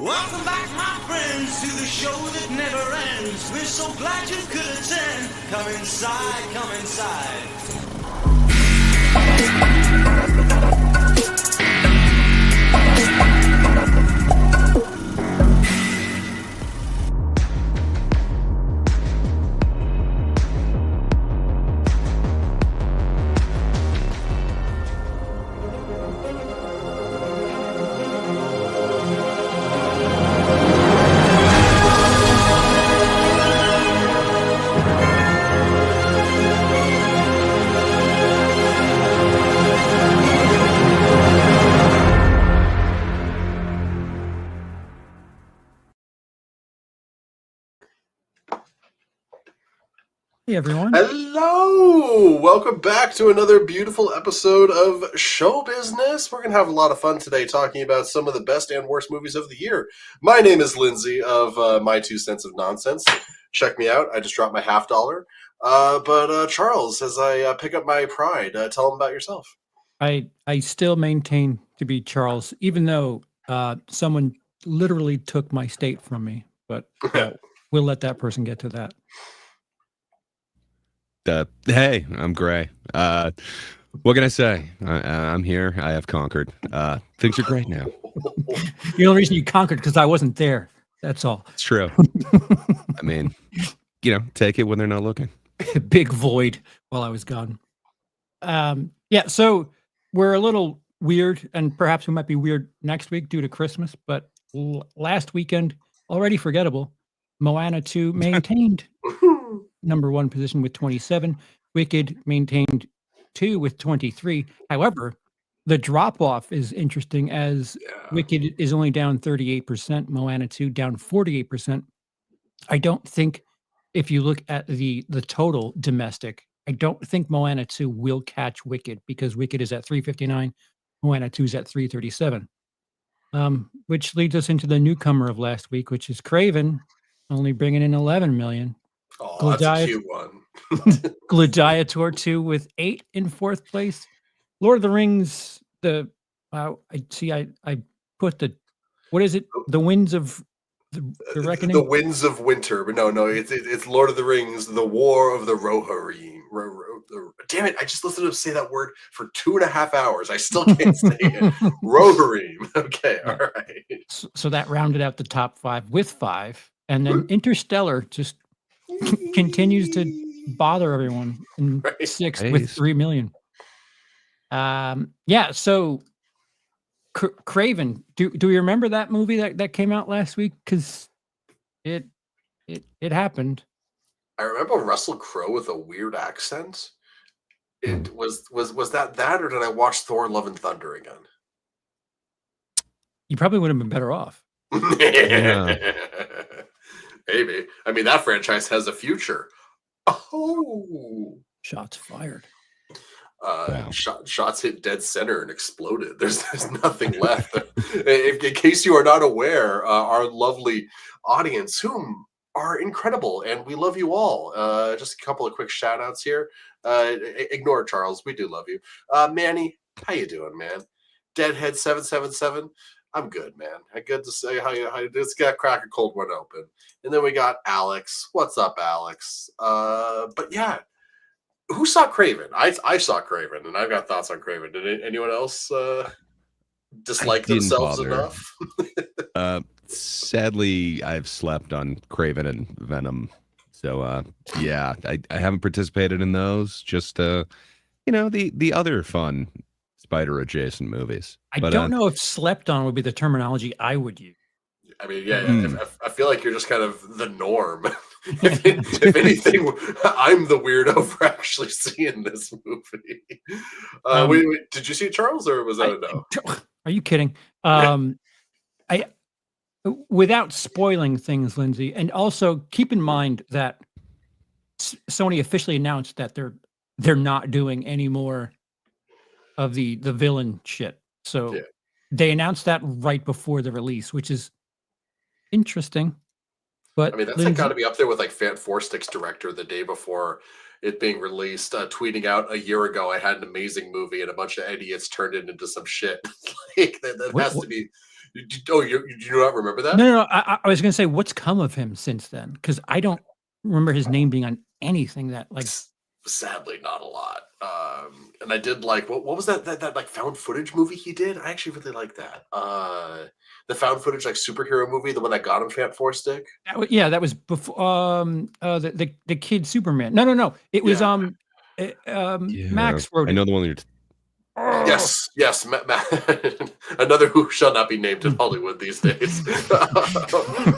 Welcome back, my friends, to the show that never ends. We're so glad you could attend. Come inside, come inside. Hey everyone. Hello! Welcome back to another beautiful episode of Show Business. We're going to have a lot of fun today talking about some of the best and worst movies of the year. My name is Lindsay of My 2 Cents of Nonsense. Check me out. I just dropped my $50. But Charles, as I pick up my pride, tell them about yourself. I still maintain to be Charles, even though someone literally took my state from me. But we'll let that person get to that. Hey, I'm Gray. What can I say? I'm here. I have conquered. Things are great now. The only reason you conquered because I wasn't there. That's all. It's true. I mean, take it when they're not looking. Big void while I was gone. Yeah, so we're a little weird, and perhaps we might be weird next week due to Christmas, but last weekend, already forgettable, Moana 2 maintained number one position with 27. Wicked maintained 2 with 23. However, the drop-off is interesting as Wicked is only down 38%, Moana 2 down 48%. I don't think, if you look at the total domestic, I don't think Moana 2 will catch Wicked because Wicked is at 359, Moana 2 is at 337. Which leads us into the newcomer of last week, which is Kraven, only bringing in 11 million. Oh, that's a cute one. Gladiator 2 with 8 in fourth place. Lord of the Rings, I put what is it? The Winds of the Reckoning? The Winds of Winter. But no, it's Lord of the Rings, The War of the Rohirrim. Damn it, I just listened to him say that word for 2.5 hours. I still can't say it. Rohirrim. Okay, all right. So that rounded out the top 5 with 5. And then Interstellar just continues to bother everyone in sixth with 3 million. So Kraven, do we remember that movie that came out last week? Because it happened. I remember Russell Crowe with a weird accent. It was that, or did I watch Thor: Love and Thunder again? You probably would have been better off. Maybe. I mean, that franchise has a future. Oh, shots fired. Wow. Shots hit dead center and exploded. There's nothing left. In case you are not aware, our lovely audience, whom are incredible, and we love you all. Just a couple of quick shout outs here. Ignore Charles. We do love you. Manny, how you doing, man? Deadhead 777. I'm good, man. Good to say how you just got crack a cold one open. And then we got Alex. What's up, Alex? But yeah, who saw Kraven? I saw Kraven, and I've got thoughts on Kraven. Did anyone else dislike themselves enough? Sadly, I've slept on Kraven and Venom. So I haven't participated in those. Just the other fun spider adjacent movies. I don't know if slept on would be the terminology I would use. I mean, I feel like you're just kind of the norm. if anything, I'm the weirdo for actually seeing this movie. Wait, did you see it, Charles, or was that a no? Are you kidding? Without spoiling things, Lindsay, and also keep in mind that Sony officially announced that they're not doing any more of the villain shit. So they announced that right before the release, which is interesting. But I mean, that's got to be up there with like Fan Four Stick's director the day before it being released, tweeting out a year ago, I had an amazing movie and a bunch of idiots turned it into some shit. Like that has to be. Oh, you do not remember that? No. I was going to say, what's come of him since then? Because I don't remember his name being on anything that like. Sadly, not a lot. And I did like what was that like found footage movie he did? I actually really like that. The found footage like superhero movie, the one that got him Fat Four Stick. That was before the kid Superman. No. It was Max wrote I it. know the one you're. Yes. Another who shall not be named in Hollywood these days.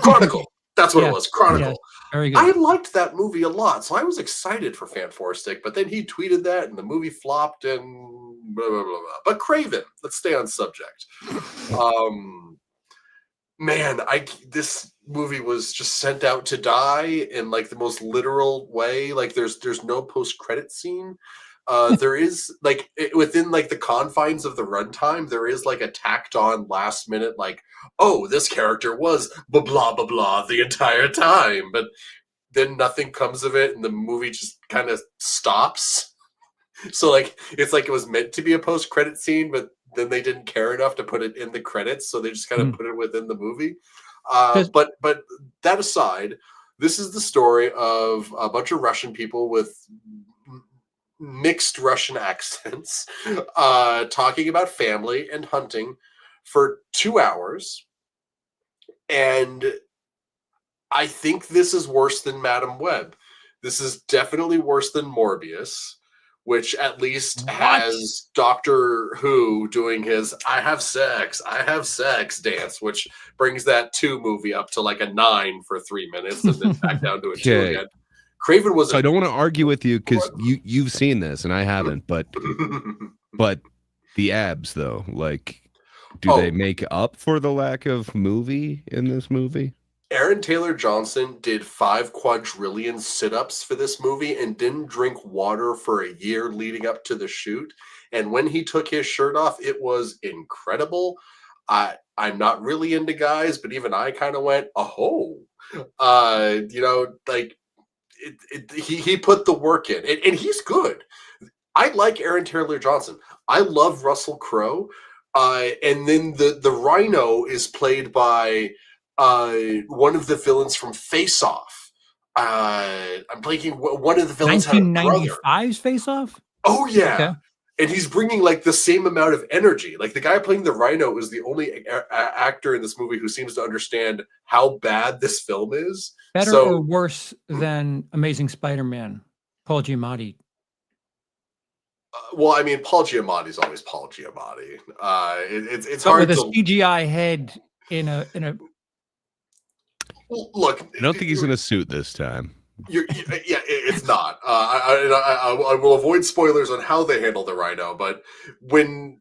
Chronicle. That's what it was. Chronicle. Yes. Very good. I liked that movie a lot, so I was excited for Fan Four Stick, but then he tweeted that and the movie flopped and blah, blah, blah, blah. But Kraven, let's stay on subject. Man, this movie was just sent out to die in like the most literal way. Like there's no post-credit scene. There is like within like the confines of the runtime, there is like a tacked on last minute like, oh, this character was blah blah blah blah the entire time, but then nothing comes of it, and the movie just kind of stops. So like it's like it was meant to be a post credit scene, but then they didn't care enough to put it in the credits, so they just kind of put it within the movie. But that aside, this is the story of a bunch of Russian people with mixed Russian accents, talking about family and hunting for 2 hours. And I think this is worse than Madam Web. This is definitely worse than Morbius, which at least has Doctor Who doing his I have sex dance, which brings that 2 movie up to like a 9 for 3 minutes and then back down to a 2 again. Kraven was. So I don't want to argue with you because you've seen this and I haven't, but the abs though, like, do they make up for the lack of movie in this movie? Aaron Taylor Johnson did 5 quadrillion sit-ups for this movie and didn't drink water for a year leading up to the shoot. And when he took his shirt off, it was incredible. I'm not really into guys, but even I kind of went, oh, like. He put the work in, and he's good. I like Aaron Taylor Johnson. I love Russell Crowe, and then the Rhino is played by one of the villains from Face Off. I'm blanking. One of the villains had a brother. 1995's Face Off. Oh yeah. Okay. And he's bringing like the same amount of energy. Like the guy playing the Rhino is the only actor in this movie who seems to understand how bad this film is. Better or worse than Amazing Spider-Man, Paul Giamatti? Well, I mean, Paul Giamatti's always Paul Giamatti. It's but hard with to a CGI head in a. Look. I don't think he's in a suit this time. It's not. I will avoid spoilers on how they handle the Rhino, but when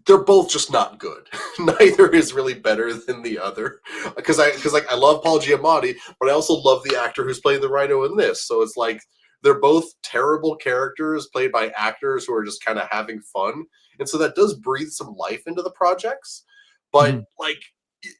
they're both just not good. Neither is really better than the other. Because I love Paul Giamatti, but I also love the actor who's playing the Rhino in this. So it's like they're both terrible characters played by actors who are just kind of having fun, and so that does breathe some life into the projects. But like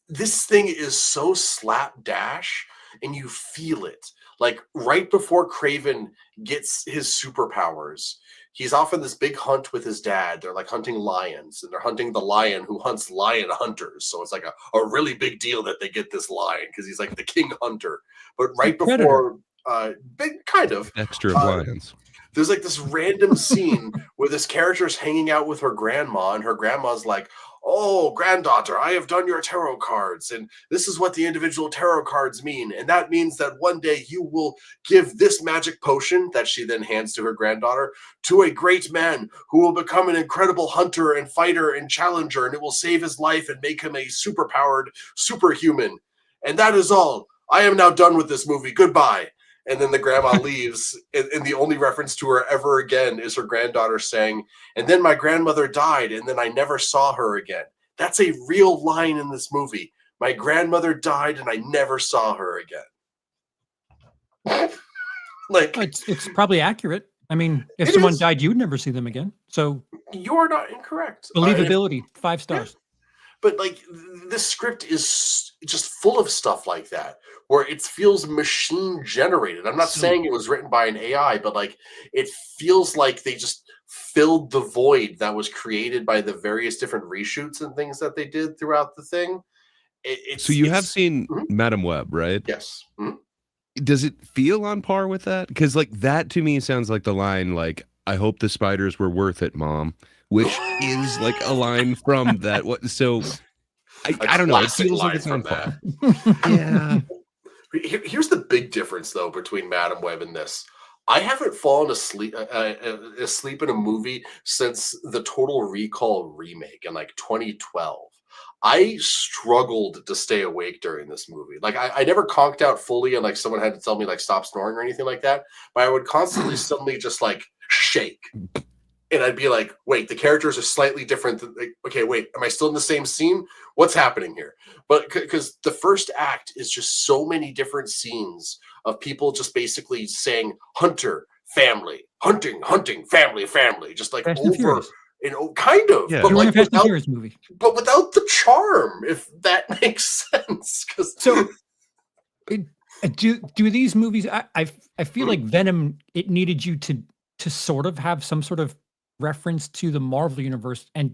this thing is so slapdash, and you feel it. Like right before Kraven gets his superpowers, he's off on this big hunt with his dad. They're like hunting lions, and they're hunting the lion who hunts lion hunters. So it's like a really big deal that they get this lion because he's like the king hunter. But right before, big kind of extra lions. There's like this random scene where this character is hanging out with her grandma, and her grandma's like, "Oh, granddaughter, I have done your tarot cards, and this is what the individual tarot cards mean. And that means that one day you will give this magic potion," that she then hands to her granddaughter, "to a great man who will become an incredible hunter and fighter and challenger, and it will save his life and make him a superpowered superhuman. And that is all. I am now done with this movie. Goodbye." And then the grandma leaves, and the only reference to her ever again is her granddaughter saying, "And then my grandmother died, and then I never saw her again." That's a real line in this movie. My grandmother died, and I never saw her again. Like it's probably accurate. I mean, if someone died, you'd never see them again. So you are not incorrect. Believability, 5 stars. Yeah. But like this script is just full of stuff like that, where it feels machine generated. I'm not saying it was written by an AI, but like it feels like they just filled the void that was created by the various different reshoots and things that they did throughout the thing. So you have seen Madam Web, right? Yes. Does it feel on par with that? Because like that to me sounds like the line like, I hope the spiders were worth it, Mom, which is like a line from that. So I don't know. It feels like it's on par. Yeah. Here's the big difference, though, between Madam Web and this. I haven't fallen asleep in a movie since the Total Recall remake in like 2012. I struggled to stay awake during this movie. Like I never conked out fully and like someone had to tell me like stop snoring or anything like that. But I would constantly suddenly just like shake. And I'd be like, wait, the characters are slightly different. Like, okay, wait, am I still in the same scene? What's happening here? But because the first act is just so many different scenes of people just basically saying hunter, family, hunting, family, just like Fast and over Furious. Kind of. Yeah. But You're in like a Fast and Furious movie. but without the charm, if that makes sense. So do these movies, I feel like Venom, it needed you to sort of have some sort of reference to the Marvel universe, and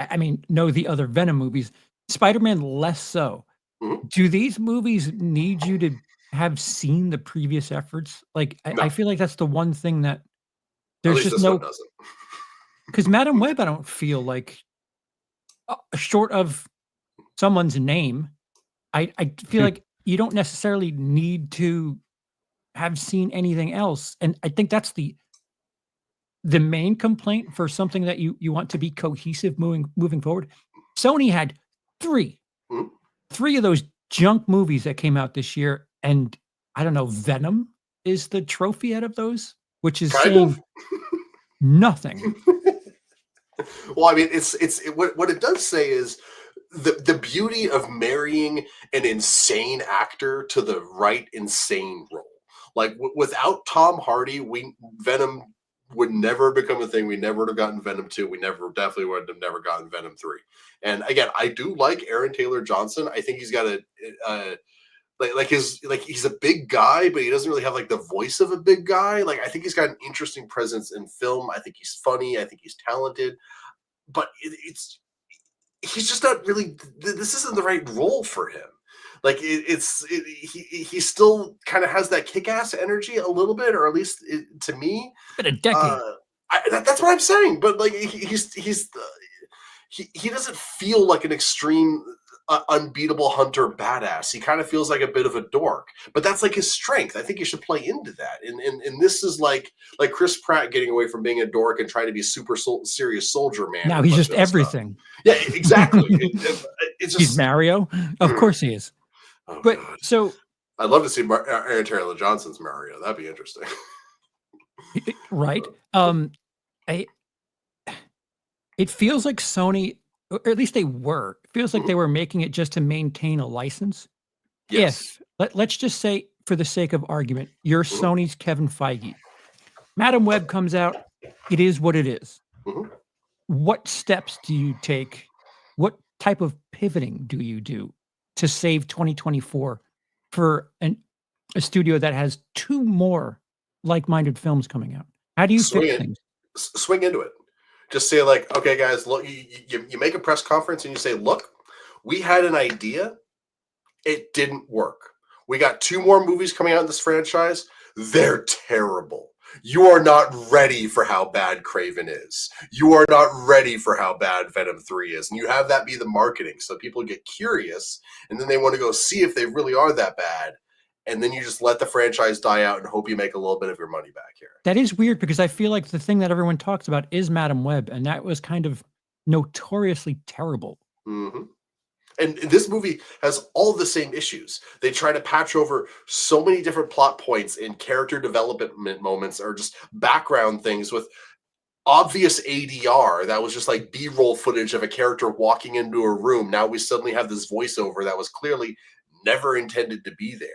I mean know the other Venom movies. Spider-Man less so. Do these movies need you to have seen the previous efforts? Like I feel like that's the one thing that there's just no, because Madam Web, I don't feel like short of someone's name, I feel like you don't necessarily need to have seen anything else. And I think that's the main complaint for something that you want to be cohesive moving forward. Sony had three of those junk movies that came out this year, and I don't know, Venom is the trophy out of those, which is saying nothing. Well, I mean, what it does say is the beauty of marrying an insane actor to the right insane role. Like without Tom Hardy, Venom would never become a thing. We never would have gotten Venom 2. We definitely would have never gotten Venom 3. And again, I do like Aaron Taylor Johnson. I think he's got he's a big guy, but he doesn't really have like the voice of a big guy. Like I think he's got an interesting presence in film. I think he's funny. I think he's talented, but he's just not really. This isn't the right role for him. Like he still kind of has that kick-ass energy a little bit, or at least to me. It's been a decade. That's what I'm saying. But like he doesn't feel like an extreme, unbeatable hunter badass. He kind of feels like a bit of a dork. But that's like his strength. I think he should play into that. And this is like Chris Pratt getting away from being a dork and trying to be super serious soldier man. Now he's just everything. Yeah, exactly. It's just, he's Mario. Of course he is. Oh, but God. So I'd love to see Aaron Taylor Johnson's Mario. That'd be interesting. Right. It feels like Sony, or at least they were, it feels like they were making it just to maintain a license. Yes. Let's just say, for the sake of argument, you're Sony's Kevin Feige. Madam Web comes out. It is what it is. What steps do you take? What type of pivoting do you do to save 2024 for a studio that has two more like-minded films coming out? How do you fix things? Swing into it. Just say like, okay, guys, look, you make a press conference and you say, look, we had an idea. It didn't work. We got two more movies coming out in this franchise. They're terrible. You are not ready for how bad Kraven is. You are not ready for how bad Venom 3 is. And you have that be the marketing. So people get curious and then they want to go see if they really are that bad. And then you just let the franchise die out and hope you make a little bit of your money back here. That is weird because I feel like the thing that everyone talks about is Madam Web. And that was kind of notoriously terrible. And this movie has all the same issues. They try to patch over so many different plot points and character development moments or just background things with obvious ADR that was just like B-roll footage of a character walking into a room. Now we suddenly have this voiceover that was clearly never intended to be there.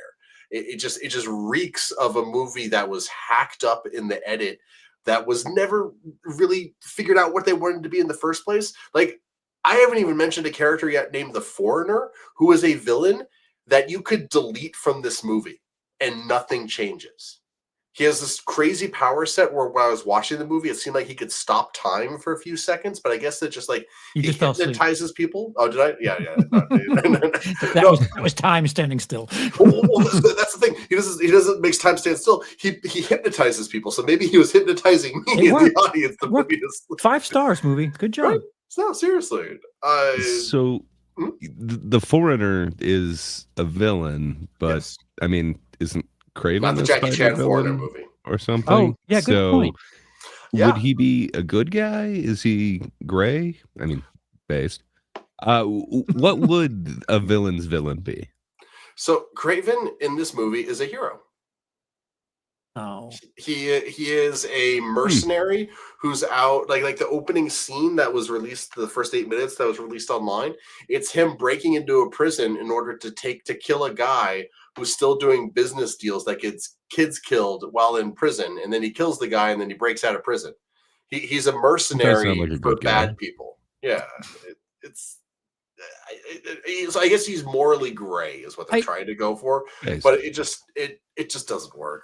It just reeks of a movie that was hacked up in the edit that was never really figured out what they wanted to be in the first place. Like, I haven't even mentioned a character yet named the Foreigner, who is a villain that you could delete from this movie and nothing changes. He has this crazy power set where when I was watching the movie, it seemed like he could stop time for a few seconds, but I guess that just like You he just fell asleep. hypnotizes people. Oh, did I? Yeah, yeah. No, That was time standing still. well, that's the thing. He doesn't make time stand still. He hypnotizes people. So maybe he was hypnotizing me in the audience. To put me to sleep. 5 stars movie. Good job. Right? No, seriously. So the Foreigner is a villain, but Yes. I mean, isn't Kraven Not the a Jackie spider Chan Foreigner villain movie. or something? Oh, yeah, good point. Yeah. Would he be a good guy? Is he gray? I mean, based. What would a villain's villain be? So Kraven in this movie is a hero. Oh. He is a mercenary who's out like the opening scene that was released, the first 8 minutes that was released online. It's him breaking into a prison in order to kill a guy who's still doing business deals that gets kids killed while in prison, and then he kills the guy and then he breaks out of prison. He's a mercenary like a for good guy. bad people. Yeah, so I guess he's morally gray is what they're trying to go for, but it just doesn't work.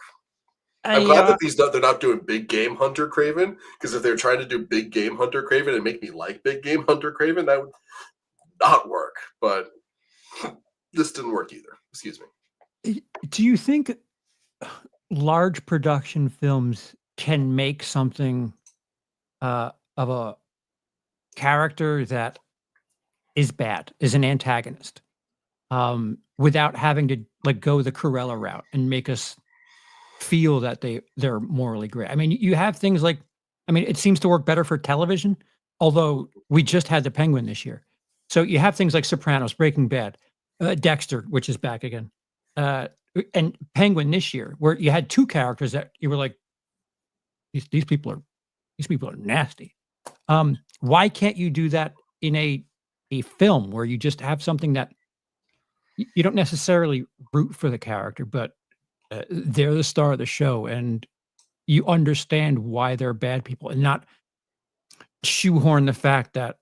I'm glad that they're not doing Big Game Hunter Kraven, because if they're trying to do Big Game Hunter Kraven and make me like Big Game Hunter Kraven, that would not work. But this didn't work either. Excuse me. Do you think large production films can make something of a character that is bad, is an antagonist, without having to like go the Cruella route and make us feel that they're morally gray? I mean, you have things like, I mean, it seems to work better for television, although we just had The Penguin this year. So you have things like Sopranos, Breaking Bad, Dexter, which is back again, and Penguin this year, where you had 2 characters that you were like, these people are nasty. Why can't you do that in a film where you just have something that you don't necessarily root for the character, but they're the star of the show and you understand why they're bad people, and not shoehorn the fact that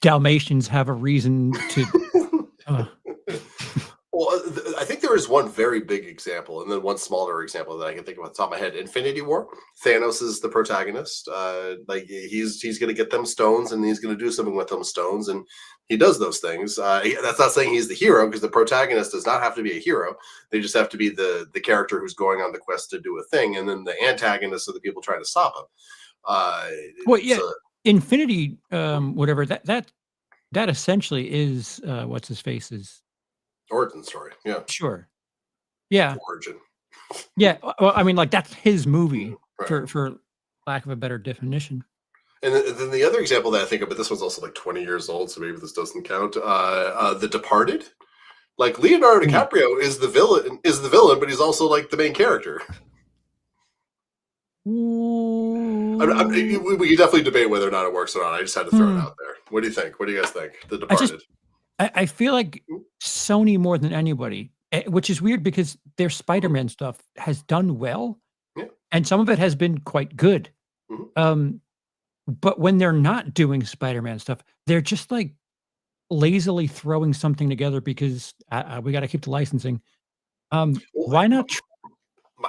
Dalmatians have a reason to. Well, I think there is one very big example and then one smaller example that I can think of off the top of my head. Infinity War. Thanos is the protagonist. Like he's going to get them stones and he's going to do something with them stones, and he does those things. That's not saying he's the hero, because the protagonist does not have to be a hero. They just have to be the character who's going on the quest to do a thing, and then the antagonists are the people trying to stop him. Well, yeah, Infinity, whatever that essentially is. What's his face's origin story? Yeah, sure. Yeah, origin. Yeah, well, I mean, like that's his movie, right. for lack of a better definition. And then the other example that I think of, but this one's also like 20 years old, so maybe this doesn't count. The Departed. Like Leonardo DiCaprio is the villain, but he's also like the main character. We can definitely debate whether or not it works or not. I just had to throw it out there. What do you think? What do you guys think? The Departed. I feel like Sony more than anybody, which is weird because their Spider-Man stuff has done well, and some of it has been quite good. Mm-hmm. But when they're not doing Spider-Man stuff, they're just like lazily throwing something together because we got to keep the licensing. Why not?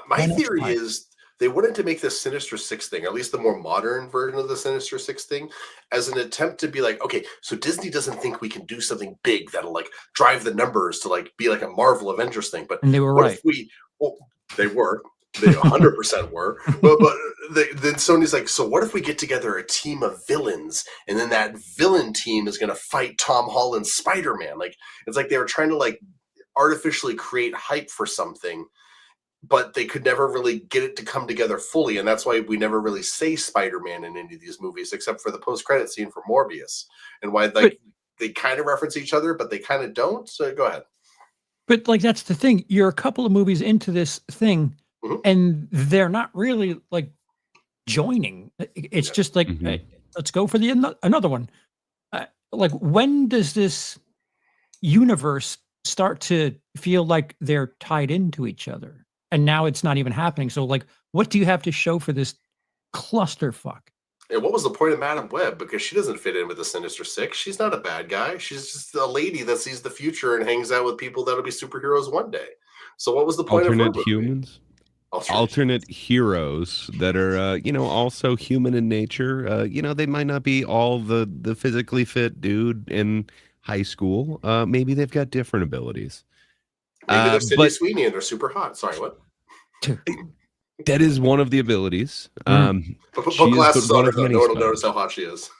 My theory is they wanted to make this Sinister Six thing, or at least the more modern version of the Sinister Six thing, as an attempt to be like, okay, so Disney doesn't think we can do something big that'll like drive the numbers to like be like a Marvel Avengers thing. But and they were right. They were. They 100% were. But then Sony's like, so what if we get together a team of villains, and then that villain team is going to fight Tom Holland's Spider-Man? Like, it's like they were trying to like artificially create hype for something, but they could never really get it to come together fully. And that's why we never really say Spider-Man in any of these movies, except for the post-credit scene for Morbius, and why they kind of reference each other, but they kind of don't. So go ahead. But like, that's the thing. You're a couple of movies into this thing, and they're not really like joining. It's just like, hey, let's go for another one. Like, when does this universe start to feel like they're tied into each other? And now it's not even happening. So like, what do you have to show for this clusterfuck? And what was the point of Madam Web? Because she doesn't fit in with the Sinister Six. She's not a bad guy. She's just a lady that sees the future and hangs out with people that'll be superheroes one day. So what was the point of her movie? Humans? alternate heroes that are, also human in nature. They might not be all the physically fit dude in high school. Maybe they've got different abilities. Maybe they're Sydney But Sweeney and they're super hot. Sorry, what? that is one of the abilities. But put she is glasses but on one her, of though. many No one will spiders. notice how hot she is.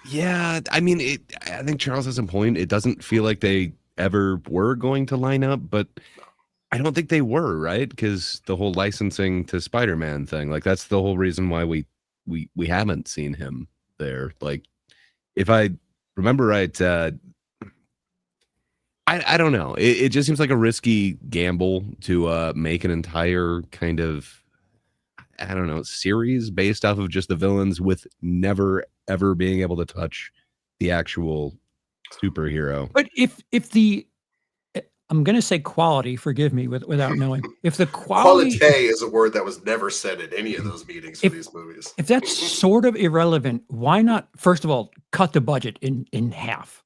Yeah, I mean, I think Charles has a point. It doesn't feel like they ever were going to line up, but I don't think they were, right? Because the whole licensing to Spider-Man thing, like that's the whole reason why we haven't seen him there. Like, if I remember right, I don't know. It just seems like a risky gamble to make an entire kind of, I don't know, series based off of just the villains with never ever being able to touch the actual superhero. But if the I'm going to say quality, forgive me without knowing. If the quality is a word that was never said at any of those meetings for these movies. If that's sort of irrelevant, why not, first of all, cut the budget in half?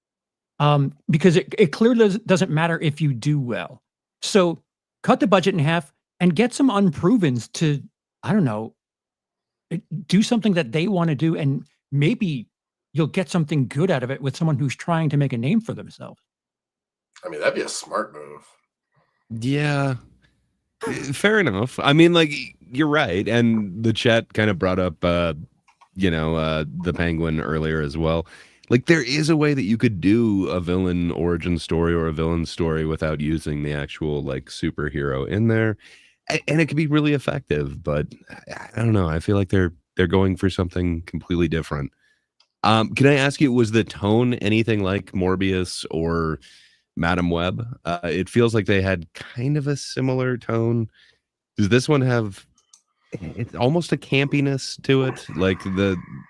Because it clearly doesn't matter if you do well. So cut the budget in half and get some unprovens to, I don't know, do something that they want to do, and maybe you'll get something good out of it with someone who's trying to make a name for themselves. I mean, that'd be a smart move. Yeah, fair enough. I mean, like, you're right. And the chat kind of brought up, the Penguin earlier as well. Like, there is a way that you could do a villain origin story or a villain story without using the actual, like, superhero in there. And it could be really effective, but I don't know. I feel like they're going for something completely different. Can I ask you, was the tone anything like Morbius or Madam Web? It feels like they had kind of a similar tone. Does this one have, it's almost a campiness to it? Like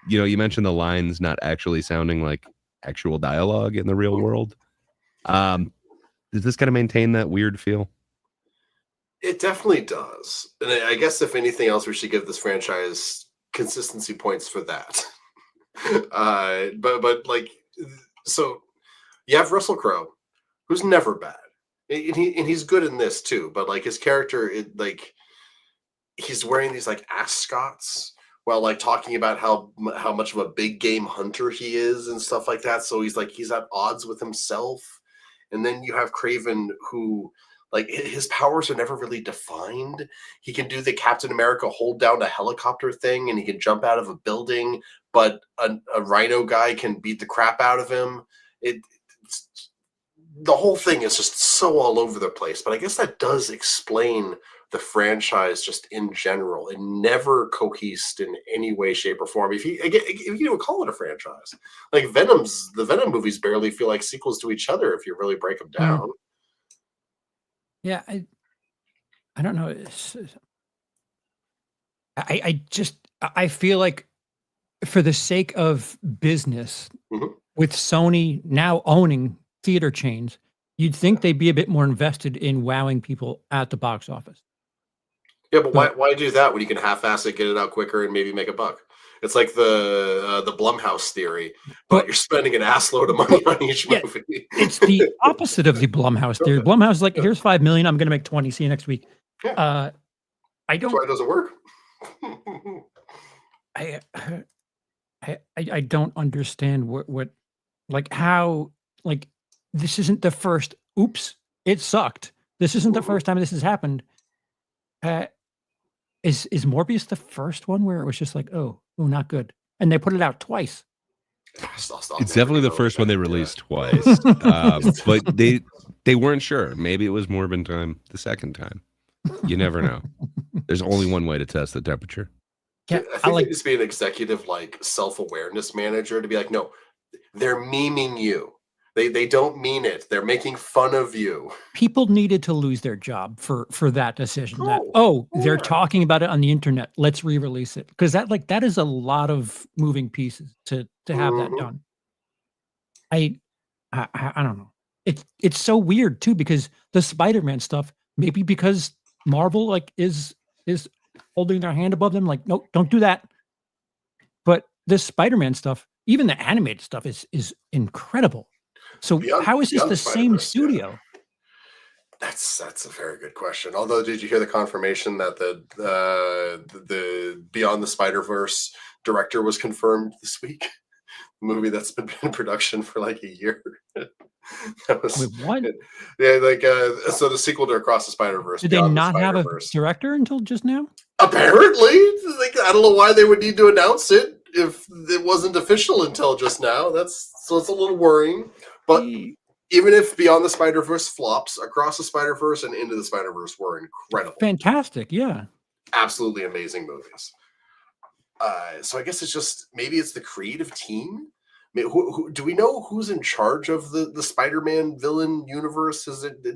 you mentioned the lines not actually sounding like actual dialogue in the real world. Does this kind of maintain that weird feel? It definitely does. And I guess if anything else, we should give this franchise consistency points for that. But like, so you have Russell Crowe, who's never bad, and he's good in this too. But like his character, he's wearing these like ascots while like talking about how much of a big game hunter he is and stuff like that. So he's at odds with himself. And then you have Kraven, who like his powers are never really defined. He can do the Captain America hold down a helicopter thing, and he can jump out of a building, but a Rhino guy can beat the crap out of him. The whole thing is just so all over the place. But I guess that does explain the franchise just in general. It never cohesed in any way, shape, or form. If you even call it a franchise, like the Venom movies barely feel like sequels to each other if you really break them down. Yeah, I don't know. I feel like for the sake of business, with Sony now owning theater chains, you'd think they'd be a bit more invested in wowing people at the box office. Yeah, but why do that when you can half-ass it, get it out quicker, and maybe make a buck? It's like the Blumhouse theory, but you're spending an assload of money on each movie. It's the opposite of the Blumhouse theory. Blumhouse is like, here's $5 million, I'm going to make 20. See you next week. Yeah. That's why it doesn't work. I don't understand what like how like this isn't the first. Oops, it sucked. This isn't the first time this has happened. Is Morbius the first one where it was just like, oh, not good, and they put it out twice? It's definitely the first one they released twice, but they weren't sure. Maybe it was Morbin time the second time. You never know. There's only one way to test the temperature. Yeah, I think it needs to be an executive like self-awareness manager to be like, no, they're memeing you. They don't mean it. They're making fun of you. People needed to lose their job for that decision. They're talking about it on the internet. Let's re-release it, because that is a lot of moving pieces to have that done. I don't know. It's so weird too, because the Spider-Man stuff, maybe because Marvel is holding their hand above them, like, no, don't do that. But this Spider-Man stuff, even the animated stuff, is incredible. So how is this the same studio? That's a very good question. Although, did you hear the confirmation that the Beyond the Spider-Verse director was confirmed this week? Movie that's been in production for like a year. That was Wait, what? yeah, like so the sequel to Across the Spider-Verse. Did they Beyond the not have a Spider-Verse. director until just now? Apparently, like I don't know why they would need to announce it if it wasn't official until just now. So it's a little worrying. But even if Beyond the Spider-Verse flops, Across the Spider-Verse and Into the Spider-Verse were incredible. Fantastic, yeah. Absolutely amazing movies. So I guess it's just maybe it's the creative team. Who do we know who's in charge of the Spider-Man villain universe?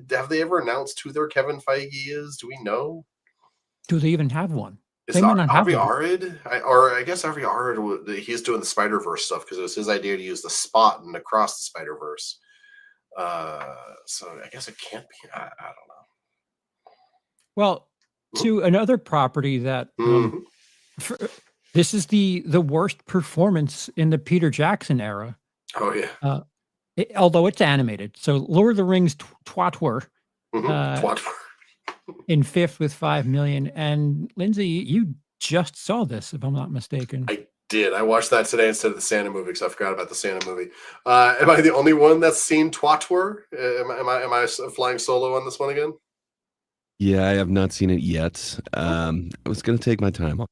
Have they ever announced who their Kevin Feige is? Do we know? Do they even have one? Is They might not have Avi one. Arad? I guess Avi Arad, he's doing the Spider-Verse stuff because it was his idea to use the spot and Across the Spider-Verse. So I guess it can't be. I don't know. Well, to another property that this is the worst performance in the Peter Jackson era. Oh yeah. Although it's animated. So Lord of the Rings Twatwer in fifth with 5 million. And Lindsay, you just saw this, if I'm not mistaken. I did. I watched that today instead of the Santa movie because I forgot about the Santa movie. Am I the only one that's seen Twatwer? Am I flying solo on this one again? Yeah, I have not seen it yet. I was going to take my time on.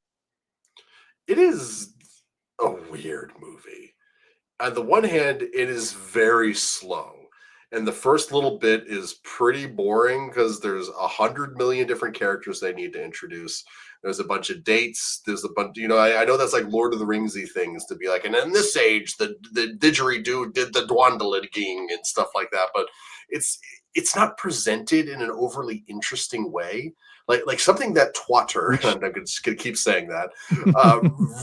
It is a weird movie. On the one hand, it is very slow. And the first little bit is pretty boring because there's 100 million different characters they need to introduce. There's a bunch of dates. There's a bunch, I know that's like Lord of the Ringsy things to be like, and in this age, the didgeridoo did the dwandaligging and stuff like that. But it's not presented in an overly interesting way. Like something that Twatter, and I'm just going to keep saying that,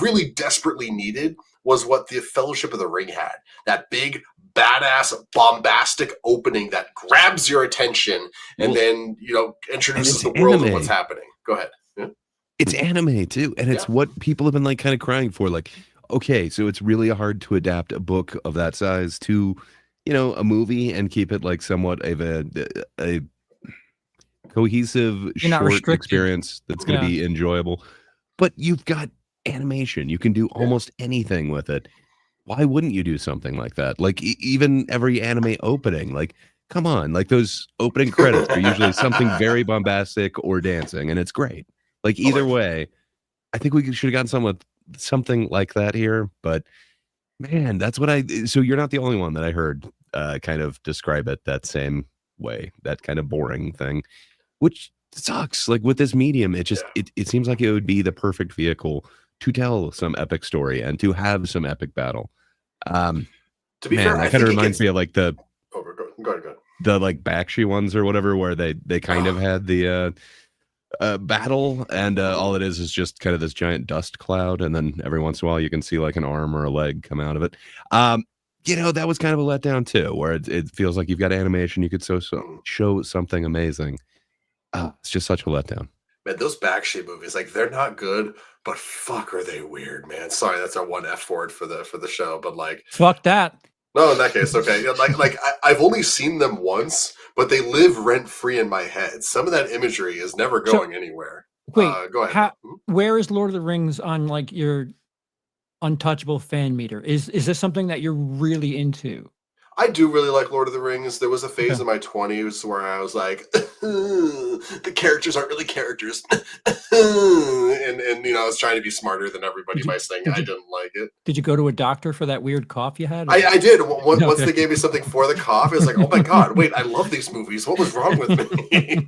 really desperately needed was what the Fellowship of the Ring had. That big, badass, bombastic opening that grabs your attention and then, introduces the world of what's happening. Go ahead. Yeah. It's anime too. And it's what people have been like kind of crying for. Like, okay, so it's really hard to adapt a book of that size to, a movie and keep it like somewhat of a cohesive short experience that's going to be enjoyable. But you've got animation. You can do almost anything with it. Why wouldn't you do something like that? Like even every anime opening, like, come on, like those opening credits are usually something very bombastic or dancing, and it's great. Like either way, I think we should have gotten something like that here. But man, that's what so you're not the only one that I heard kind of describe it that same way, that kind of boring thing, which sucks. Like with this medium, it just it seems like it would be the perfect vehicle to tell some epic story and to have some epic battle. To be fair, that kind of reminds me of like the go ahead. The like Bakshi ones or whatever, where they kind of had the battle and all it is just kind of this giant dust cloud, and then every once in a while you can see like an arm or a leg come out of it. That was kind of a letdown too, where it feels like you've got animation, you could show something amazing. It's just such a letdown. Man, those Bakshi movies, like they're not good, but fuck are they weird, man. Sorry, that's our one F word for the show, but like fuck that. No, in that case, okay. I've only seen them once, but they live rent free in my head. Some of that imagery is never going anywhere. Wait, go ahead. Where is Lord of the Rings on like your untouchable fan meter? Is this something that you're really into? I do really like Lord of the Rings. There was a phase in my 20s where I was like, the characters aren't really characters. and I was trying to be smarter than everybody by saying I didn't like it. Did you go to a doctor for that weird cough you had? I did. Once they gave me something for the cough, it was like, oh my God, wait, I love these movies. What was wrong with me?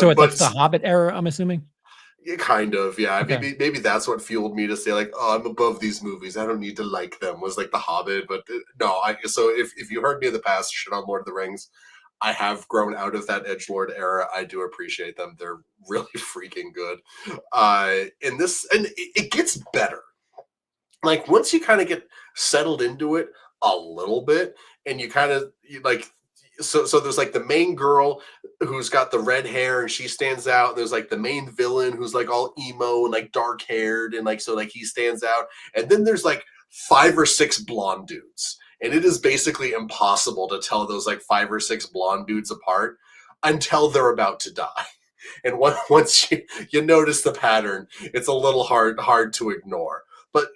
So that's the Hobbit era, I'm assuming? Yeah, kind of, yeah. Okay. Maybe that's what fueled me to say like, oh, I'm above these movies. I don't need to like them. Was like The Hobbit, but no. So if you heard me in the past shit on Lord of the Rings, I have grown out of that edgelord era. I do appreciate them. They're really freaking good. In this, and it gets better. Like once you kind of get settled into it a little bit, and you kind of like. So there's like the main girl who's got the red hair and she stands out. And there's like the main villain who's like all emo and like dark haired and like so like he stands out. And then there's like 5 or 6 blonde dudes, and it is basically impossible to tell those like 5 or 6 blonde dudes apart. until they're about to die. And once you notice the pattern, it's a little hard to ignore. But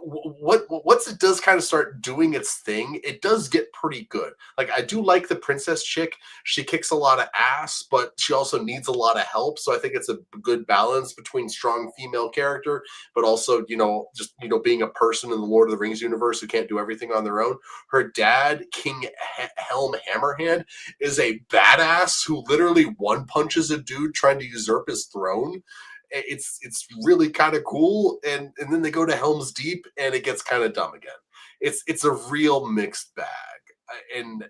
once it does kind of start doing its thing, it does get pretty good. Like, I do like the princess chick. She kicks a lot of ass, but she also needs a lot of help. So I think it's a good balance between strong female character, but also, being a person in the Lord of the Rings universe who can't do everything on their own. Her dad, King Helm Hammerhand, is a badass who literally one punches a dude trying to usurp his throne. It's really kind of cool, and then they go to Helm's Deep, and it gets kind of dumb again. It's a real mixed bag, and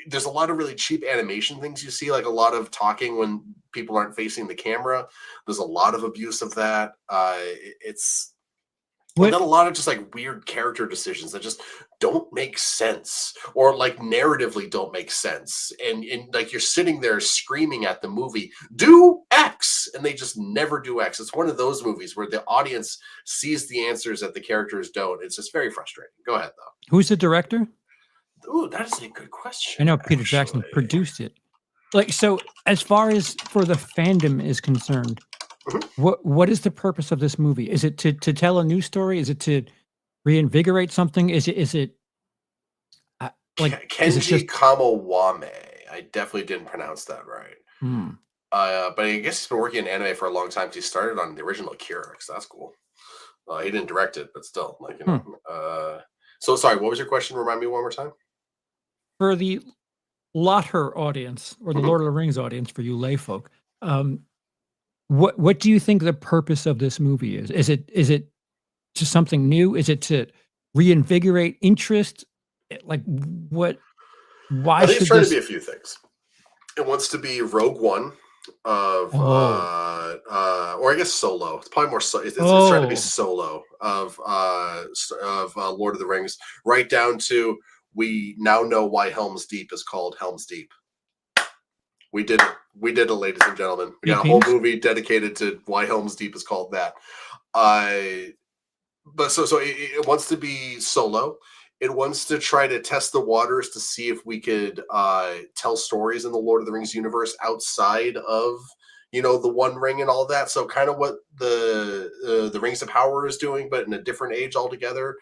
there's a lot of really cheap animation things you see, like a lot of talking when people aren't facing the camera. There's a lot of abuse of that. And then a lot of just like weird character decisions that just don't make sense, or like narratively don't make sense. And like you're sitting there screaming at the movie, do X, and they just never do X. It's one of those movies where the audience sees the answers that the characters don't. It's just very frustrating. Go ahead, though. Who's the director? Ooh, that is a good question. I know Peter Jackson produced it. Like, so as far as for the fandom is concerned, what is the purpose of this movie? Is it to tell a new story? Is it to reinvigorate something? Is it like Kenji Kamawame? I definitely didn't pronounce that right. But I guess he's been working in anime for a long time. He started on the original Akira, so that's cool. He didn't direct it, but still, like, So sorry, what was your question? Remind me one more time. For the Lotter audience, or the Lord of the Rings audience, for you lay folk, what do you think the purpose of this movie is? Is it just something new? Is it to reinvigorate interest? Like, what? Why? I think it's trying to be a few things. It wants to be Rogue One of, or I guess Solo. It's probably more. It's trying to be Solo of Lord of the Rings, right down to we now know why Helm's Deep is called Helm's Deep. We did it, ladies and gentlemen. We got a whole movie dedicated to why Helm's Deep is called that. But so it wants to be Solo. It wants to try to test the waters to see if we could tell stories in the Lord of the Rings universe outside of, the One Ring and all that. So kind of what the Rings of Power is doing, but in a different age altogether.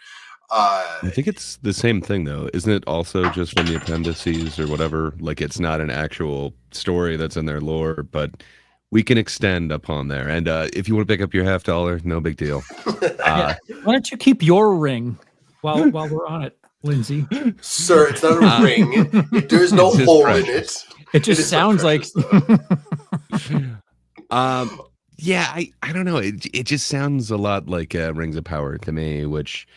I think it's the same thing, though. Isn't it also just from the appendices or whatever? Like, it's not an actual story that's in their lore, but we can extend upon there. And if you want to pick up your $50, no big deal. Why don't you keep your ring while we're on it, Lindsay? Sir, it's not a ring. There's no hole in it. It just sounds like. Yeah, I don't know. It just sounds a lot like Rings of Power to me, which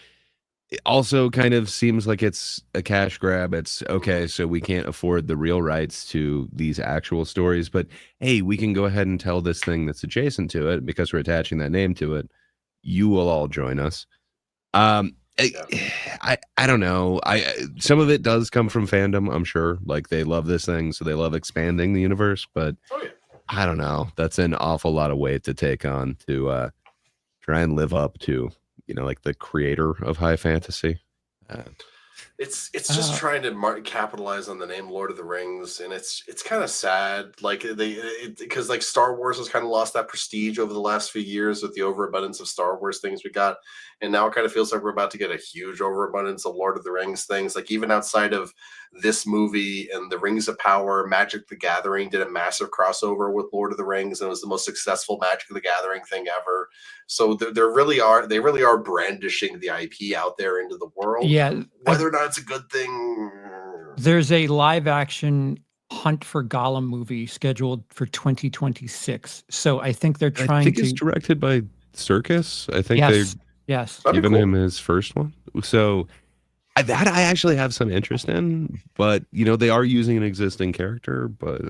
also kind of seems like it's a cash grab. It's okay, so we can't afford the real rights to these actual stories, but hey, we can go ahead and tell this thing that's adjacent to it because we're attaching that name to it. You will all join us. I don't know. Some of it does come from fandom, I'm sure. Like, they love this thing, so they love expanding the universe, but I don't know. That's an awful lot of weight to take on to try and live up to, like the creator of high fantasy. It's just trying to capitalize on the name Lord of the Rings, and it's kind of sad. Like because like Star Wars has kind of lost that prestige over the last few years with the overabundance of Star Wars things we got, and now it kind of feels like we're about to get a huge overabundance of Lord of the Rings things. Like even outside of this movie and the Rings of Power, Magic the Gathering did a massive crossover with Lord of the Rings, and it was the most successful Magic the Gathering thing ever. So they really are brandishing the IP out there into the world. Yeah, whether or not it's a good thing. There's a live action Hunt for Gollum movie scheduled for 2026. So I think they're trying to. It's directed by Circus. I think yes, they've given him his first one. So that I actually have some interest in, but they are using an existing character, but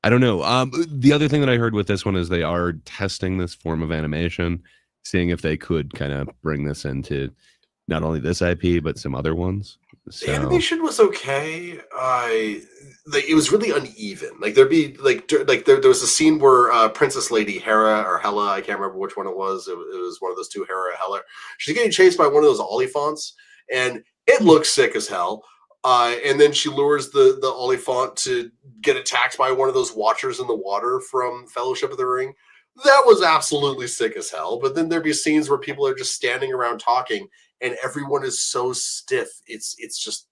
I don't know. The other thing that I heard with this one is they are testing this form of animation, seeing if they could kind of bring this into not only this IP but some other ones. So. The animation was okay. It was really uneven. Like there'd be there was a scene where Princess Lady Hera or Hela, I can't remember which one it was. It was one of those two, Hera or Hela. She's getting chased by one of those Oliphaunts, and it looks sick as hell. And then she lures the Oliphant to get attacked by one of those Watchers in the Water from Fellowship of the Ring. That was absolutely sick as hell. But then there'd be scenes where people are just standing around talking, and everyone is so stiff. It's just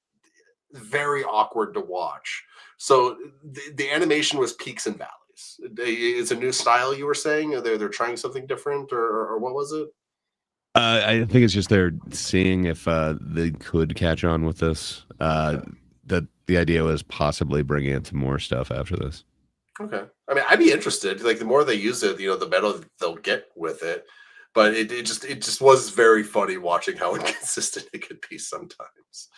very awkward to watch. So the animation was peaks and valleys. It's a new style, you were saying? They're trying something different, or what was it? I think it's just they're seeing if they could catch on with this. That the idea was possibly bringing it to more stuff after this. Okay. I mean, I'd be interested. Like, the more they use it, the better they'll get with it. But it just was very funny watching how inconsistent it could be sometimes.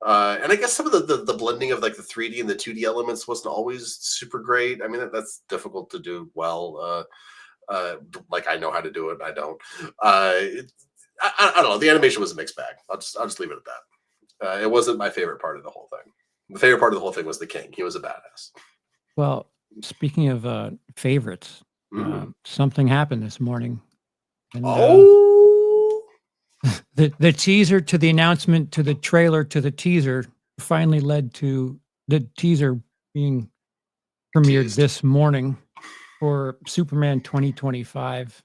And I guess some of the blending of like the 3D and the 2D elements wasn't always super great. I mean, that's difficult to do well. Like, I know how to do it, I don't. I don't know. The animation was a mixed bag. I'll just leave it at that. It wasn't my favorite part of the whole thing. The favorite part of the whole thing was the king. He was a badass. Well, speaking of favorites, something happened this morning. And, the teaser to the announcement to the trailer to the teaser finally led to the teaser being premiered this morning for Superman 2025.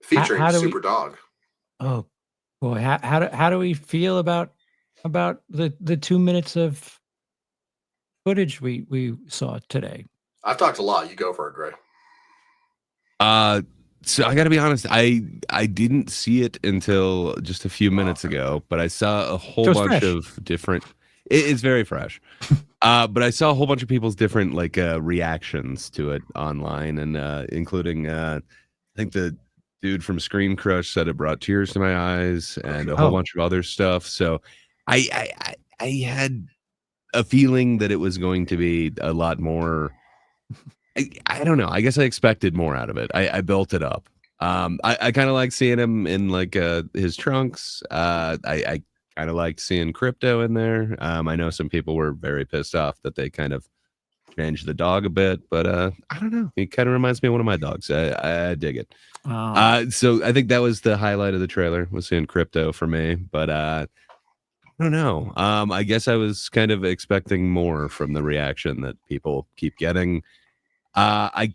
Featuring Super Dog. Oh boy, how do we feel about the 2 minutes of footage we saw today? I've talked a lot. You go for it, Gray. So I got to be honest, I didn't see it until just a few minutes ago, but I saw a whole bunch of different. It's very fresh, but I saw a whole bunch of people's different reactions to it online, and including I think the dude from Screen Crush said it brought tears to my eyes, and a whole bunch of other stuff. So I had a feeling that it was going to be a lot more. I don't know. I guess I expected more out of it. I built it up. I kind of like seeing him in his trunks. I kind of liked seeing Crypto in there. I know some people were very pissed off that they kind of changed the dog a bit, but I don't know. He kind of reminds me of one of my dogs. I dig it. So I think that was the highlight of the trailer, was seeing Crypto for me. But I don't know. I guess I was kind of expecting more from the reaction that people keep getting. I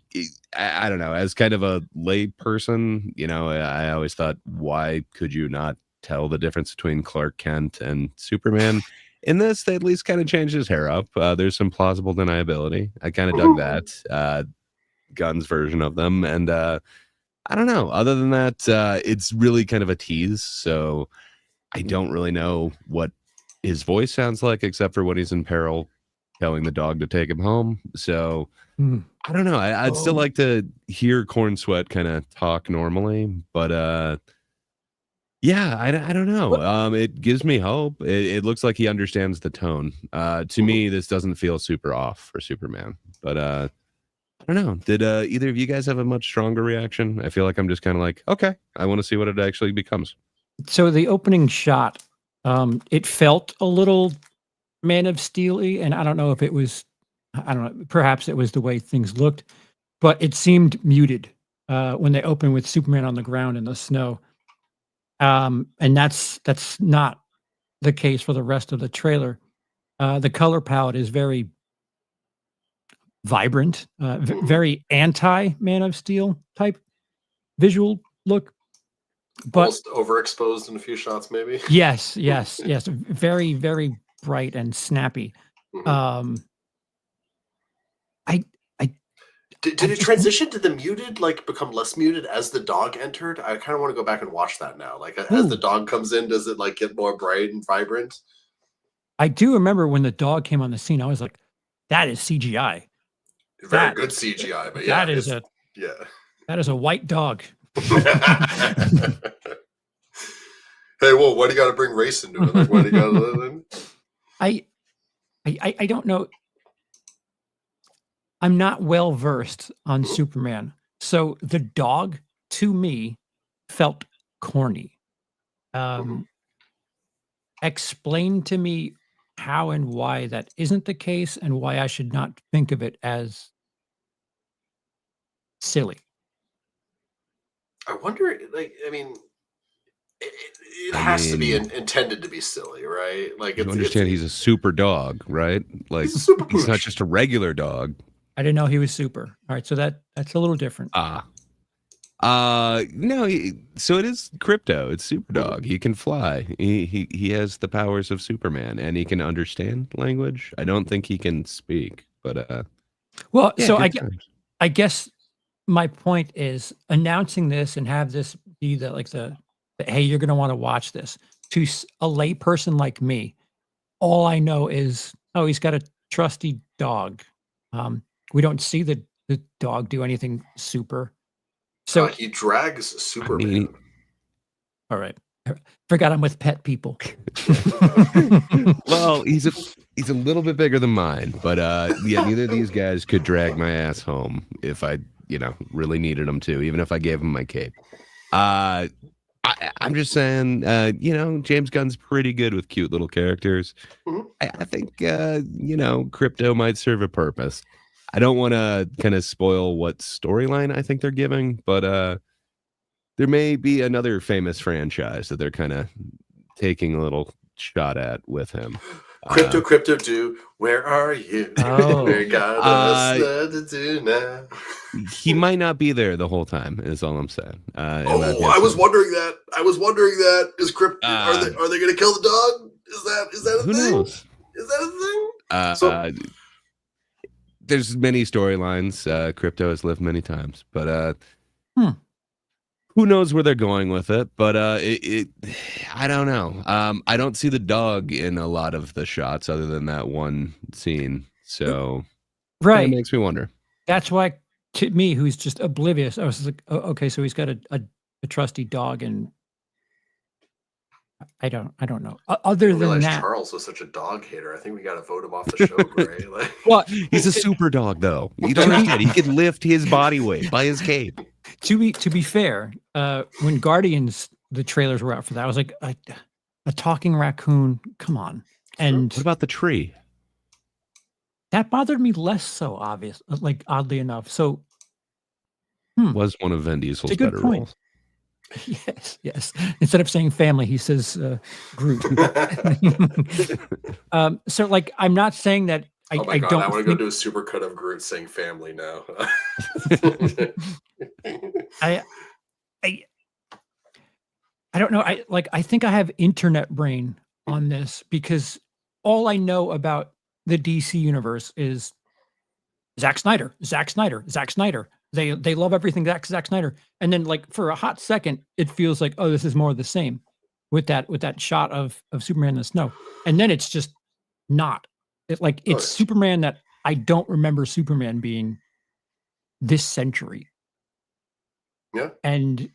don't know. As kind of a lay person, I always thought, why could you not tell the difference between Clark Kent and Superman? In this, they at least kind of changed his hair up. There's some plausible deniability. I kind of dug that. Gunn's version of them. And I don't know. Other than that, it's really kind of a tease. So I don't really know what his voice sounds like, except for when he's in peril, telling the dog to take him home. So I don't know. I'd still like to hear Corn Sweat kind of talk normally, but yeah, I don't know. It gives me hope. It looks like he understands the tone. To me, this doesn't feel super off for Superman, but I don't know. Did either of you guys have a much stronger reaction? I feel like I'm just kind of like, okay, I want to see what it actually becomes. So the opening shot, it felt a little Man of Steel-y, and I don't know if it was, I don't know, perhaps it was the way things looked, but it seemed muted when they opened with Superman on the ground in the snow. And that's not the case for the rest of the trailer. The color palette is very vibrant, very anti-Man of Steel type visual look. But almost overexposed in a few shots, maybe. Yes. Very, very bright and snappy. Did it transition to the muted, become less muted as the dog entered? I kind of want to go back and watch that now. As the dog comes in, does it get more bright and vibrant? I do remember when the dog came on the scene, I was like, that is CGI. Very good CGI, but yeah. That is a white dog. Hey, well, why do you got to bring race into it? Why do you got to? I don't know. I'm not well versed on Superman, so the dog to me felt corny. Explain to me how and why that isn't the case, and why I should not think of it as silly. I wonder, it has to be intended to be silly, right? Like, You understand he's a super dog, right? Like, he's a super he's not pooch. just a regular dog. I didn't know he was super. All right, so that's a little different. No, so it is Crypto. It's Super Dog. He can fly. He has the powers of Superman, and he can understand language. I don't think he can speak, but Well, yeah, so good times. I guess my point is announcing this and have this be the hey, you're going to want to watch this to a lay person like me. All I know is, oh, he's got a trusty dog. We don't see the dog do anything super. So He drags Superman. all right, forgot I'm with pet people. Well, he's a little bit bigger than mine, but yeah, neither of these guys could drag my ass home if I, really needed them to, even if I gave them my cape. I'm just saying, James Gunn's pretty good with cute little characters. Mhm. I think, Crypto might serve a purpose. I don't want to kind of spoil what storyline I think they're giving, but there may be another famous franchise that they're kind of taking a little shot at with him. Crypto, do where are you? Oh. We got us to do now. He might not be there the whole time. Is all I'm saying. I was wondering that. Is Crypto? Are they going to kill the dog? Is that a who thing? knows? Is that a thing? There's many storylines. Crypto has lived many times, but who knows where they're going with it? But I don't know. I don't see the dog in a lot of the shots other than that one scene. So right, it makes me wonder. That's why, to me, who's just oblivious, I was like, oh, okay, so he's got a trusty dog, and I don't know. Other than that, Charles was such a dog hater. I think we got to vote him off the show, Gray. well, He's a super dog, though. You don't understand. He can lift his body weight by his cape. To be fair, when Guardians, the trailers were out for that, I was like, a talking raccoon, come on. And what about the tree? That bothered me less so, oddly enough. So was one of Vin Diesel's better roles. Yes. Instead of saying family, he says Groot. So, I'm not saying that I don't. I want to go do a super cut of Groot saying family now. I don't know. I think I have internet brain on this because all I know about the DC universe is Zack Snyder. They love everything Zack Snyder. And then for a hot second, it feels like, oh, this is more of the same with that shot of Superman in the snow. And then it's just not. It's Superman that I don't remember Superman being this century. Yeah. And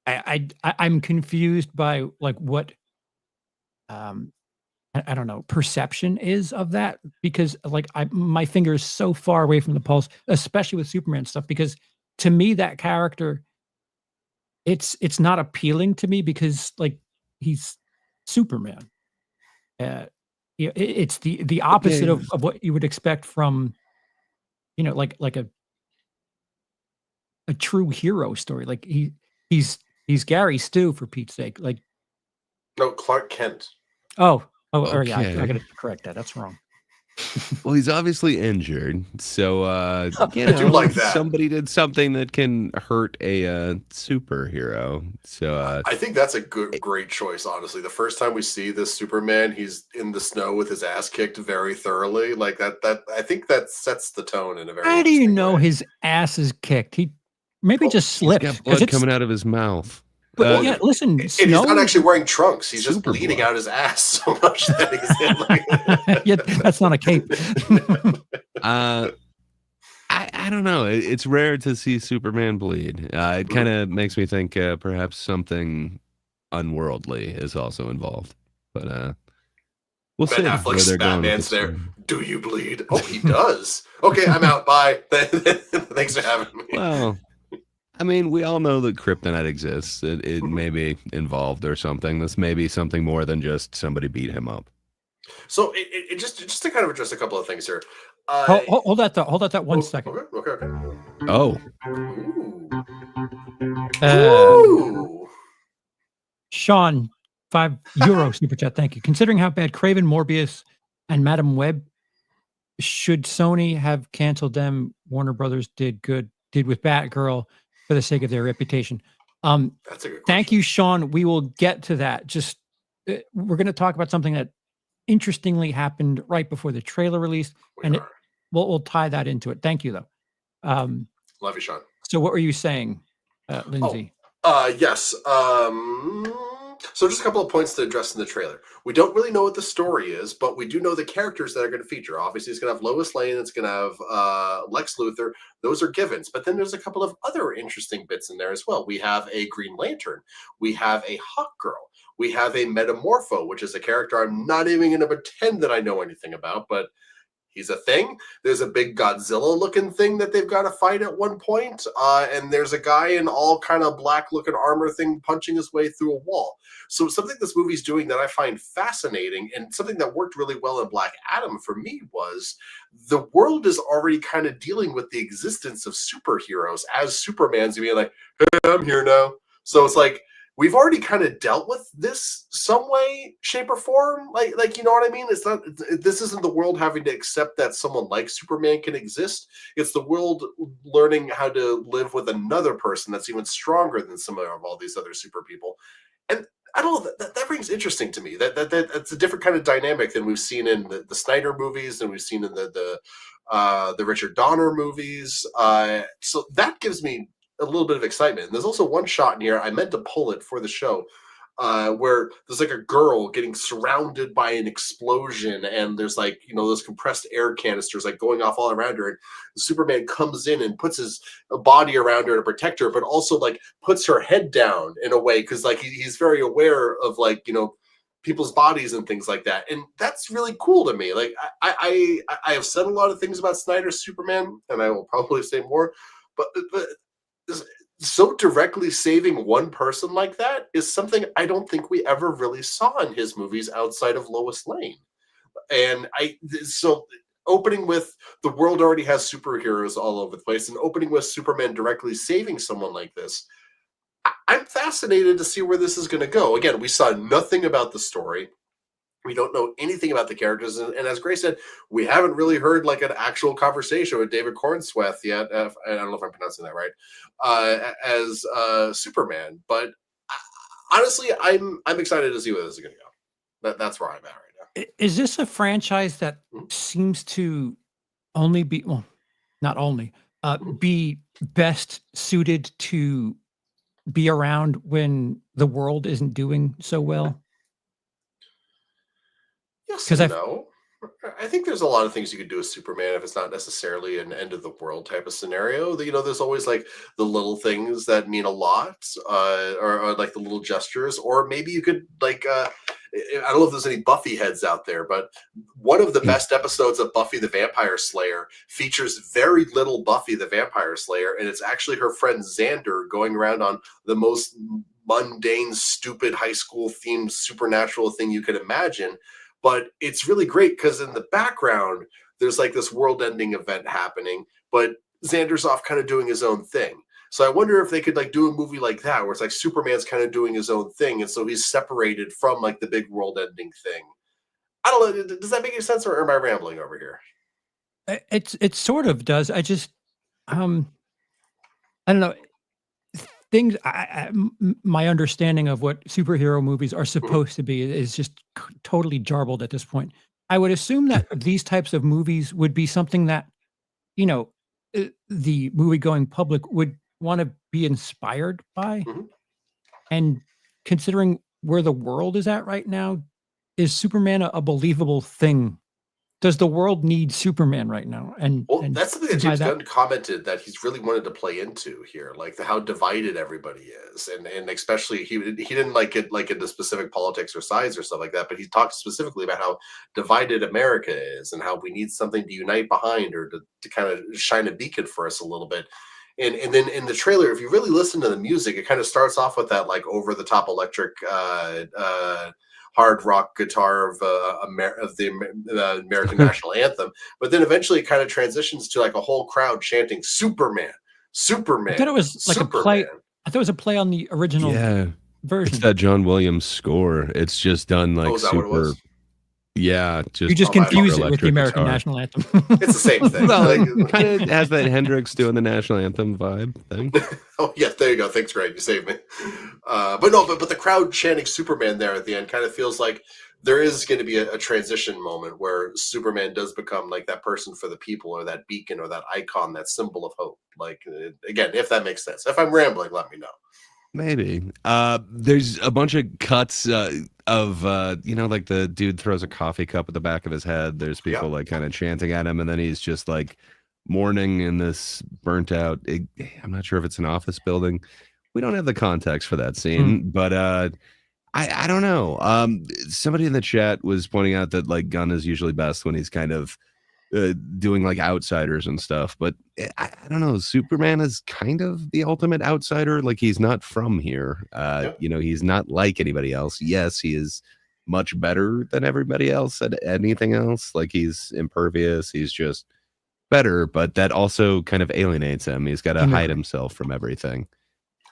I'm confused by what I don't know, perception is of that, because my finger is so far away from the pulse, especially with Superman stuff, because to me that character, it's not appealing to me because he's Superman. It's the opposite of what you would expect from a true hero story. He's Gary Stu, for Pete's sake. No, Clark Kent. Oh, okay. I got to correct that. That's wrong. Well, he's obviously injured, so I do like that. Somebody did something that can hurt a superhero. So I think that's a great choice. Honestly, the first time we see this Superman, he's in the snow with his ass kicked very thoroughly. That I think that sets the tone in a very. How do you know his ass is kicked? He maybe just slipped. He's got blood coming out of his mouth. But listen, and he's not actually wearing trunks. He's just bleeding out his ass so much that he's yeah, that's not a cape. I don't know. It's rare to see Superman bleed. It kind of makes me think perhaps something unworldly is also involved. But we'll see. Affleck's Batman's there. Do you bleed? Oh, he does. Okay, I'm out. Bye. Thanks for having me. Well, I mean, we all know that kryptonite exists. It may be involved or something. This may be something more than just somebody beat him up. So it just to kind of address a couple of things here. Hold that thought. Hold that 1 second. Okay. Oh. Ooh. Sean, €5 super chat. Thank you. Considering how bad Kraven, Morbius, and Madam Web, should Sony have canceled them? Warner Brothers did with Batgirl for the sake of their reputation. That's a good question. Thank you, Sean. We will get to that. Just we're going to talk about something that interestingly happened right before the trailer release, we'll tie that into it. Thank you, though. Love you, Sean. So, what were you saying, Lindsay? Yes. So just a couple of points to address in the trailer. We don't really know what the story is, but we do know the characters that are going to feature. Obviously, it's going to have Lois Lane. It's going to have Lex Luthor. Those are givens. But then there's a couple of other interesting bits in there as well. We have a Green Lantern. We have a Hawk Girl. We have a Metamorpho, which is a character I'm not even going to pretend that I know anything about, but he's a thing. There's a big Godzilla-looking thing that they've got to fight at one point, and there's a guy in all kind of black-looking armor thing punching his way through a wall. So something this movie's doing that I find fascinating, and something that worked really well in Black Adam for me, was the world is already kind of dealing with the existence of superheroes as Superman's being like, hey, I'm here now. So it's like, we've already kind of dealt with this some way, shape, or form. Like you know what I mean? It's not. This isn't the world having to accept that someone like Superman can exist. It's the world learning how to live with another person that's even stronger than some of all these other super people. And I don't know. That brings interesting to me. That's a different kind of dynamic than we've seen in the Snyder movies, and we've seen in the Richard Donner movies. So that gives me a little bit of excitement. And there's also one shot in here, I meant to pull it for the show, where there's like a girl getting surrounded by an explosion, and there's like, you know, those compressed air canisters like going off all around her, and Superman comes in and puts his body around her to protect her, but also like puts her head down in a way, because like he's very aware of, like, you know, people's bodies and things like that. And that's really cool to me. Like I have said a lot of things about Snyder's Superman, and I will probably say more, but so directly saving one person like that is something I don't think we ever really saw in his movies outside of Lois Lane. And so opening with the world already has superheroes all over the place, and opening with Superman directly saving someone like this, I'm fascinated to see where this is going to go. Again, we saw nothing about the story. We don't know anything about the characters. And as Grace said, we haven't really heard like an actual conversation with David Cornsweth yet. I don't know if I'm pronouncing that right, as Superman. But honestly, I'm excited to see where this is going to go. That's where I'm at right now. Is this a franchise that seems to only be, well, not only, be best suited to be around when the world isn't doing so well? Yes and no. I think there's a lot of things you could do with Superman if it's not necessarily an end of the world type of scenario. You know, there's always like the little things that mean a lot, or like the little gestures, or maybe you could like, I don't know if there's any Buffy heads out there, but one of the best episodes of Buffy the Vampire Slayer features very little Buffy the Vampire Slayer, and it's actually her friend Xander going around on the most mundane, stupid high school themed supernatural thing you could imagine. But it's really great because in the background, there's like this world-ending event happening, but Xander's off kind of doing his own thing. So I wonder if they could like do a movie like that, where it's like Superman's kind of doing his own thing, and so he's separated from like the big world-ending thing. I don't know. Does that make any sense, or am I rambling over here? It sort of does. I just, I don't know. Things, my understanding of what superhero movies are supposed to be is just totally jarbled at this point. I would assume that these types of movies would be something that, you know, the movie-going public would want to be inspired by. And considering where the world is at right now, is Superman a believable thing? Does the world need Superman right now? And that's something that James Gunn commented that he's really wanted to play into here, like how divided everybody is, and especially he didn't like it like into specific politics or sides or stuff like that, but he talked specifically about how divided America is and how we need something to unite behind, or to kind of shine a beacon for us a little bit. And then in the trailer, if you really listen to the music, it kind of starts off with that like over the top electric hard rock guitar of the American national anthem, but then eventually it kind of transitions to like a whole crowd chanting Superman, Superman. I thought it was like Superman. a play. I thought it was a play on the original version. It's that John Williams score. It's just done like is that what it super. was? Yeah, You just Oh, my confuse it electric with the American guitar. national anthem. It's the same thing. Well, it kind of has that Hendrix doing the national anthem vibe thing. Oh yeah, there you go. Thanks, Greg. You saved me. But the crowd chanting Superman there at the end kind of feels like there is going to be a transition moment where Superman does become like that person for the people, or that beacon, or that icon, that symbol of hope. Like again, if that makes sense. If I'm rambling, let me know. Maybe. There's a bunch of cuts of like the dude throws a coffee cup at the back of his head. There's people like kind of chanting at him, and then he's just like mourning in this burnt out. I'm not sure if it's an office building. We don't have the context for that scene, but I don't know. Somebody in the chat was pointing out that like Gunn is usually best when he's kind of doing like outsiders and stuff, but I don't know. Superman is kind of the ultimate outsider. Like he's not from here. He's not like anybody else. Yes, he is much better than everybody else at anything else. Like he's impervious. He's just better, but that also kind of alienates him. He's got to hide himself from everything.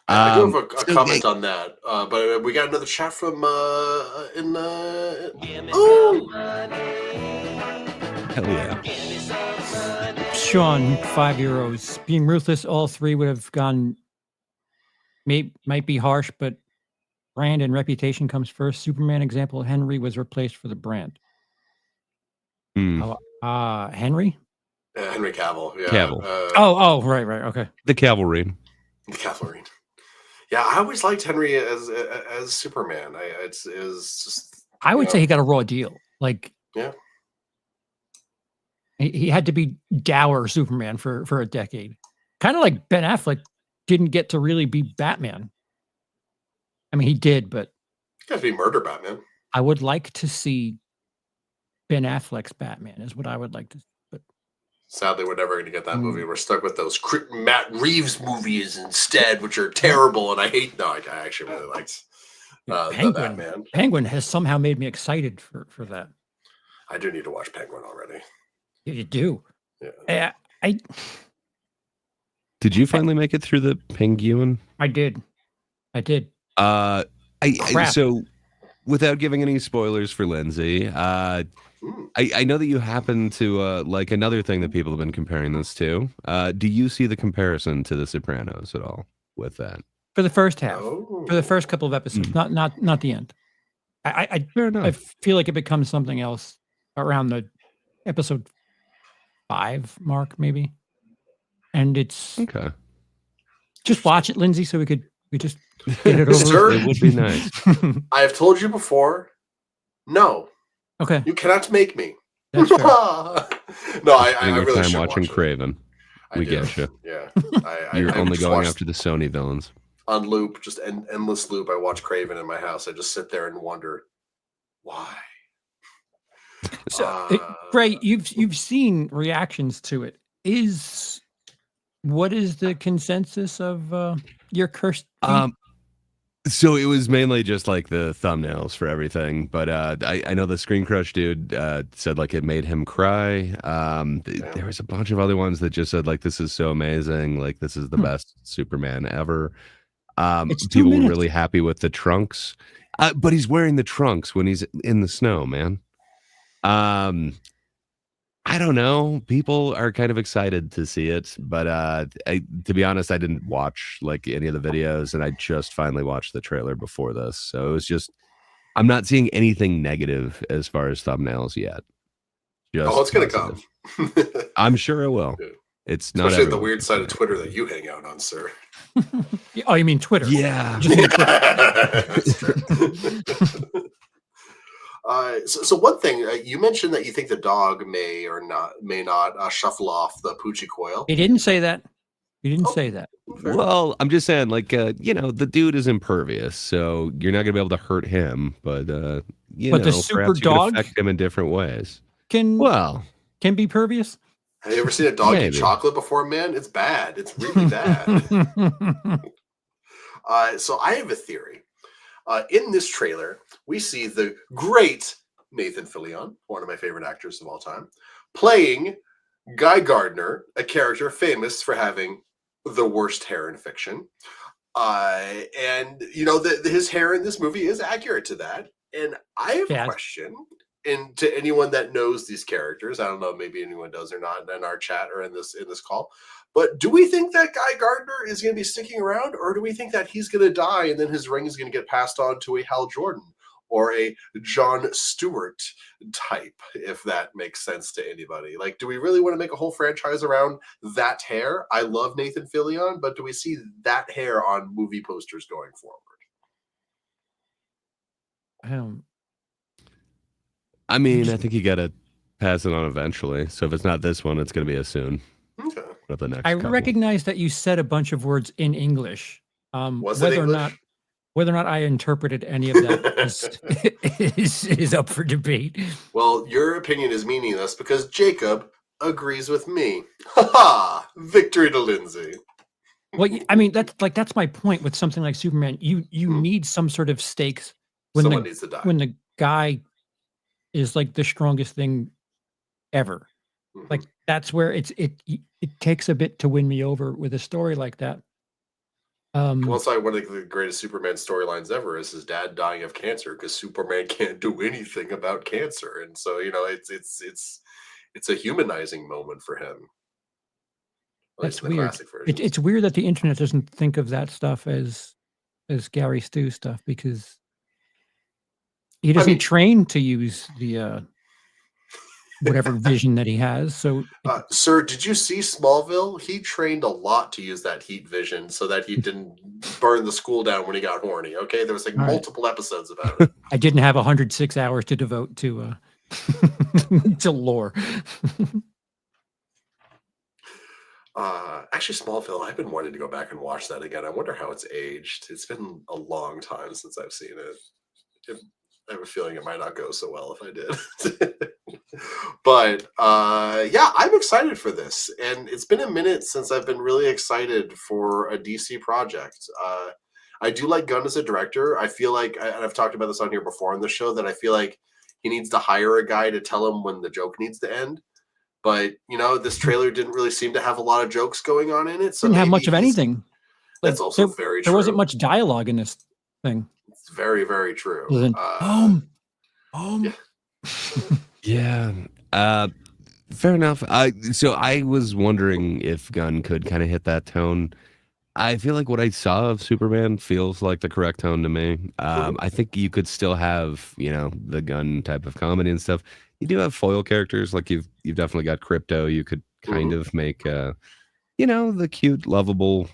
I do have a comment on that, but we got another chat from Hell yeah. Sean, €5. Being ruthless, all three would have gone. Might be harsh, but brand and reputation comes first. Superman example: Henry was replaced for the brand. Henry. Henry Cavill. Yeah. Cavill. Right. Okay. The cavalry. The cavalry. Yeah, I always liked Henry as Superman. I would say he got a raw deal. Like, yeah. He had to be dour Superman for a decade. Kind of like Ben Affleck didn't get to really be Batman. I mean, he did, but... He got to be murder Batman. I would like to see Ben Affleck's Batman is what I would like to see. But sadly, we're never going to get that movie. We're stuck with those Matt Reeves movies instead, which are terrible, and I hate... No, I actually really liked the Batman. Penguin has somehow made me excited for that. I do need to watch Penguin already. You do. Yeah. Did you finally make it through the Penguin? I did. So, without giving any spoilers for Lindsay, I know that you happen to like another thing that people have been comparing this to. Do you see the comparison to The Sopranos at all with that? For the first half, for the first couple of episodes, not the end. I feel like it becomes something else around the episode 5 mark, maybe. And it's okay. Just watch it, Lindsay, so we just get it over. Sir, it would be nice. I have told you before. No. Okay. You cannot make me. That's fair. No, I really should watching watch Kraven. We get you. Yeah. You're only going after the Sony villains. On loop, just endless loop. I watch Kraven in my house. I just sit there and wonder why. So, Ray, you've seen reactions to it. What is the consensus of your cursed? So it was mainly just like the thumbnails for everything, but I know the Screen Crush dude said like it made him cry. There was a bunch of other ones that just said like this is so amazing, like this is the best Superman ever. People were really happy with the trunks, but he's wearing the trunks when he's in the snow, man. I don't know. People are kind of excited to see it, but to be honest, I didn't watch like any of the videos, and I just finally watched the trailer before this. So it was just, I'm not seeing anything negative as far as thumbnails yet. It's gonna come. I'm sure it will. Yeah. It's not especially the weird side of Twitter that you hang out on, sir. Oh, you mean Twitter? Yeah. So one thing you mentioned that you think the dog may not shuffle off the Poochie coil. He didn't say that. He didn't say that. Well, I'm just saying, like, the dude is impervious, so you're not gonna be able to hurt him. But the super dog affect him in different ways. Can be pervious. Have you ever seen a dog eat chocolate before, man? It's bad. It's really bad. So I have a theory. In this trailer, we see the great Nathan Fillion, one of my favorite actors of all time, playing Guy Gardner, a character famous for having the worst hair in fiction. And his hair in this movie is accurate to that. And I have a question, and to anyone that knows these characters, I don't know, maybe anyone does or not in our chat or in this call, but do we think that Guy Gardner is going to be sticking around, or do we think that he's going to die and then his ring is going to get passed on to a Hal Jordan or a Jon Stewart type, if that makes sense to anybody? Like, do we really want to make a whole franchise around that hair? I love Nathan Fillion, but do we see that hair on movie posters going forward? I mean, I think you got to pass it on eventually. So if it's not this one, it's going to be a soon. Okay. The next I couple. recognize that you said a bunch of words in English. Was it English? Whether or not I interpreted any of that is up for debate. Well, your opinion is meaningless because Jacob agrees with me. Ha ha! Victory to Lindsay. Well, I mean, that's my point with something like Superman. You need some sort of stakes Someone needs to die. when the guy is like the strongest thing ever. Mm-hmm. Like that's where it takes a bit to win me over with a story like that. Well, it's like one of the greatest Superman storylines ever is his dad dying of cancer because Superman can't do anything about cancer, and so it's a humanizing moment for him. That's weird. It's weird that the internet doesn't think of that stuff as Gary Stu stuff because he doesn't train to use the whatever vision that he has. So, sir, did you see Smallville? He trained a lot to use that heat vision so that he didn't burn the school down when he got horny. Okay, there was like multiple episodes about it. I didn't have 106 hours to devote to to lore. Actually, Smallville, I've been wanting to go back and watch that again. I wonder how it's aged. It's been a long time since I've seen it. I have a feeling it might not go so well if I did. But yeah, I'm excited for this. And it's been a minute since I've been really excited for a DC project. I do like Gunn as a director. I feel like, and I've talked about this on here before on the show, that I feel like he needs to hire a guy to tell him when the joke needs to end. But, this trailer didn't really seem to have a lot of jokes going on in it. So didn't have much of anything. That's also very true. There wasn't much dialogue in this thing. It's very, very true. Yeah. Fair enough. So I was wondering if Gunn could kind of hit that tone. I feel like what I saw of Superman feels like the correct tone to me. I think you could still have, the Gunn type of comedy and stuff. You do have foil characters, like you've definitely got Crypto. You could kind of make, the cute, lovable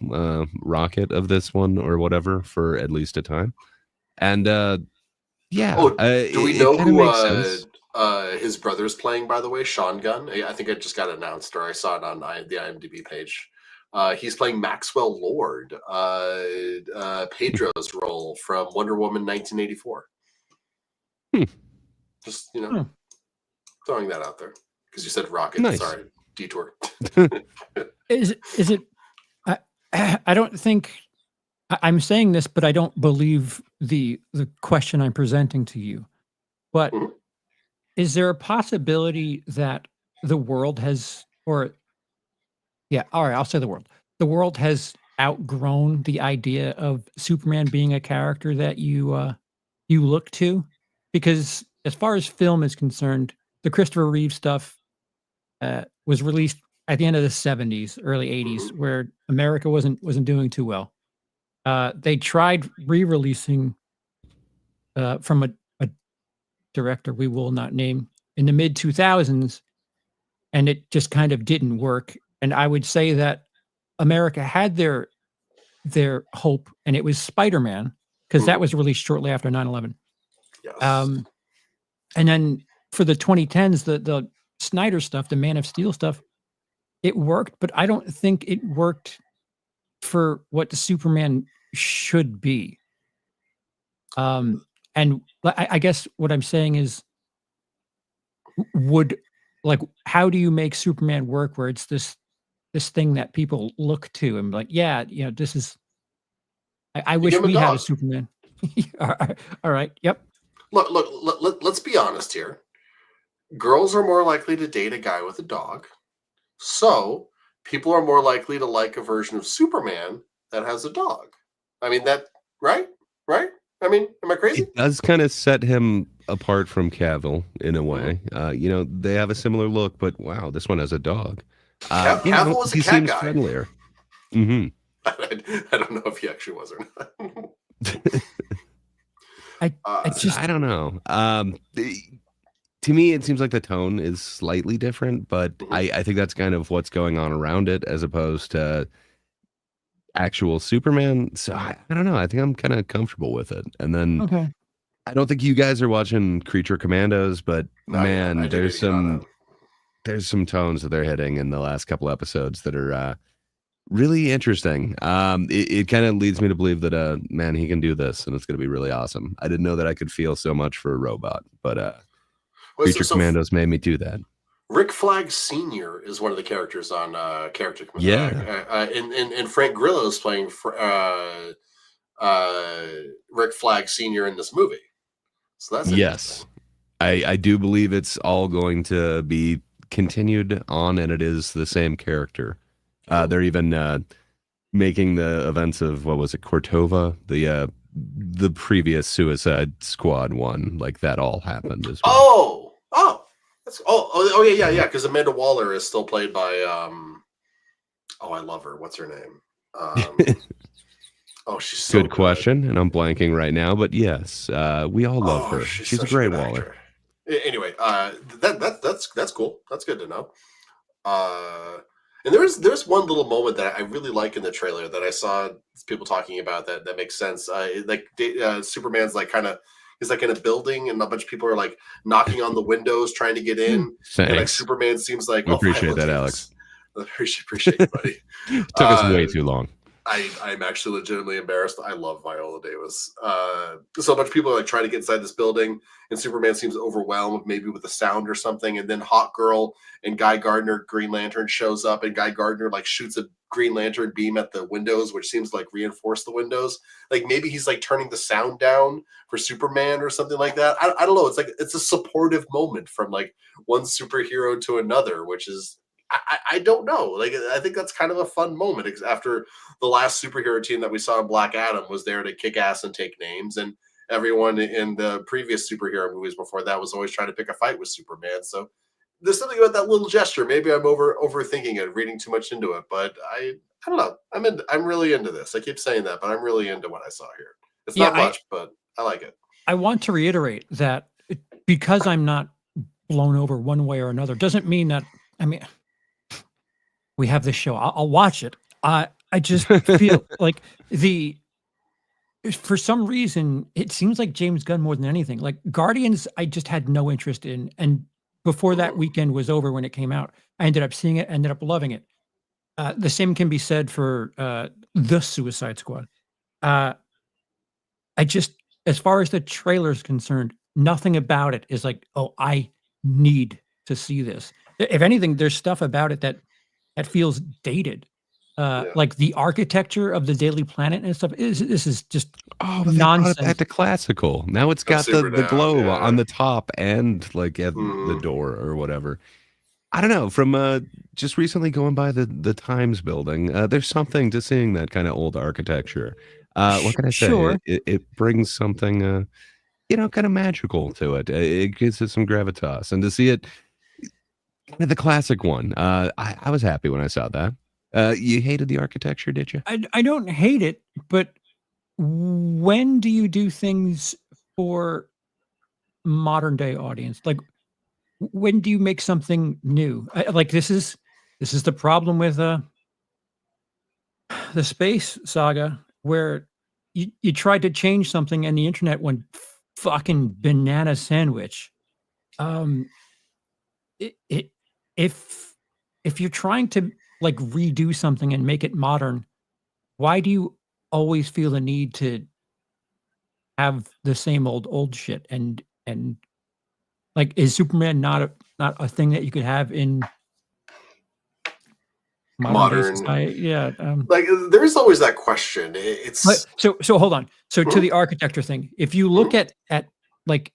Rocket of this one or whatever for at least a time. And yeah. Do we know who his brother's playing, by the way? Sean Gunn. I think it just got announced, or I saw it on the IMDb page. He's playing Maxwell Lord, Pedro's role from Wonder Woman 1984. Just, throwing that out there. Because you said Rocket. Nice. Sorry, detour. Is it? I don't think... I'm saying this, but I don't believe the question I'm presenting to you. But is there a possibility that the world has, all right, I'll say the world. The world has outgrown the idea of Superman being a character that you look to? Because as far as film is concerned, the Christopher Reeve stuff was released at the end of the 70s, early 80s, where America wasn't doing too well. They tried re-releasing from a director we will not name in the mid 2000s, and it just kind of didn't work. And I would say that America had their hope, and it was Spider-Man, because that was released shortly after 9/11. Yes. And then for the 2010s, the Snyder stuff, the Man of Steel stuff, it worked, but I don't think it worked for what the Superman should be. And I guess what I'm saying is, how do you make Superman work where it's this thing that people look to and like, yeah, this is, I wish we had a Superman. All right. Yep. Look, let's be honest here. Girls are more likely to date a guy with a dog. So people are more likely to like a version of Superman that has a dog. I mean that right? Right? I mean, am I crazy? It does kind of set him apart from Cavill in a Mhm. way. They have a similar look, but wow, this one has a dog. Cavill was a He cat seems guy. friendlier. Hmm. I don't know if he actually was or not. I Uh, just I don't know. To me, it seems like the tone is slightly different, but mhm. I think that's kind of what's going on around it as opposed to actual Superman. So I don't know. I think I'm kind of comfortable with it. And then okay. I don't think you guys are watching Creature Commandos, but Not yet. I man, do need to get on that. there's some tones that they're hitting in the last couple episodes that are really interesting. It kind of leads me to believe that man, he can do this, and it's going to be really awesome. I didn't know that I could feel so much for a robot, but Well, Creature Commandos made me do that. Rick Flag Senior is one of the characters on Yeah. and Frank Grillo is playing Rick Flag Senior in this movie. So that's interesting. Yes. I do believe it's all going to be continued on, and it is the same character. They're even making the events of what was it, Cortova, the previous Suicide Squad one, like that all happened as well. Yeah. Because Amanda Waller is still played by I love her. What's her name? She's so Good question, and I'm blanking right now, but yes, we all love her. She's a great Waller. Actor. Anyway, that's cool. That's good to know. And there's one little moment that I really like in the trailer that I saw people talking about that makes sense. Superman's like he's like in a building and a bunch of people are like knocking on the windows trying to get in. Thanks. And like Superman seems like, we appreciate that, Alex. I appreciate it, buddy. Took us way too long. I'm actually legitimately embarrassed. I love Viola Davis. So a bunch of people are like trying to get inside this building, and Superman seems overwhelmed, maybe with the sound or something. And then Hawk Girl and Guy Gardner, Green Lantern, shows up, and Guy Gardner like shoots a Green Lantern beam at the windows, which seems to like reinforce the windows. Like maybe he's like turning the sound down for Superman or something like that. I don't know. It's like it's a supportive moment from like one superhero to another, which is. I don't know. Like I think that's kind of a fun moment after the last superhero team that we saw in Black Adam was there to kick ass and take names, and everyone in the previous superhero movies before that was always trying to pick a fight with Superman. So there's something about that little gesture. Maybe I'm overthinking it, reading too much into it, but I don't know. I'm really into this. I keep saying that, but I'm really into what I saw here. It's not much, but I like it. I want to reiterate that because I'm not blown over one way or another doesn't mean that we have this show. I'll watch it. I just feel like for some reason, it seems like James Gunn more than anything. Like Guardians, I just had no interest in. And before that weekend was over when it came out, I ended up seeing it, ended up loving it. The same can be said for The Suicide Squad. As far as the trailer is concerned, nothing about it is like, oh, I need to see this. If anything, there's stuff about it that feels dated. Like the architecture of the Daily Planet and stuff. This is just nonsense. Back to classical. Now it's got the globe on the top and like at the door or whatever. I don't know. From just recently going by the Times building, there's something to seeing that kind of old architecture. What can I say? Sure. It brings something, kind of magical to it. It gives it some gravitas, and to see it. Kind of the classic one. I was happy when I saw that. You hated the architecture, did you? I don't hate it, but when do you do things for modern day audience? Like when do you make something new? Like this is the problem with the space saga where you tried to change something and the internet went fucking banana sandwich. If you're trying to like redo something and make it modern, why do you always feel the need to have the same old shit? And like, is Superman not a thing that you could have in modern society? Yeah. Like there is always that question. It's so hold on. So to the architecture thing, if you look at like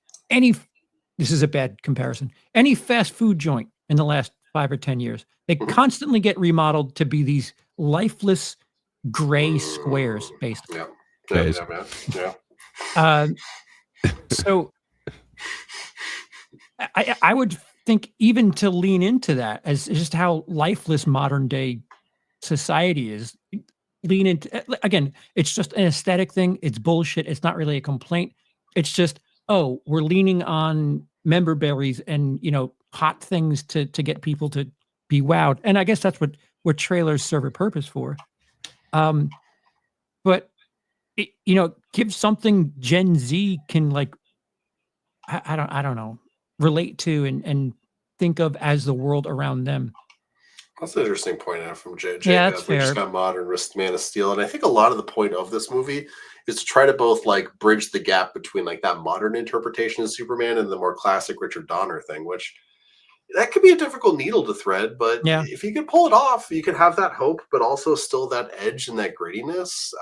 this is a bad comparison. Any fast food joint in the last 5 or 10 years, they constantly get remodeled to be these lifeless gray squares, basically. Yeah. face. Yeah. So I would think even to lean into that as just how lifeless modern day society is, lean into again, it's just an aesthetic thing. It's bullshit. It's not really a complaint. It's just, oh, we're leaning on member berries and hot things to get people to be wowed. And I guess that's what trailers serve a purpose for. But give something Gen Z can like I don't know, relate to and think of as the world around them. That's an interesting point out from Jacob. Yeah, that's We just fair. got modern Man of Steel, and I think a lot of the point of this movie is to try to both like bridge the gap between like that modern interpretation of Superman and the more classic Richard Donner thing, which that could be a difficult needle to thread, but Yeah. if you could pull it off, you could have that hope, but also still that edge and that grittiness.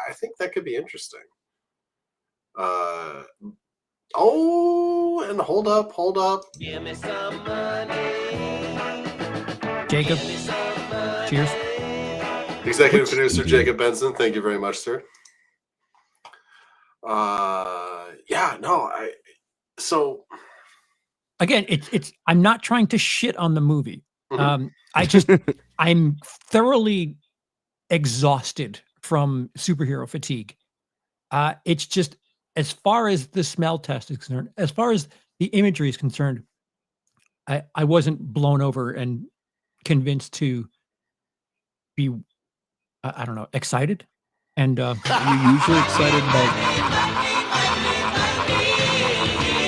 I think that could be interesting. And hold up. Give me some money. Jacob, cheers. Executive producer Jacob Benson, thank you very much, sir. So Again, it's I'm not trying to shit on the movie. Mhm. I'm thoroughly exhausted from superhero fatigue. It's just, as far as the smell test is concerned, as far as the imagery is concerned, I wasn't blown over and convinced to be, I don't know, excited. And Are you usually excited about?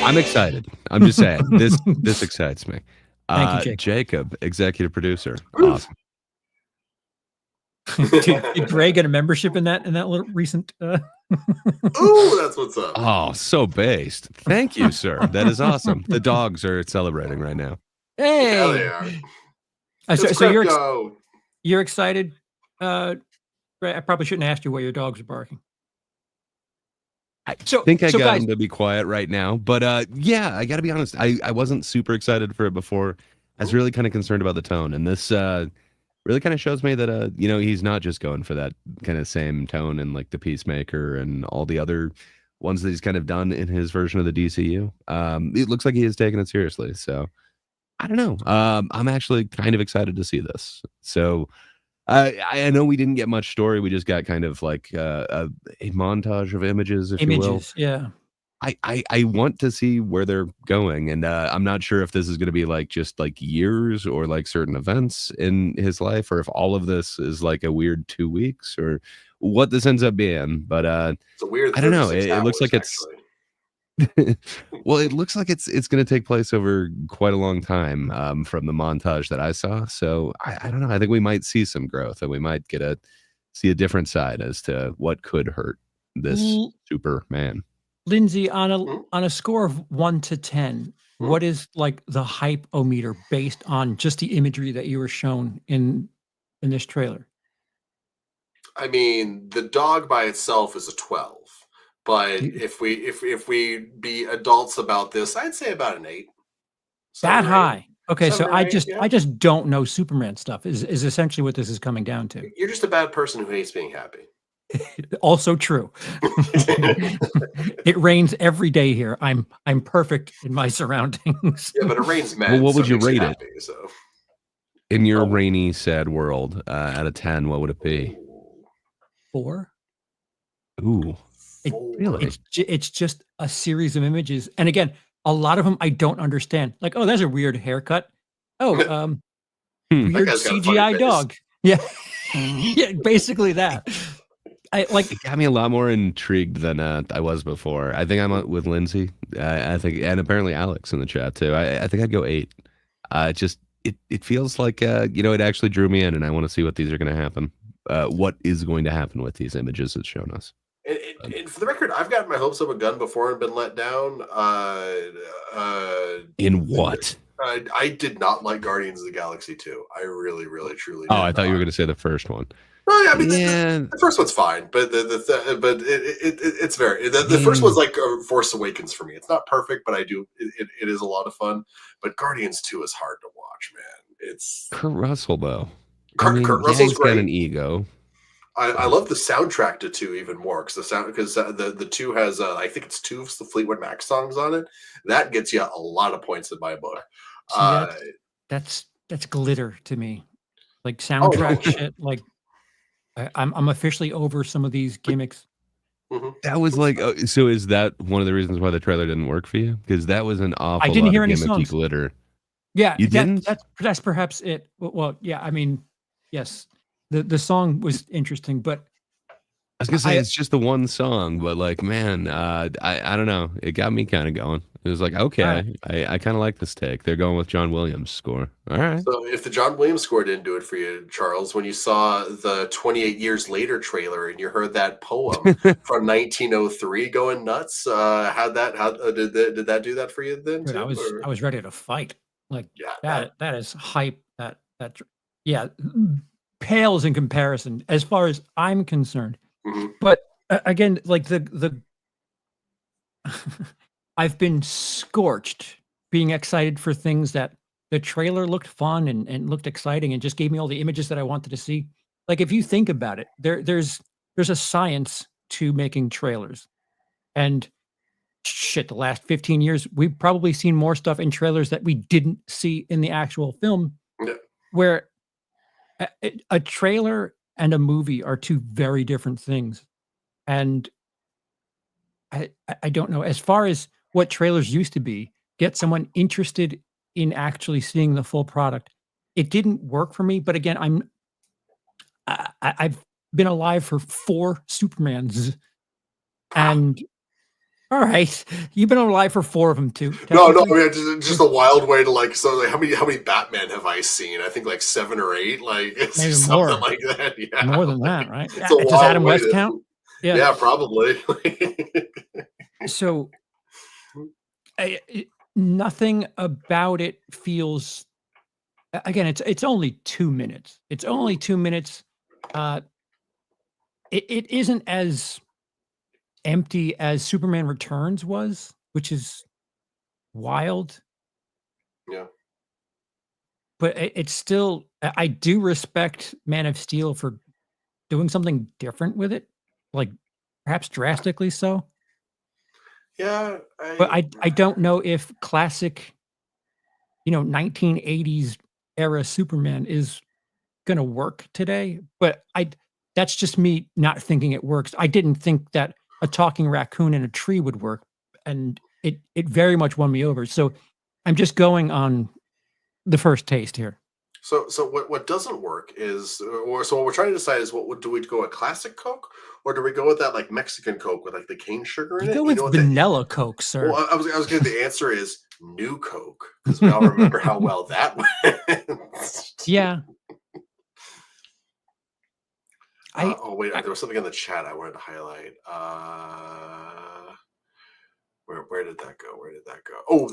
I'm excited. I'm just saying this excites me. Thank you, Jacob, executive producer. Awesome. did Greg get a membership in that little recent? Ooh, that's what's up. Oh, so based. Thank you, sir. That is awesome. The dogs are celebrating right now. Hey, Yeah, they are. So Crypto. you're excited? Right, I probably shouldn't ask you why your dogs are barking. I got guys, him to be quiet right now, but yeah, I got to be honest. I wasn't super excited for it before. I was really kind of concerned about the tone, and this really kind of shows me that he's not just going for that kind of same tone and like the Peacemaker and all the other ones that he's kind of done in his version of the DCU. It looks like he is taking it seriously. So I don't know. I'm actually kind of excited to see this. So I know we didn't get much story. We just got kind of like a montage of images, if you will. Yeah. I want to see where they're going, and I'm not sure if this is going to be like just like years or like certain events in his life, or if all of this is like a weird 2 weeks, or what this ends up being. But it's a weird. I don't know. It looks like it's. Well, it looks like it's going to take place over quite a long time from the montage that I saw. So I don't know. I think we might see some growth, and we might see a different side as to what could hurt this Superman. Lindsay, on a score of 1 to 10, what is like the hype-o-meter based on just the imagery that you were shown in this trailer? I mean, the dog by itself is a 12. But if we be adults about this, I'd say about an 8. That high. Okay, so I 8, just don't know Superman stuff is essentially what this is coming down to. You're just a bad person who hates being happy. Also true. It rains every day here. I'm perfect in my surroundings. Yeah, but it rains mad. Well, what would you rate happy, it? So. In your rainy, sad world, out of 10, what would it be? 4. Ooh. Really? It's just a series of images. And again, a lot of them I don't understand. Like, oh, that's a weird haircut. Oh, weird CGI dog. Yeah. Yeah, basically that. It got me a lot more intrigued than I was before. I think I'm with Lindsay. I think, and apparently Alex in the chat too. I think I'd go 8. It feels like it actually drew me in, and I want to see what these are going to happen. What is going to happen with these images it's shown us? And for the record, I've gotten my hopes up a gun before and been let down. In what? I did not like Guardians of the Galaxy 2. I really, really, truly did. Oh, I thought you were going to say the first one. No, I mean, the first one's fine, but it's very the first one's like Force Awakens for me. It's not perfect, but it is a lot of fun. But Guardians 2 is hard to watch, man. It's Kurt Russell though. Kurt Russell's he's got great. an ego. I love the soundtrack to 2 even more because the 2 has I think it's 2 of the Fleetwood Mac songs on it. That gets you a lot of points in my book. See, Uh, that's glitter to me. Like oh no, soundtrack shit. Like I'm officially over some of these gimmicks. Mhm. That was like, so is that one of the reasons why the trailer didn't work for you? Because that was an I awful didn't lot hear of any gimmicky songs. glitter. Yeah, You didn't? that's perhaps it. Well, yeah, I mean, yes, the song was interesting, but I was gonna say I it's just the one song, but like, man, I don't know. It got me kind of going. It was like, all right. okay, I kind of like this take. They're going with John Williams' score. All right. So if the John Williams score didn't do it for you, Charles, when you saw the 28 years later trailer and you heard that poem from 1903 going nuts, did that do that for you then Dude, too? I was ready to fight. Like Yeah, that is hype. Yeah, pales in comparison as far as I'm concerned. mhm. But again, like the I've been scorched being excited for things that the trailer looked fun and looked exciting and just gave me all the images that I wanted to see. Like if you think about it, there's a science to making trailers. And shit, the last 15 years, we've probably seen more stuff in trailers that we didn't see in the actual film, Yeah. where a trailer and a movie are two very different things. And I don't know. As far as what trailers used to be, get someone interested in actually seeing the full product. It didn't work for me, but again, I've been alive for 4 Supermans, and all right, you've been alive for 4 of them too, No, I technically. mean just a wild way to like. So like, how many Batman have I seen? I think like 7 or 8. Like it's Maybe just something more, like that. Yeah, more than like, that, right? it's a Does wild Adam way West to. count? Yeah. Yeah, probably. So nothing about it feels. Again, it's only 2 minutes. It's only 2 minutes. Uh, it isn't as empty as Superman Returns was, which is wild, Yeah. but it's still. I do respect Man of Steel for doing something different with it, like perhaps drastically so. Yeah, But I don't know if classic, 1980s era Superman is gonna work today. But that's just me not thinking it works. I didn't think that a talking raccoon in a tree would work, and it very much won me over. So I'm just going on the first taste here. so what doesn't work is, or so what we're trying to decide is do we go with classic Coke or do we go with that like Mexican Coke with like the cane sugar in You it? go You with know what the vanilla Coke, well, sir. I was gonna the answer is new Coke because we all remember how well that went. Yeah. I Oh wait, I there was something in the chat I wanted to highlight. Where did that go? Where did that go? Oh,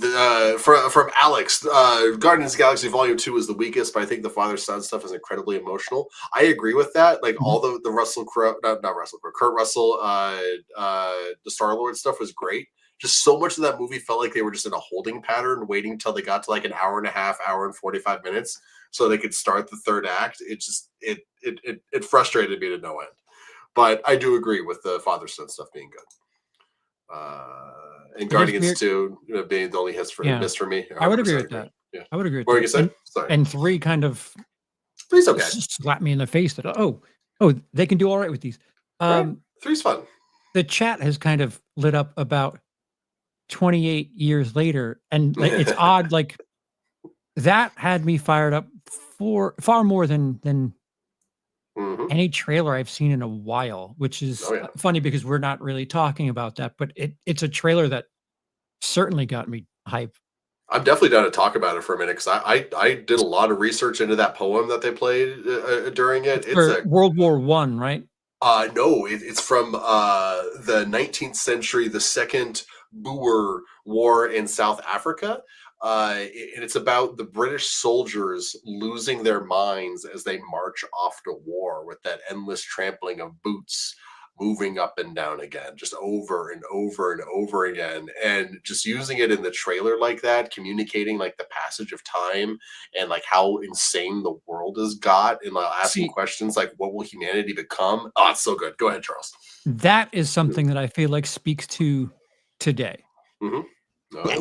from Alex, Guardians of the Galaxy Volume 2 is the weakest, but I think the father son stuff is incredibly emotional. I agree with that. Like Mhm. all the Russell Crowe, not Russell Crowe, Kurt Russell, the Star Lord stuff was great. Just so much of that movie felt like they were just in a holding pattern, waiting until they got to like an hour and a half, hour and 45 minutes, so they could start the third act. It just it frustrated me to no end. But I do agree with the father son stuff being good. And It is Guardians weird. 2 being the only Yeah. miss for me. I would agree 100% with agree. that. Yeah. I would agree with What were you that. gonna say? Sorry. And 3 kind of Three's okay. slapped me in the face that, "Oh, they can do alright with these." Right? Um, Three's fun. the chat has kind of lit up about 28 years later, and, like, it's odd, like, that had me fired up for far more than Mhm. any trailer I've seen in a while, which is, Oh yeah. funny because we're not really talking about that, but it's a trailer that certainly got me hype. I'm definitely down to talk about it for a minute because I did a lot of research into that poem that they played during it. It's It's for a World War One, right? no, it's from the 19th century, the Second Boer War in South Africa. And it's about the British soldiers losing their minds as they march off to war with that endless trampling of boots moving up and down again, just over and over and over again. And just using it in the trailer like that, communicating like the passage of time and like how insane the world has got, and like asking questions like, what will humanity become? Oh, it's so good. Go ahead, Charles. That is something that I feel like speaks to today. Mm-hmm.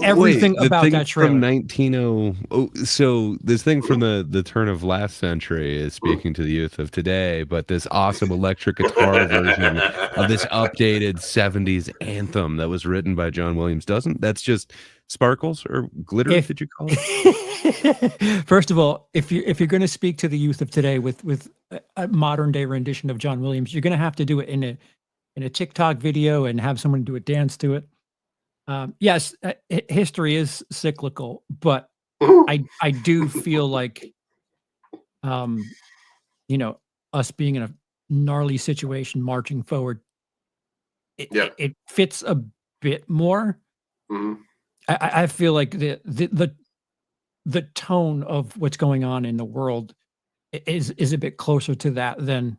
Everything the about thing that trailer. from 190. Oh, so this thing from the turn of last century is speaking to the youth of today, but this awesome electric guitar version of this updated 70s anthem that was written by John Williams that's just sparkles or glitter, did you call it? First of all, if you're going to speak to the youth of today with a modern day rendition of John Williams, you're going to have to do it in a TikTok video and have someone do a dance to it. Yes, history is cyclical, but I do feel like, us being in a gnarly situation, marching forward, it fits a bit more. Mm-hmm. I feel like the tone of what's going on in the world is a bit closer to that than,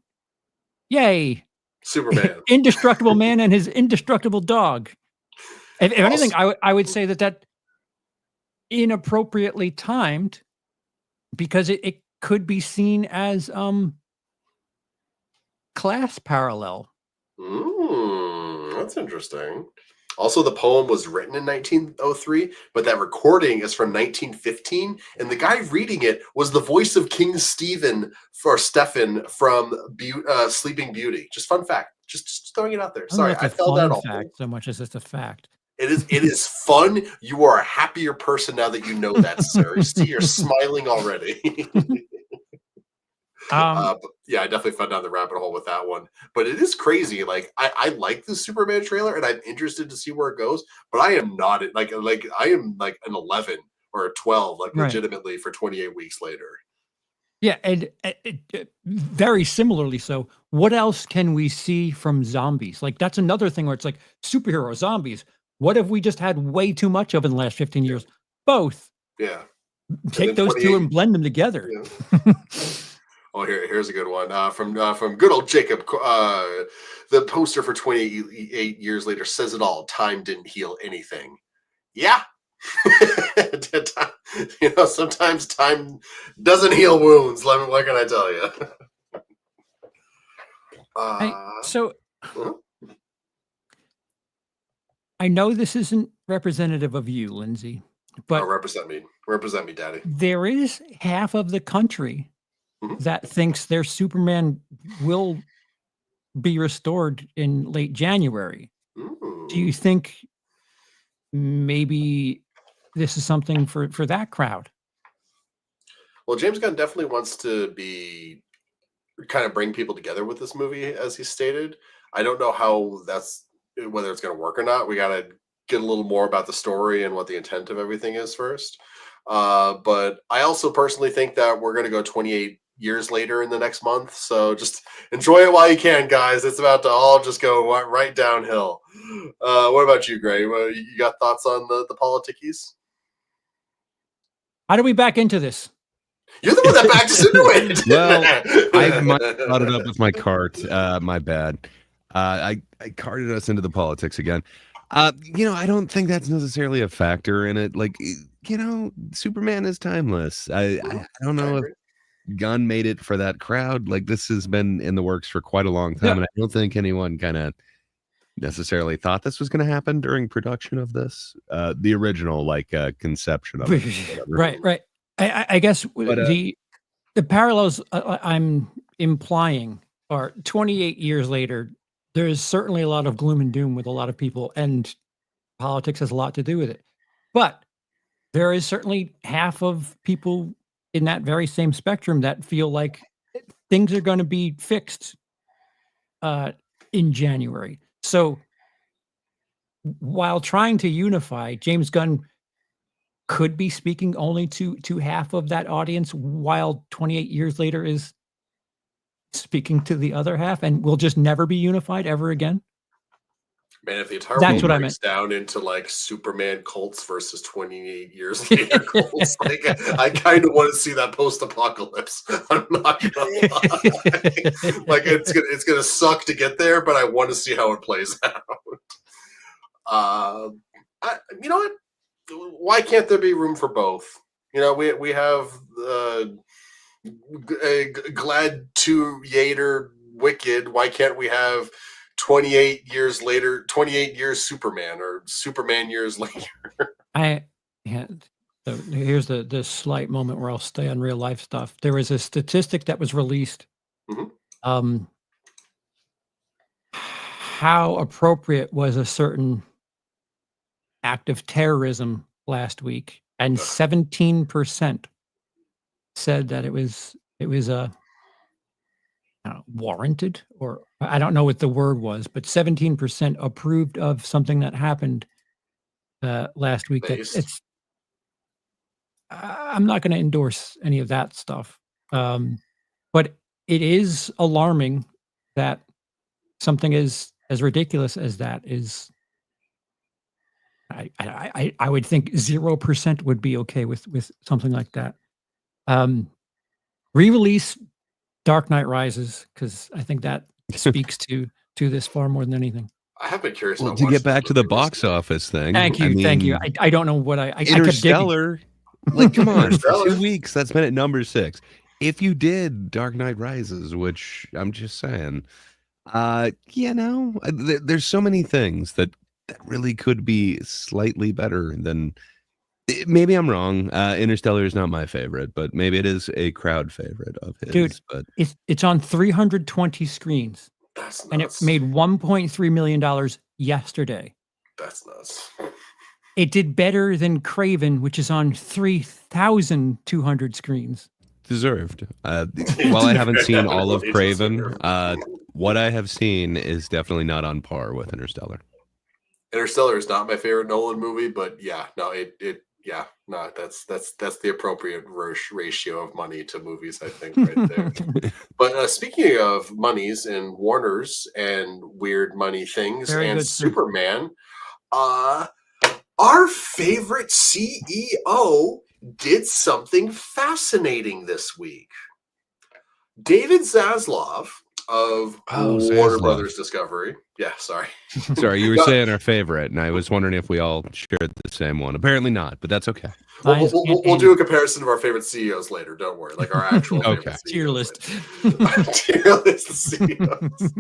yay, Superman, indestructible man and his indestructible dog. If anything, I would say that inappropriately timed, because it could be seen as class parallel. That's interesting. Also, the poem was written in 1903, but that recording is from 1915, and the guy reading it was the voice of King Stephen from Sleeping Beauty. Just fun fact. Just throwing it out there. Sorry, I fell down all fact so much as it's a fact. It is fun. You are a happier person now that you know that, sir. See, you're smiling already. Yeah, I definitely fell down the rabbit hole with that one. But it is crazy. Like I like the Superman trailer, and I'm interested to see where it goes. But I am not like I am like an 11 or a 12, like legitimately for 28 weeks later. Yeah, and very similarly so. What else can we see from zombies? Like that's another thing where it's like superhero zombies. What have we just had way too much of in the last 15 years? Both. Yeah. Take those two and blend them together. Yeah. Oh, here's a good one from good old Jacob. The poster for 28 years later says it all. Time didn't heal anything. Yeah. Sometimes time doesn't heal wounds. What can I tell you? I know this isn't representative of you, Lindsay, but represent me, Daddy. There is half of the country that thinks their Superman will be restored in late January. Do you think maybe this is something for that crowd? Well, James Gunn definitely wants to be kind of bring people together with this movie, as he stated. I don't know how whether it's going to work or not. We got to get a little more about the story and what the intent of everything is first. But I also personally think that we're going to go 28 years later in the next month. So just enjoy it while you can, guys. It's about to all just go right downhill. What about you, Gray? You got thoughts on the politickies? How do we back into this? You're the one that backed us into it. Well, I might have brought it up with my cart. My bad. I carted us into the politics again. I don't think that's necessarily a factor in it. Like, Superman is timeless. I don't know if Gunn made it for that crowd. Like, this has been in the works for quite a long time, and I don't think anyone kind of necessarily thought this was going to happen during production of this. The original, conception of it. Right. I guess the parallels I'm implying are 28 years later. There's certainly a lot of gloom and doom with a lot of people, and politics has a lot to do with it. But there is certainly half of people in that very same spectrum that feel like things are going to be fixed in January. So while trying to unify, James Gunn could be speaking only to half of that audience, while 28 years later is speaking to the other half, and we'll just never be unified ever again. Man, if the entire world breaks down into Superman cults versus 28 years later cults, I kind of want to see that post-apocalypse. I'm not gonna lie. It's gonna suck to get there, but I want to see how it plays out. You know what? Why can't there be room for both? we have Glad to Yater Wicked. Why can't we have 28 years later, 28 years Superman, or Superman years later? So here's the slight moment where I'll stay on real life stuff. There was a statistic that was released. Mm-hmm. How appropriate was a certain act of terrorism last week, and 17% said that it was warranted, or I don't know what the word was, but 17% approved of something that happened last week. I'm not going to endorse any of that stuff, but it is alarming that something as ridiculous as that is. I would think 0% would be okay with something like that. Re-release Dark Knight Rises, because I think that speaks to this far more than anything. I have been curious. Well, to get back to the box office thing. Thank you. I don't know what I Interstellar. Like, come on, for 2 weeks, that's been at number 6. If you did Dark Knight Rises, which I'm just saying, there's so many things that really could be slightly better than. Maybe I'm wrong. Interstellar is not my favorite, but maybe it is a crowd favorite of his. Dude, but it's on 320 screens. That's nuts. And it made $1.3 million yesterday. That's nuts. It did better than Kraven, which is on 3,200 screens. Deserved. While I haven't seen all of Kraven, what I have seen is definitely not on par with Interstellar. Interstellar is not my favorite Nolan movie, but that's the appropriate ratio of money to movies, I think, right there. But speaking of monies and Warners and weird money things, very and good, Superman, our favorite CEO did something fascinating this week. David Zaslav of Warner Brothers Discovery. Yeah, sorry. Sorry, you were saying our favorite, and I was wondering if we all shared the same one. Apparently not, but that's okay. We'll do a comparison of our favorite CEOs later. Don't worry. Like our actual favorite tier list. Tier list of CEOs.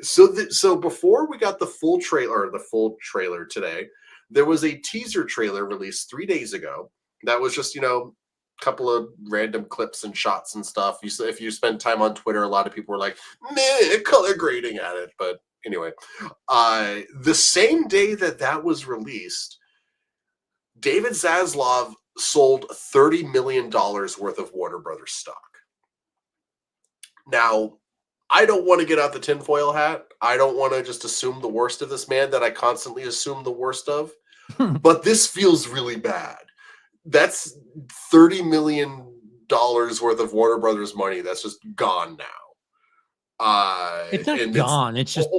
So before we got the full trailer today, there was a teaser trailer released 3 days ago that was just, couple of random clips and shots and stuff. If you spend time on Twitter, a lot of people were like, meh, color grading at it. But anyway, the same day that was released, David Zaslav sold $30 million worth of Warner Brothers stock. Now, I don't want to get out the tinfoil hat. I don't want to just assume the worst of this man that I constantly assume the worst of. But this feels really bad. That's $30 million worth of Warner Brothers money that's just gone now. It's not gone. It's just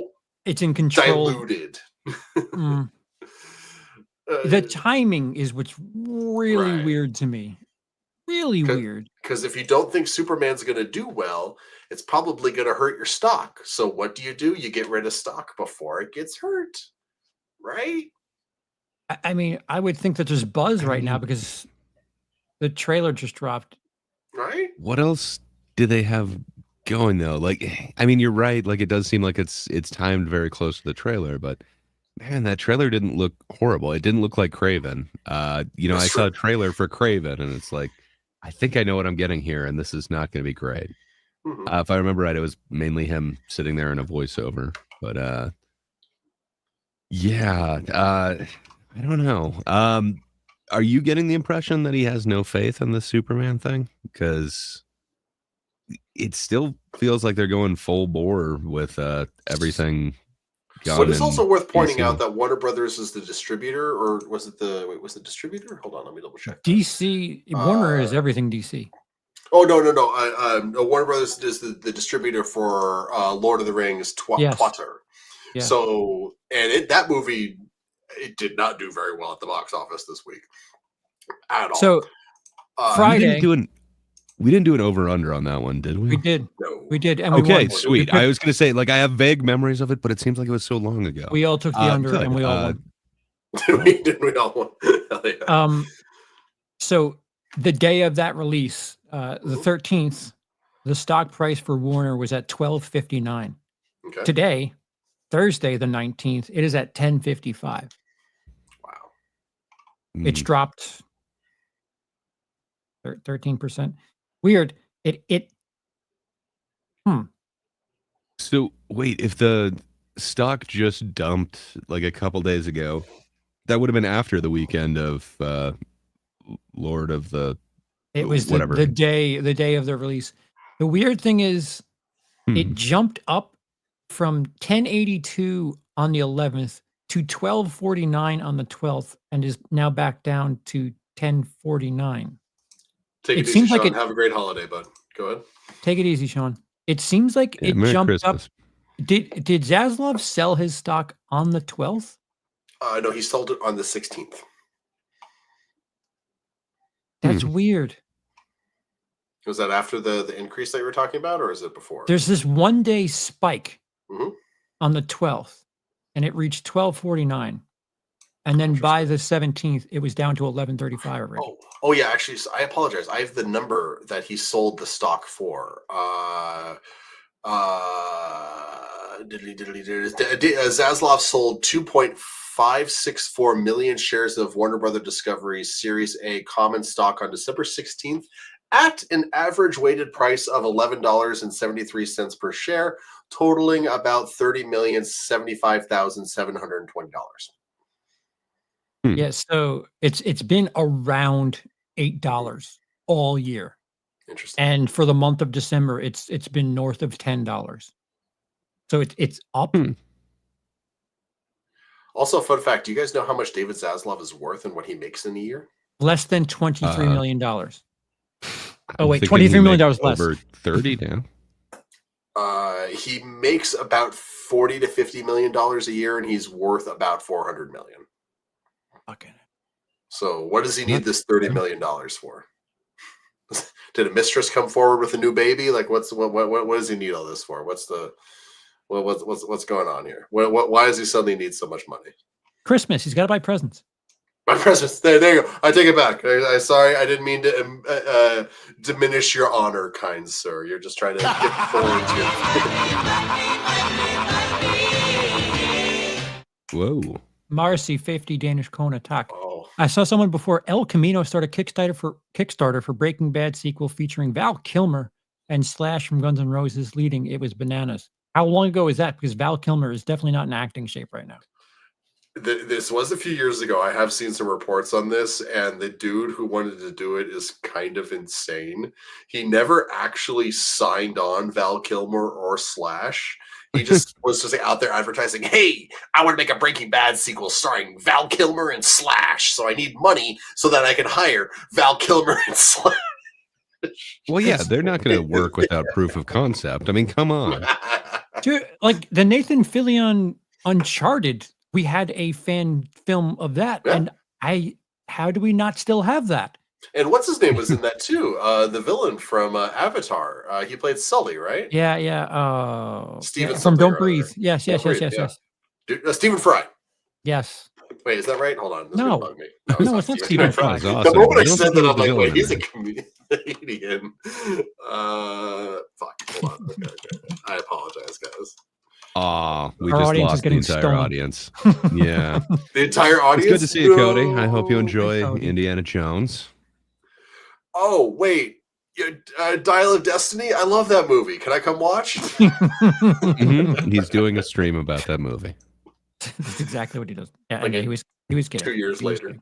it's in control. Diluted. The timing is what's really weird to me. Really weird. Because if you don't think Superman's going to do well, it's probably going to hurt your stock. So what do? You get rid of stock before it gets hurt, right? I mean, I would think that there's buzz right now because the trailer just dropped. Right? What else do they have going though? Like, I mean, you're right. Like, it does seem like it's timed very close to the trailer, but man, that trailer didn't look horrible. It didn't look like Kraven. I saw a trailer for Kraven, and it's like, I think I know what I'm getting here, and this is not going to be great. Mm-hmm. If I remember right, it was mainly him sitting there in a voiceover, but I don't know. Are you getting the impression that he has no faith in the Superman thing? Because it still feels like they're going full bore with everything. But it's also worth pointing out that Warner Brothers is the distributor, or was it was the distributor? Hold on, let me double check. DC Warner is everything DC. Oh no! Warner Brothers is the distributor for Lord of the Rings, Twatter. Yeah. So, and that movie. It did not do very well at the box office this week at all. So Friday, we didn't do an over/under on that one, did we? We did. No. We did. And okay, sweet. I was going to say, like, I have vague memories of it, but it seems like it was so long ago. We all took the under, and we all won. Did we all won? So the day of that release, the 13th, the stock price for Warner was at $12.59. Okay. Today, Thursday the 19th, it is at $10.55. Wow. It's dropped 13%. Weird. So wait, if the stock just dumped like a couple days ago, that would have been after the weekend of Lord of the It was whatever. the day of the release. The weird thing is it jumped up from 1082 on the 11th to 1249 on the 12th and is now back down to 1049. Take it easy, seems like Sean. Have a great holiday, bud. Go ahead. Take it easy, Sean. It seems like it Merry jumped Christmas. up. Did Zaslav sell his stock on the 12th? No, he sold it on the 16th. That's weird. Was that after the increase that you were talking about, or is it before? There's this 1 day spike Mhm. on the 12th, and it reached 1249. And then by the 17th, it was down to 1135 already. Oh yeah. Actually, I apologize. I have the number that he sold the stock for. Zaslav sold 2.564 million shares of Warner Brother Discovery's Series A common stock on December 16th at an average weighted price of $11.73 per share, totaling about $30,075,720. Yeah, so it's been around $8 all year. Interesting. And for the month of December, it's been north of $10. So it's up. Also, fun fact: do you guys know how much David Zaslav is worth and what he makes in a year? Less than $23 million. Oh wait, thinking $23 million less. Over 30 now. He makes about $40 to $50 million a year, and he's worth about $400 million. Okay. So, what does he need this $30 million for? Did a mistress come forward with a new baby? Like, what does he need all this for? What's going on here? Why does he suddenly need so much money? Christmas. He's got to buy presents. My presents. There you go. I take it back. I sorry. I didn't mean to diminish your honor, kind sir. You're just trying to get forward to. Whoa. Marcy 50 Danish Kona Tak. Oh. I saw someone before El Camino start a Kickstarter for Breaking Bad sequel featuring Val Kilmer and Slash from Guns N' Roses leading. It was bananas. How long ago is that? Because Val Kilmer is definitely not in acting shape right now. This was a few years ago. I have seen some reports on this, and the dude who wanted to do it is kind of insane. He never actually signed on Val Kilmer or Slash. He just was just out there advertising, hey, I want to make a Breaking Bad sequel starring Val Kilmer and Slash, so I need money so that I can hire Val Kilmer and Slash. Well, yeah, they're not going to work without proof of concept. I mean, come on. Dude, like the Nathan Fillion Uncharted, we had a fan film of that, and how do we not still have that? And what's his name was in that too? The villain from Avatar. He played Sully, right? Yeah. Steven from Don't or Breathe. other. Yes. Dude, Stephen Fry. Yes. Wait, is that right? Hold on. This No. bug me. No, it's not Stephen Fry. That's awesome. The moment I don't said think that, he I'm was like, the wait, villain he's a in comedian. Fuck. Hold on. Okay. I apologize, guys. We Our just audience is lost the getting entire stolen. audience. Yeah. The entire audience. It's good to see you, Cody. I hope you Hey, enjoy Cody. Indiana Jones. Oh, wait. Dial of Destiny? I love that movie. Can I come watch? He's doing a stream about that movie. That's exactly what he does. Yeah, Like he was kidding. 2 years He was later. kidding.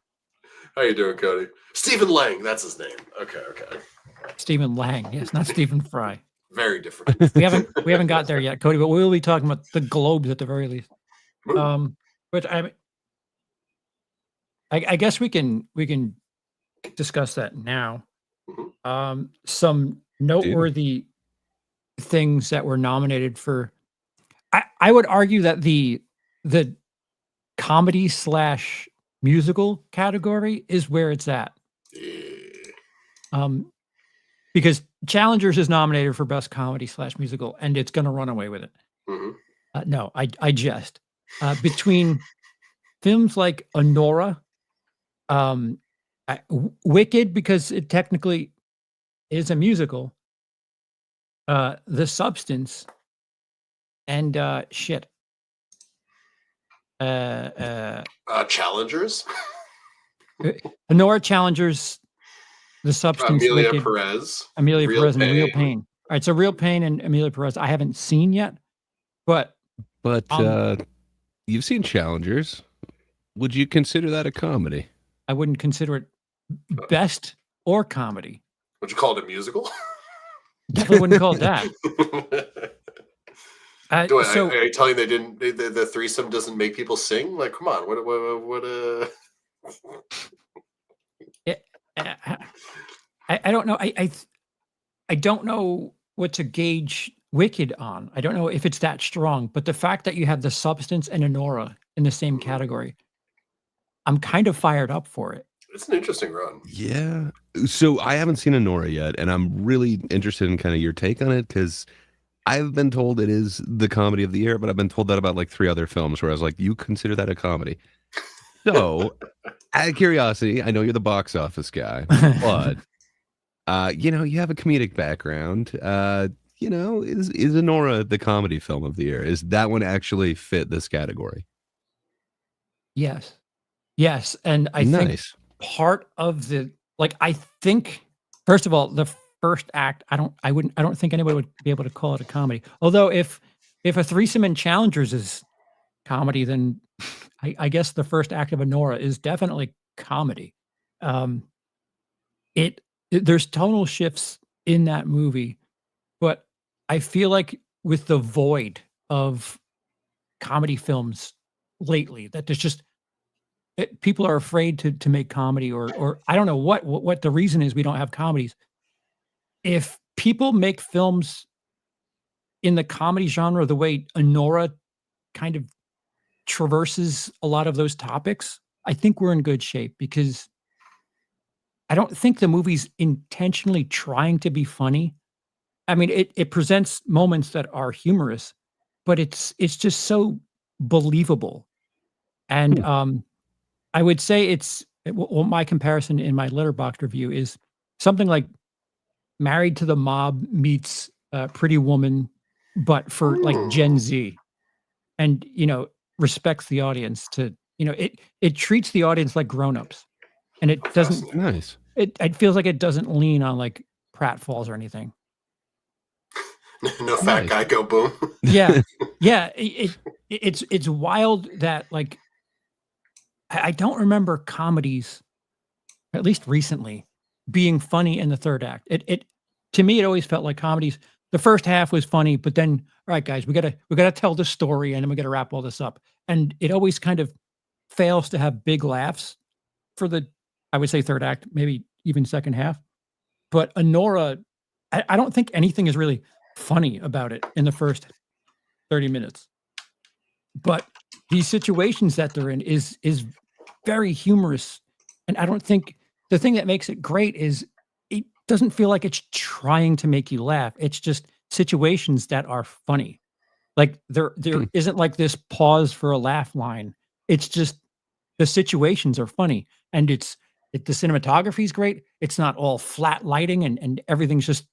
How you doing, Cody? Stephen Lang, that's his name. Okay. Stephen Lang, yes, not Stephen Fry. Very different. We haven't got there yet, Cody, but we will be talking about the Globes at the very least. Which I guess we can discuss that now. Some noteworthy things that were nominated for. I would argue that the comedy / musical category is where it's at. Because Challengers is nominated for best comedy / musical, and it's going to run away with it. No, I jest. Between films like Honora, Wicked, because it technically is a musical. The Substance, and shit. Challengers. Honora Challengers, The Substance, Amelia Wicked, Perez. Amelia Real Perez, and Real Pain. Pain. All right, so Real Pain and Amelia Perez, I haven't seen yet, but you've seen Challengers. Would you consider that a comedy? I wouldn't consider it best or comedy. Would you call it a musical? Definitely wouldn't call it that. Are you telling they didn't? The threesome doesn't make people sing? Like, come on, what? I don't know. I don't know what to gauge Wicked on. I don't know if it's that strong, but the fact that you have The Substance and Honora in the same category, I'm kind of fired up for it. It's an interesting run. Yeah. So I haven't seen Honora yet, and I'm really interested in kind of your take on it, because I've been told it is the comedy of the year, but I've been told that about like 3 other films where I was like, you consider that a comedy? So, out of curiosity, I know you're the box office guy, but you have a comedic background. Is Honora the comedy film of the year? Is that one actually fit this category? Yes. And I think part of I think, first of all, the first act, I don't think anybody would be able to call it a comedy. Although if a threesome in Challengers is comedy, then I guess the first act of Honora is definitely comedy. There's tonal shifts in that movie, but I feel like with the void of comedy films lately, that there's just people are afraid to make comedy, or I don't know what the reason is we don't have comedies. If people make films in the comedy genre the way Honora kind of traverses a lot of those topics, I think we're in good shape, because I don't think the movie's intentionally trying to be funny. I mean, it presents moments that are humorous, but it's just so believable. And I would say my comparison in my Letterboxd review is something like Married to the Mob meets Pretty Woman, but for like Gen Z, and respects the audience to it treats the audience like grown-ups, and it doesn't. Nice. It feels like it doesn't lean on like pratfalls or anything. No fat guy go boom. Yeah. It's wild that like I don't remember comedies, at least recently, being funny in the third act. It to me, it always felt like comedies. The first half was funny, but then, all right, guys, we gotta tell the story, and then we gotta wrap all this up. And it always kind of fails to have big laughs for the, I would say, third act, maybe even second half. But Honora, I don't think anything is really funny about it in the first 30 minutes. But these situations that they're in is very humorous. And I don't think the thing that makes it great is it doesn't feel like it's trying to make you laugh. It's just situations that are funny. Like there isn't like this pause for a laugh line. It's just the situations are funny, and the cinematography is great. It's not all flat lighting and everything's just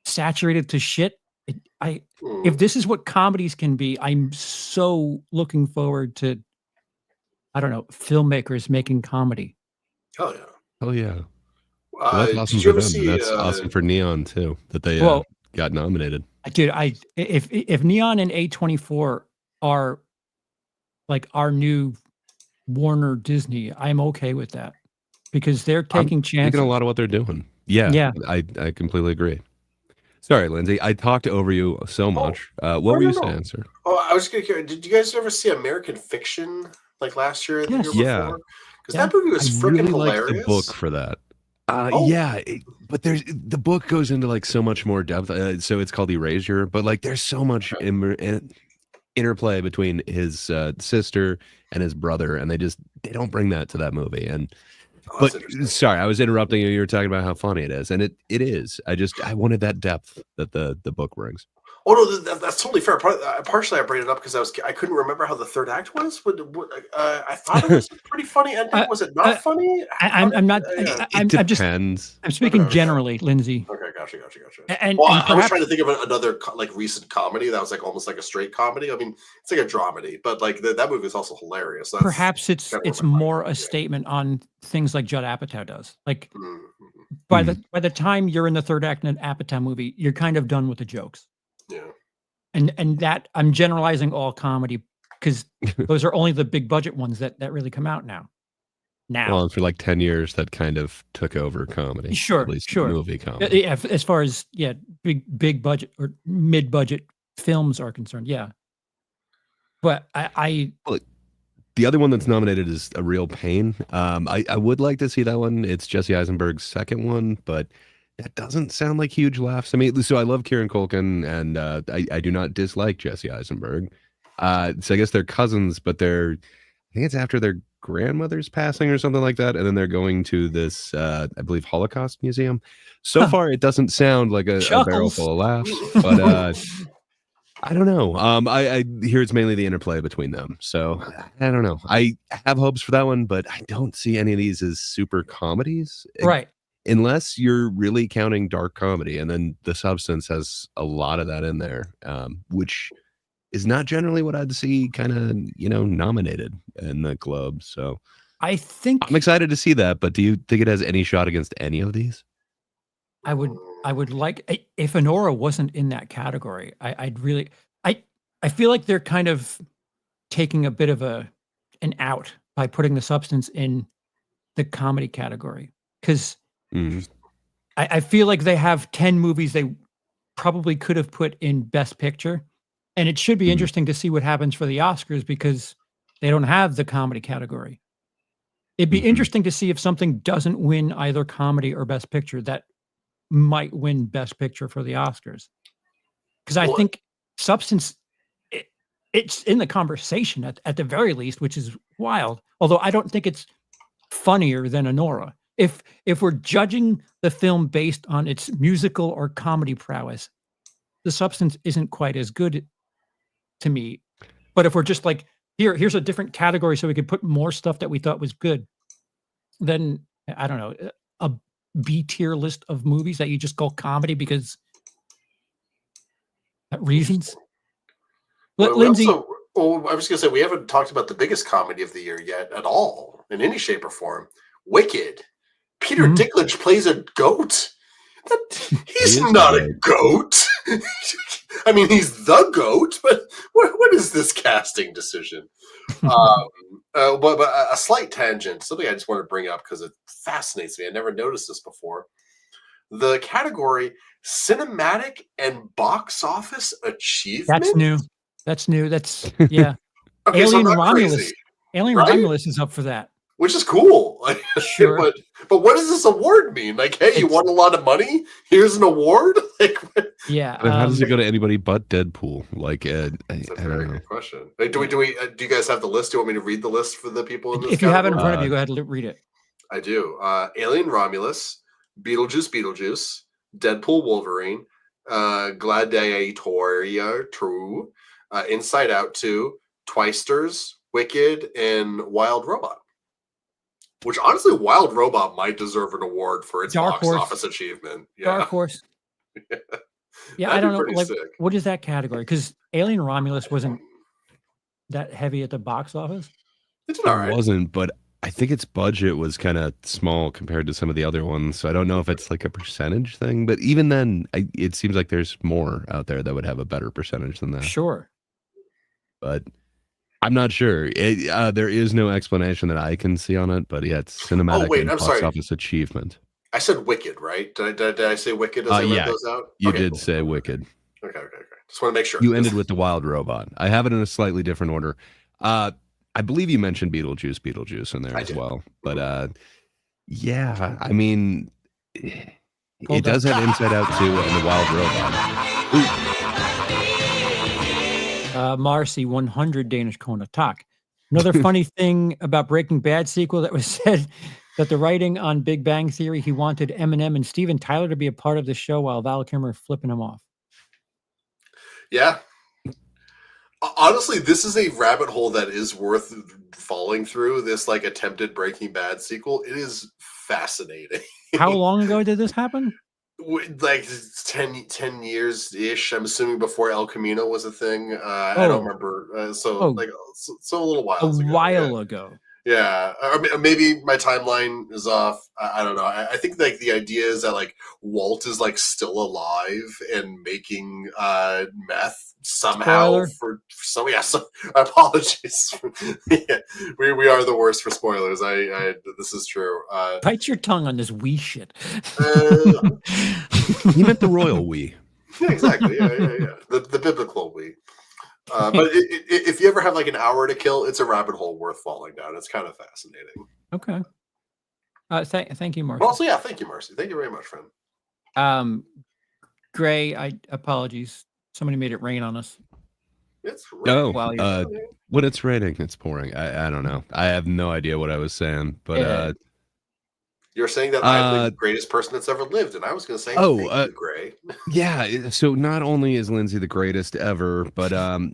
saturated to shit. If this is what comedies can be, I'm so looking forward to, I don't know, filmmakers making comedy. Oh yeah. Oh yeah. That's awesome for them. That's awesome for Neon too, that they got nominated. Dude, if Neon and A24 are like our new Warner Disney, I'm okay with that, because they're taking chances. A lot of what they're doing. Yeah. I completely agree. Sorry, Lindsay, I talked over you so much. What were you saying, sir? Oh, I was going to curious. Did you guys ever see American Fiction like last year? Yes. The year before? Because that movie was freaking hilarious. Like the book for that. But the book goes into like so much more depth. So it's called Erasure, but like there's so much interplay between his sister and his brother, and they don't bring that to that movie. And but sorry, I was interrupting you. You were talking about how funny it is, and it is. I wanted that depth that the book brings. Oh no, that's totally fair. Partially, I brought it up because I couldn't remember how the third act was, but I thought it was a pretty funny ending. Uh, Was it not uh, funny? I'm not. Yeah. I'm just. Depends. I'm speaking Okay. generally, Lindsay. Okay, gotcha. And Well, I was perhaps trying to think of another like recent comedy that was like almost like a straight comedy. I mean, it's like a dramedy, but like that movie is also hilarious. That's perhaps it's kind of it's where my mind more a went, yeah. statement on things like Judd Apatow does. Like Mhm. by the time you're in the third act in an Apatow movie, you're kind of done with the jokes. Yeah. And that I'm generalizing all comedy because those are only the big budget ones that really come out now. Well, and for like 10 years, that kind of took over comedy. Sure, At least sure. movie comedy. Yeah, as far as big budget or mid budget films are concerned, yeah. But I The other one that's nominated is A Real Pain. I would like to see that one. It's Jesse Eisenberg's second one, but that doesn't sound like huge laughs. I mean, so I love Kieran Culkin, and I do not dislike Jesse Eisenberg. So I guess they're cousins, but I think it's after their grandmother's passing or something like that, and then they're going to this, I believe, Holocaust museum. So far, it doesn't sound like a barrel full of laughs, but I don't know. I hear it's mainly the interplay between them. So I don't know. I have hopes for that one, but I don't see any of these as super comedies. right. Unless you're really counting dark comedy, and then The Substance has a lot of that in there, which is not generally what I'd see kind of, nominated in the Globe. So I think I'm excited to see that, but do you think it has any shot against any of these? I would like if Honora wasn't in that category. I'd really I feel like they're kind of taking a bit of an out by putting The Substance in the comedy category because I feel like they have 10 movies they probably could have put in Best Picture, and it should be interesting to see what happens for the Oscars because they don't have the comedy category. It'd be interesting to see if something doesn't win either comedy or Best Picture that might win Best Picture for the Oscars. Because I think Substance, it's in the conversation at the very least, which is wild. Although I don't think it's funnier than Honora. If we're judging the film based on its musical or comedy prowess, The Substance isn't quite as good to me. But if we're just like, here's a different category so we could put more stuff that we thought was good, then I don't know, a B tier list of movies that you just call comedy because reasons. Lindsay, I was going to say, we haven't talked about the biggest comedy of the year yet at all in any shape or form. Wicked. Peter Dinklage plays a goat. He's not a goat. I mean, he's the goat, but what is this casting decision? But a slight tangent, something I just want to bring up because it fascinates me. I never noticed this before. The category cinematic and box office achievement. That's new. That's yeah. Okay, Alien so Romulus. crazy, Alien right? Romulus is up for that. Which is cool. Sure. but what does this award mean? Like, hey, you won a lot of money? Here's an award? Like, yeah. I mean, how does it go to anybody but Deadpool? Like, that's a very good question. Like, do you guys have the list? Do you want me to read the list for the people in this? If you have it in front of you, go ahead and read it. I do. Alien Romulus, Beetlejuice, Deadpool Wolverine, Gladiator 2, Inside Out 2, Twisters, Wicked, and Wild Robot. Which honestly, Wild Robot might deserve an award for its box office achievement. Yeah. Dark Horse. Yeah, I don't know. Like, what is that category? Because Alien Romulus wasn't that heavy at the box office. It's all right. It wasn't, but I think its budget was kind of small compared to some of the other ones. So I don't know if it's like a percentage thing, but even then, it seems like there's more out there that would have a better percentage than that. Sure. But I'm not sure. There is no explanation that I can see on it, but yeah, it's cinematic and box office achievement. I said Wicked, right? Did I say Wicked as I read those out? You did say Wicked. Okay. Just want to make sure. You ended with the Wild Robot. I have it in a slightly different order. I believe you mentioned Beetlejuice in there as well. But yeah, I mean, it does have Inside Out 2 and the Wild Robot. Marcy, 100 Danish krone tak. Another funny thing about Breaking Bad sequel that was said that the writing on Big Bang Theory, he wanted Eminem and Steven Tyler to be a part of the show while Val Kilmer flipping him off. Yeah. Honestly, this is a rabbit hole that is worth falling through. This like attempted Breaking Bad sequel. It is fascinating. How long ago did this happen? Like 10 years ish. I'm assuming before El Camino was a thing. I don't remember. So a little while ago. While ago. Yeah, or maybe my timeline is off. I don't know. I think like the idea is that like Walt is like still alive and making meth somehow. Spoiler. So apologies. Yeah, we are the worst for spoilers. This is true. Bite your tongue on this wee shit. He meant the royal we. Yeah, exactly. Yeah. The biblical we. But if you ever have like an hour to kill, it's a rabbit hole worth falling down. It's kind of fascinating. Okay. Thank you, Marcy. Also, yeah, thank you, Marcy. Thank you very much, friend. Gray, apologies. Somebody made it rain on us. It's raining. When it's raining, it's pouring. I don't know. I have no idea what I was saying, but you're saying that I'm the greatest person that's ever lived, and I was going to say, thank you, Gray. Yeah. So not only is Lindsay the greatest ever, but I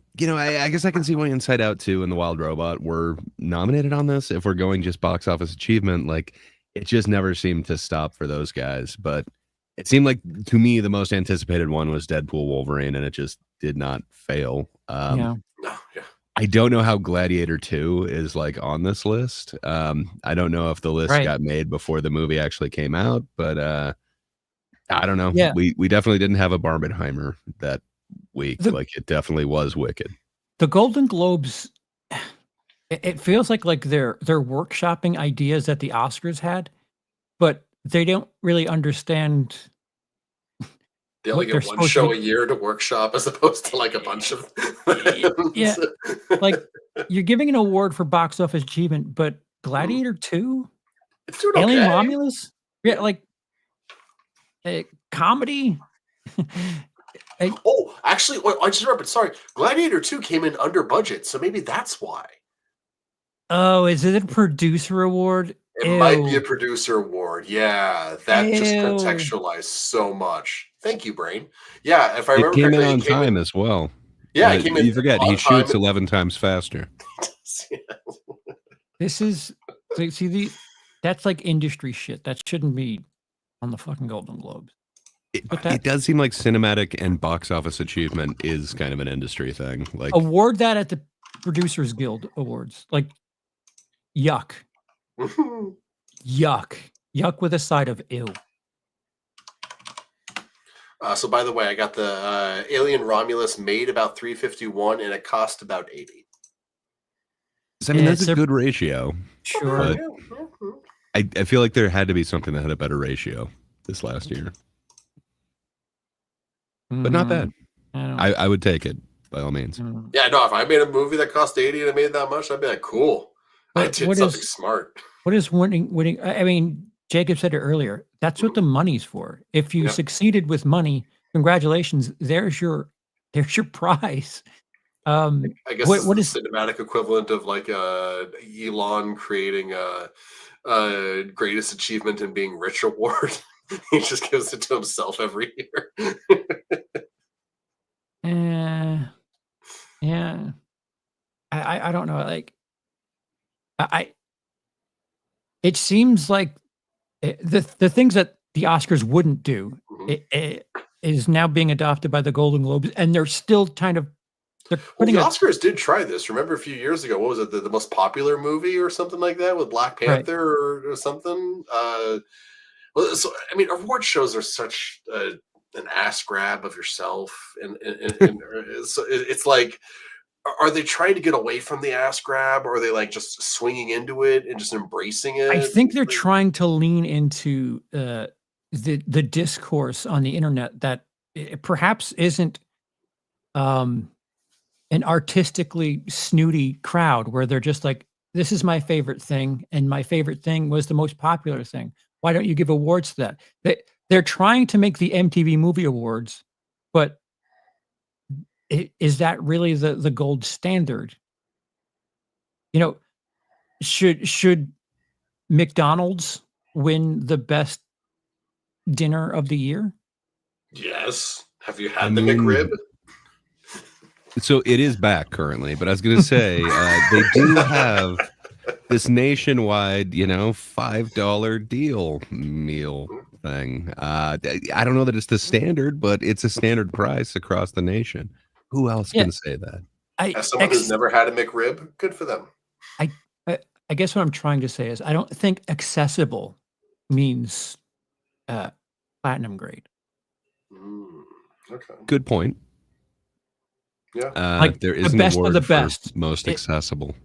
guess I can see why Inside Out 2 and The Wild Robot were nominated on this. If we're going just box office achievement, like it just never seemed to stop for those guys. But it seemed like to me the most anticipated one was Deadpool Wolverine, and it just did not fail. Yeah. I don't know how Gladiator 2 is like on this list. I don't know if the list got made before the movie actually came out, but I don't know. Yeah. We definitely didn't have a Barbenheimer that week. Like it definitely was wicked. The Golden Globes, it feels like they're workshopping ideas that the Oscars had, but they don't really understand. They only get one show a year to workshop as opposed to like a bunch of yeah. Like you're giving an award for box office achievement, but Gladiator 2? It's doing Alien okay. Romulus? Yeah, like comedy. Actually, I just remembered. Sorry, Gladiator 2 came in under budget, so maybe that's why. Oh, is it a producer award? It might be a producer award. Yeah, that just contextualized so much. Thank you, Brain. Yeah, if I remember correctly, it came in on time as well. Yeah, it came in. You forget he shoots 11 times faster. This is that's like industry shit. That shouldn't be on the fucking Golden Globes. It does seem like cinematic and box office achievement is kind of an industry thing. Like award that at the Producers Guild Awards. Like yuck. Yuck with a side of ew. So by the way, I got the Alien Romulus made about 351 and it cost about 80. I mean, that's a good ratio. Sure. I feel like there had to be something that had a better ratio this last year. But not bad. I would take it by all means. Yeah, no, if I made a movie that cost 80 and I made that much, I'd be like, cool. I did something smart. What is winning? I mean, Jacob said it earlier. That's what the money's for. If you succeeded with money, congratulations. There's your prize. I guess what is the cinematic equivalent of like Elon creating a greatest achievement in being rich award? He just gives it to himself every year. Yeah. I don't know. Like it seems like the things that the Oscars wouldn't do it is now being adopted by the Golden Globes, and they're still kind of the Oscars did try this. Remember a few years ago, what was it? The most popular movie or something like that with Black Panther or something. So I mean, award shows are such an ass grab of yourself, and so it's like, are they trying to get away from the ass grab, or are they like just swinging into it and just embracing it? I think they're trying to lean into the discourse on the internet that perhaps isn't an artistically snooty crowd where they're just like, this is my favorite thing, and my favorite thing was the most popular thing. Why don't you give awards to that? They're trying to make the MTV Movie Awards, but is that really the gold standard? You know, should McDonald's win the best dinner of the year? Yes. Have you had the McRib? So it is back currently, but I was going to say they do have this nationwide, $5 deal meal thing. I don't know that it's the standard, but it's a standard price across the nation. Who else can say that? As someone who's never had a McRib, good for them. I guess what I'm trying to say is I don't think accessible means platinum grade. Okay. Good point. Yeah. There is the an best award of the for best. most accessible.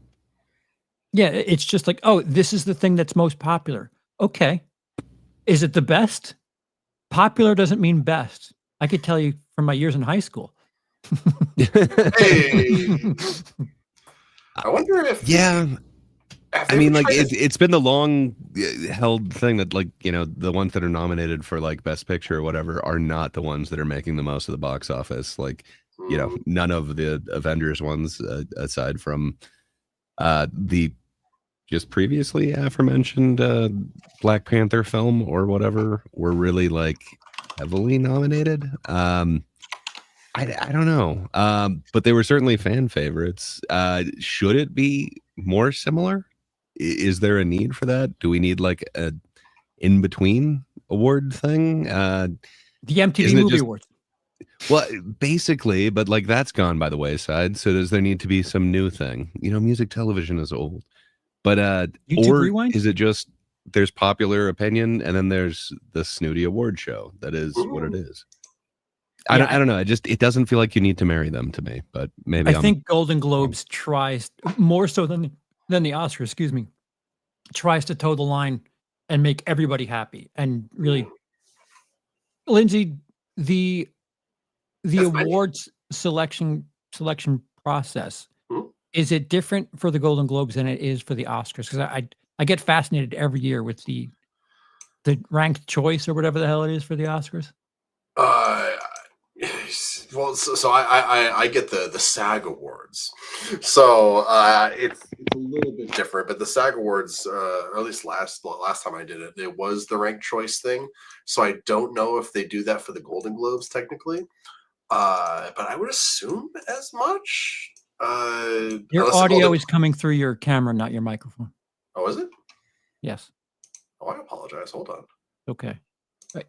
Yeah, it's just like, oh, this is the thing that's most popular. Okay. Is it the best? Popular doesn't mean best. I could tell you from my years in high school. Hey. I wonder if I mean, like it's been the long held thing that the ones that are nominated for like Best Picture or whatever are not the ones that are making the most of the box office. Like, none of the Avengers ones aside from the just previously aforementioned Black Panther film or whatever were really like heavily nominated. I don't know. But they were certainly fan favorites. Should it be more similar? Is there a need for that? Do we need like a in-between award thing? The MTV Movie Awards. Well, basically, but like that's gone by the wayside. So does there need to be some new thing? Music television is old. But YouTube or Rewind? Is it just there's popular opinion and then there's the snooty award show that is what it is? I don't know. It doesn't feel like you need to marry them to me, but maybe I think Golden Globes tries more so than the Oscars, excuse me, tries to toe the line and make everybody happy. And really, Lindsay, the awards selection process, is it different for the Golden Globes than it is for the Oscars? Because I get fascinated every year with the ranked choice or whatever the hell it is for the Oscars. Well, so I get the SAG Awards, so it's a little bit different. But the SAG Awards, or at least last time I did it, it was the ranked choice thing. So I don't know if they do that for the Golden Globes technically, but I would assume as much. Your audio is coming through your camera, not your microphone. Oh, is it? Yes. Oh, I apologize. Hold on. Okay.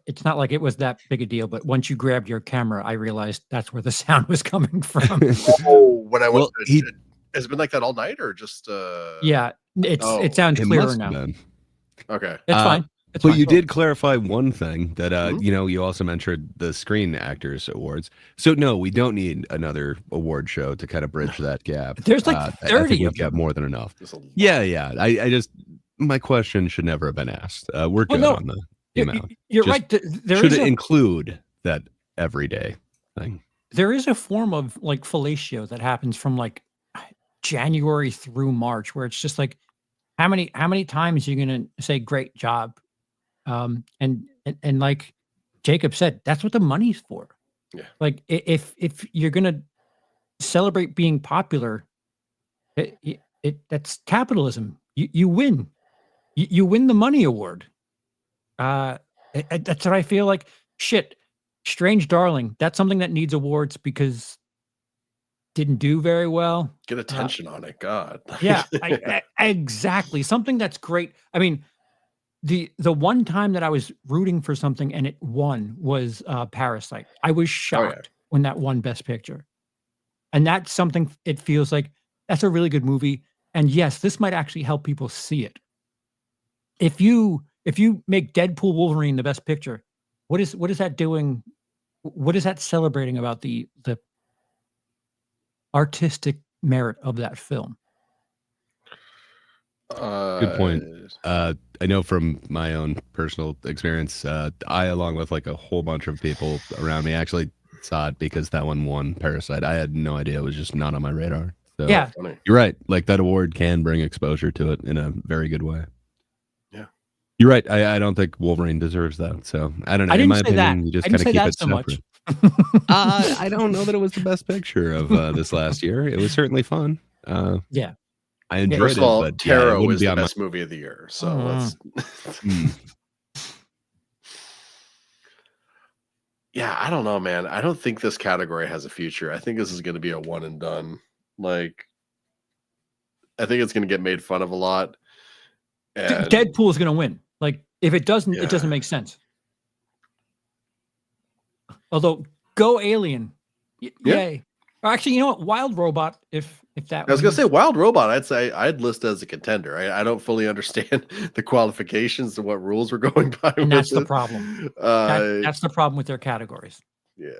It's not like it was that big a deal, but once you grabbed your camera, I realized that's where the sound was coming from. When I went, has it been like that all night, or just? Yeah, it sounds clearer now. Okay, it's fine. But you did clarify one thing that you also mentioned the Screen Actors Awards. So no, we don't need another award show to kind of bridge that gap. There's like 30 I think we've got more than enough. Yeah. I just my question should never have been asked. We're good on the amount. You're right. Should it include that everyday thing? There is a form of like fellatio that happens from like January through March, where it's just like, how many times are you gonna say great job? And like Jacob said, that's what the money's for. Yeah. Like if you're gonna celebrate being popular, that's capitalism. You win. You win the money award. That's what I feel like. Shit, Strange Darling. That's something that needs awards because didn't do very well. Get attention on it, God. Yeah, exactly. Something that's great. I mean, the one time that I was rooting for something and it won was Parasite. I was shocked when that won Best Picture, and that's something. It feels like that's a really good movie. And yes, this might actually help people see it. If you make Deadpool Wolverine the Best Picture, what is that doing? What is that celebrating about the artistic merit of that film? Good point. I know from my own personal experience, I, along with like a whole bunch of people around me, actually saw it because that one won Parasite. I had no idea. It was just not on my radar. So yeah, you're right. Like that award can bring exposure to it in a very good way. Yeah, you're right. I don't think Wolverine deserves that. So I don't know. I didn't in my say opinion, that. you just I kind didn't of say keep that it so separate. much. I don't know that it was the best picture of this last year. It was certainly fun. Yeah. I enjoyed First of all, it, but Tarot is the best movie of the year. So let's. Yeah, I don't know, man. I don't think this category has a future. I think this is going to be a one and done. Like, I think it's going to get made fun of a lot. And Deadpool is going to win. Like, if it doesn't, Yeah. it doesn't make sense. Although, go Alien. Yeah. Yay. Or actually, you know what? Wild Robot, if that I was gonna wins. say Wild Robot. I'd say I'd list as a contender. I don't fully understand the qualifications and what rules we're going by. And with that's the it. problem. That's the problem with their categories. Yeah.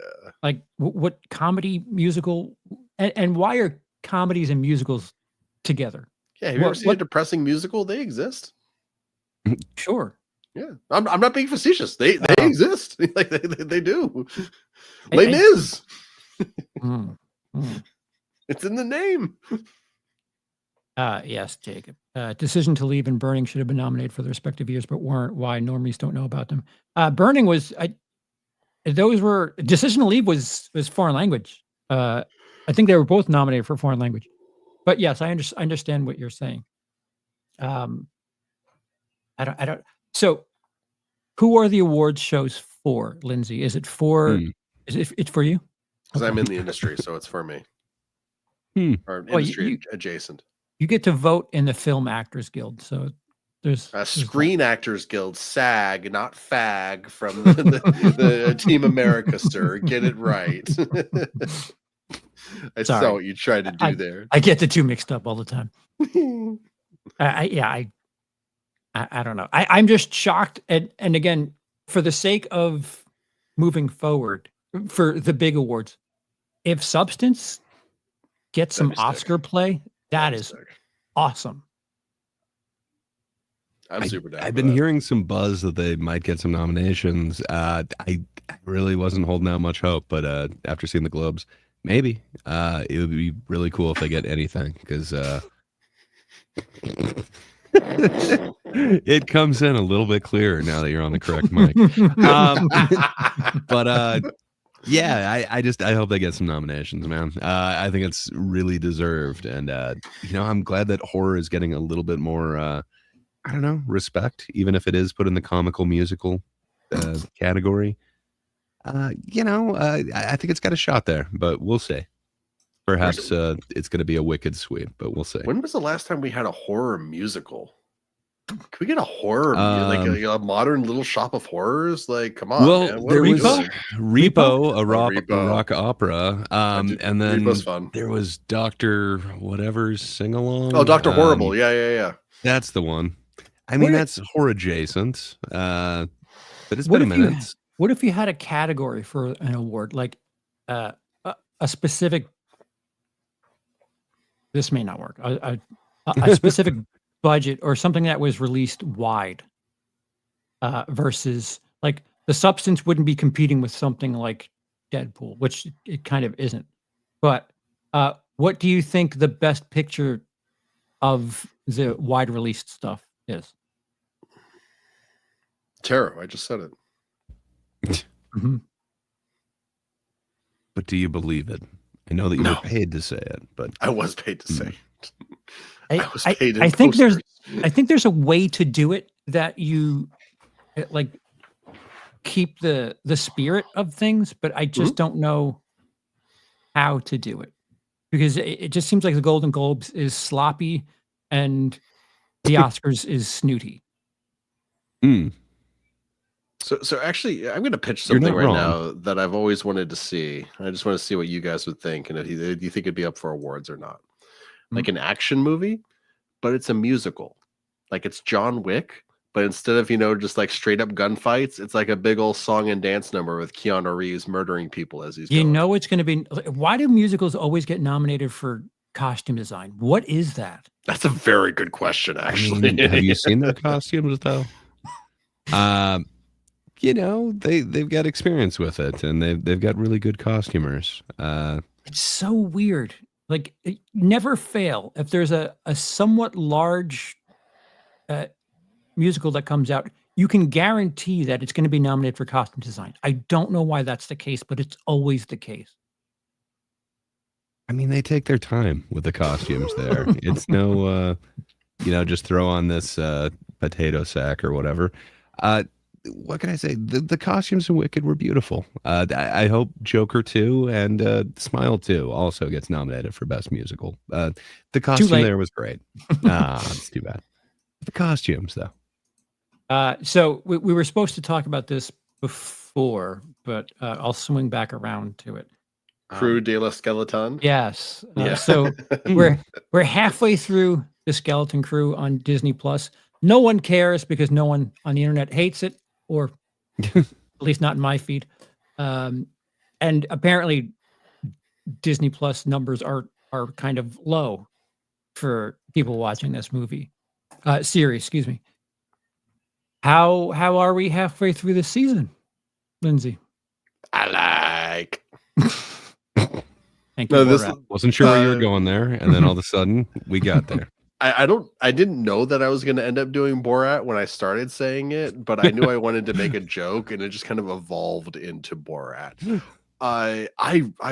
Like, what comedy, musical, and why are comedies and musicals together? Yeah. Have you ever seen a depressing musical? They exist. Sure. Yeah. I'm not being facetious. They exist. Like they do. I- Les I- Mis. Mm. It's in the name. Yes, Jacob. Decision to Leave and Burning should have been nominated for their respective years, but weren't. Why? Normies don't know about them. Burning was. Those were Decision to Leave was foreign language. I think they were both nominated for foreign language. But yes, I understand what you're saying. I don't. So, who are the awards shows for, Lindsay? Is it for? It's for you? Because I'm in the industry, so it's for me. Or Well, industry adjacent. You get to vote in the Film Actors Guild. So there's Screen Actors Guild, SAG, not FAG, from the Team America, sir. Get it right. I saw what you tried to do there. I get the two mixed up all the time. I don't know. I'm just shocked. And again, for the sake of moving forward for the big awards, if Substance gets some Oscar play, that is awesome. I'm super down. I've been hearing some buzz that they might get some nominations. I really wasn't holding out much hope, but after seeing the Globes, maybe it would be really cool if they get anything, because it comes in a little bit clearer now that you're on the correct mic. But yeah, I hope they get some nominations, man. I think it's really deserved, and I'm glad that horror is getting a little bit more I don't know, respect, even if it is put in the comical musical category. I think it's got a shot there, but we'll see. Perhaps it's going to be a wicked sweep, but we'll see. When was the last time we had a horror musical? Can we get a horror, like a modern Little Shop of Horrors? Like, come on, well, man. There was Repo, a Repo. rock opera, and then Repo's fun. There was Dr. Whatever's Sing Along. Oh, Dr. Horrible. Yeah. That's the one. I mean, that's horror adjacent, but it's been a minute. What if you had a category for an award, like a specific? This may not work. A specific budget or something that was released wide, versus like The Substance wouldn't be competing with something like Deadpool, which it kind of isn't. But what do you think the best picture of the wide released stuff is? Tarot. I just said it. Mm-hmm. But do you believe it? I know that you were paid to say it, but I was paid to say it. I think there's a way to do it that you like keep the spirit of things, but I just don't know how to do it, because it just seems like the Golden Globes is sloppy and the Oscars is snooty. So actually, I'm going to pitch something right now that I've always wanted to see. I just want to see what you guys would think, and if you think it'd be up for awards or not. Like an action movie, but it's a musical. Like it's John Wick, but instead of just like straight up gunfights, it's like a big old song and dance number with Keanu Reeves murdering people as he's going. It's going to be. Why do musicals always get nominated for costume design? What is that? That's a very good question, actually. I mean, have you seen their costumes though? They've got experience with it, and they've got really good costumers. It's so weird. Like, never fail. If there's a somewhat large musical that comes out, you can guarantee that it's going to be nominated for costume design. I don't know why that's the case, but it's always the case. I mean, they take their time with the costumes there. It's no, just throw on this potato sack or whatever. what can I say? The costumes in Wicked were beautiful. I hope Joker 2 and Smile 2 also gets nominated for Best Musical. The costume there was great. It's too bad. The costumes, though. So we were supposed to talk about this before, but I'll swing back around to it. Crew de la Skeleton. Yes. Yeah. So we're halfway through the Skeleton Crew on Disney Plus. No one cares because no one on the internet hates it, or at least not in my feed. And apparently, Disney Plus numbers are kind of low for people watching this series. Excuse me. How are we halfway through the season, Lindsay? I like. Thank you. No, this wasn't sure where you were going there, and then all of a sudden we got there. I didn't know that I was going to end up doing Borat when I started saying it, but I knew I wanted to make a joke, and it just kind of evolved into Borat. I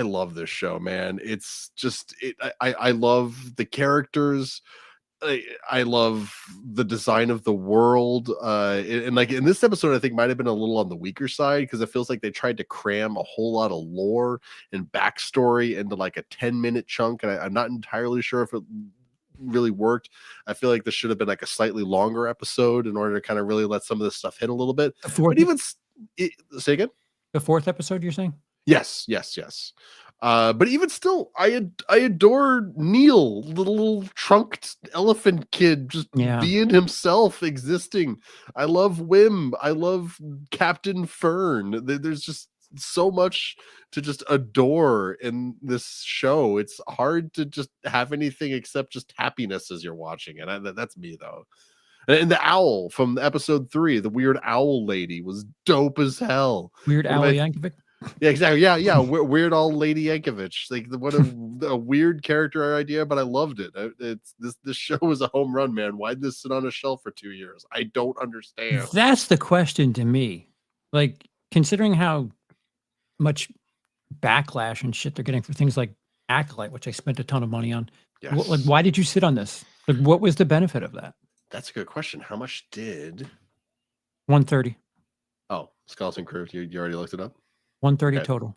love this show, man. It's just I love the characters. I love the design of the world, and like in this episode, I think might have been a little on the weaker side because it feels like they tried to cram a whole lot of lore and backstory into like a 10-minute chunk, and I'm not entirely sure if it really worked. I feel like this should have been like a slightly longer episode in order to kind of really let some of this stuff hit a little bit. But even say again, the fourth episode, you're saying? Yes. But even still, I adore Neil, the little trunked elephant kid, just being himself, existing. I love Wim. I love Captain Fern. There's just so much to just adore in this show. It's hard to just have anything except just happiness as you're watching it. That's me, though. And the owl from episode 3, the weird owl lady, was dope as hell. Weird Owl Yankovic. Yeah, exactly. Yeah. Weird Old Lady Yankovic. Like what a weird character idea, but I loved it. It's this show was a home run, man. Why'd this sit on a shelf for 2 years? I don't understand. That's the question to me. Like, considering how much backlash and shit they're getting for things like Acolyte, which I spent a ton of money on. Yes. Like, why did you sit on this? Like, what was the benefit of that? That's a good question. How much did 130? Oh, Skeleton Crew. You already looked it up? 130 total.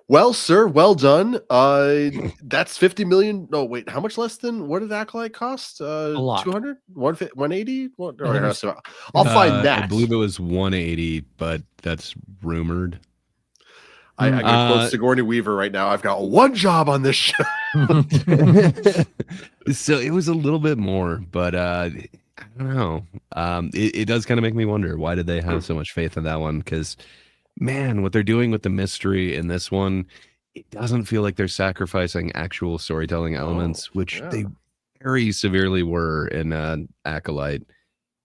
Well, sir, well done. That's 50 million. No, wait, how much less than what did Acolyte cost? A lot. 200? 180? I'll find that. I believe it was 180, but that's rumored. I can quote Sigourney Weaver right now. I've got one job on this show. So it was a little bit more, but I don't know. It does kind of make me wonder, why did they have so much faith in that one? Because man, what they're doing with the mystery in this one, it doesn't feel like they're sacrificing actual storytelling elements, which they very severely were in Acolyte.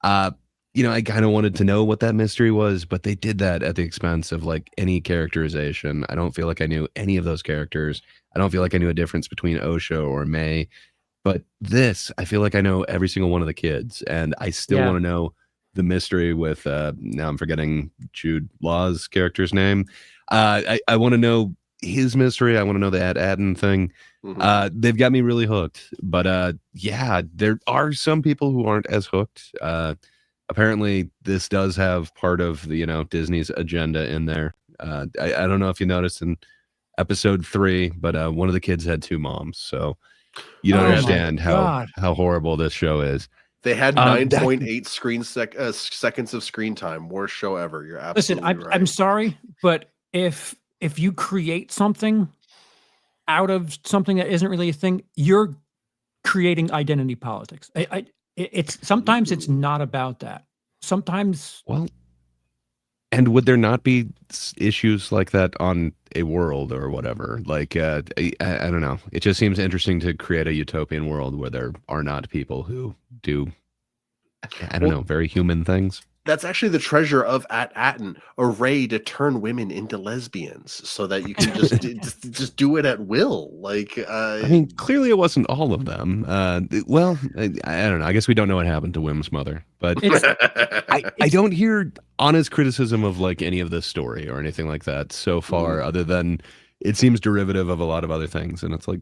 I kind of wanted to know what that mystery was, but they did that at the expense of like any characterization. I don't feel like I knew any of those characters. I don't feel like I knew a difference between Osho or May. But this, I feel like I know every single one of the kids, and I still want to know the mystery with now I'm forgetting Jude Law's character's name. I want to know his mystery. I want to know the Adden thing. They've got me really hooked. But there are some people who aren't as hooked. Apparently, this does have part of the Disney's agenda in there. I don't know if you noticed in episode 3, but one of the kids had 2 moms, so you don't understand how horrible this show is. They had 9.8 seconds of screen time. Worst show ever. You're absolutely right. I'm sorry, but if you create something out of something that isn't really a thing, you're creating identity politics. It's sometimes it's not about that. Sometimes, and would there not be issues like that on a world or whatever? Like, I don't know. It just seems interesting to create a utopian world where there are not people who do, I don't know, very human things. That's actually the treasure of Atten, a ray to turn women into lesbians so that you can just do it at will. Like, I mean, clearly it wasn't all of them. I don't know. I guess we don't know what happened to Wim's mother, but I don't hear honest criticism of like any of this story or anything like that so far, other than it seems derivative of a lot of other things. And it's like,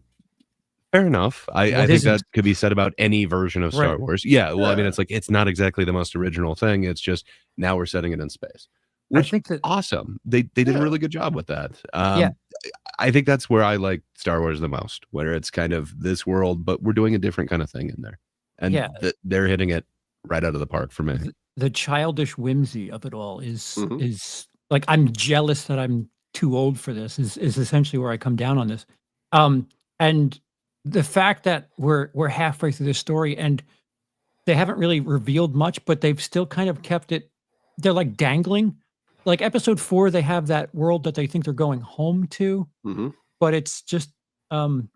Fair enough. I think isn't? that could be said about any version of Star Right. Wars. Yeah, well, I mean, Yeah. it's like it's not exactly the most original thing. It's just now we're setting it in space, I which think that awesome. They did a Yeah. really good job with that. Yeah. I think that's where I like Star Wars the most, where it's kind of this world, but we're doing a different kind of thing in there, and Yeah. they're hitting it right out of the park for me. the childish whimsy of it all is Mhm. is like I'm jealous that I'm too old for this is essentially where I come down on this. And the fact that we're halfway through the story and they haven't really revealed much, but they've still kind of kept it. They're like dangling. Like episode 4, they have that world that they think they're going home to, Mm-hmm. but it's just it's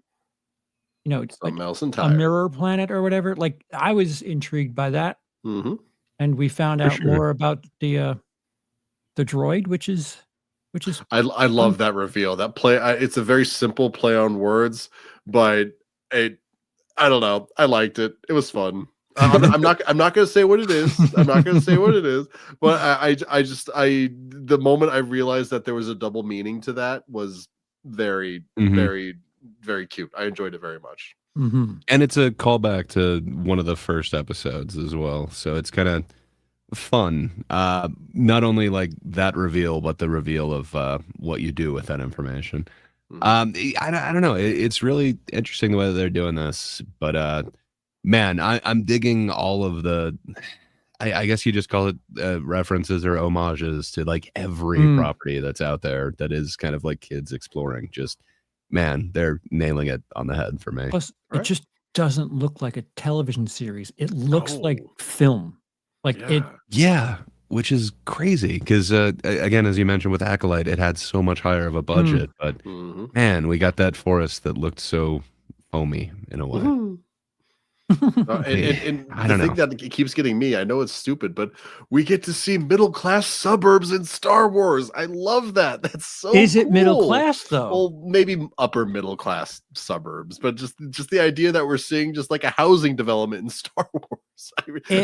like Something else a entirely. mirror planet or whatever. Like I was intrigued by that, Mm-hmm. and we found For out sure. more about the droid, which is I love that reveal. That play. It's a very simple play on words, but I don't know. I liked it. It was fun. I'm not going to say what it is. I'm not going to say what it is. But the moment I realized that there was a double meaning to that was very, Mhm. very, very cute. I enjoyed it very much. Mhm. And it's a callback to one of the first episodes as well. So it's kind of fun. Not only like that reveal, but the reveal of what you do with that information. I don't know. It's really interesting the way that they're doing this. But man, I'm digging all of the, I guess you just call it references or homages to like every property that's out there that is kind of like kids exploring. Just, man, they're nailing it on the head for me. Plus, Right. it just doesn't look like a television series. It looks like No. film. Like it. Yeah, which is crazy because again, as you mentioned with Acolyte, it had so much higher of a budget, but Mhm. man, we got that forest that looked so homey in a way. Woohoo. And I the don't thing know. that keeps getting me, I know it's stupid, but we get to see middle class suburbs in Star Wars. I love that. That's so Is it middle cool. class though? Well, maybe upper middle class suburbs, but just the idea that we're seeing just like a housing development in Star Wars.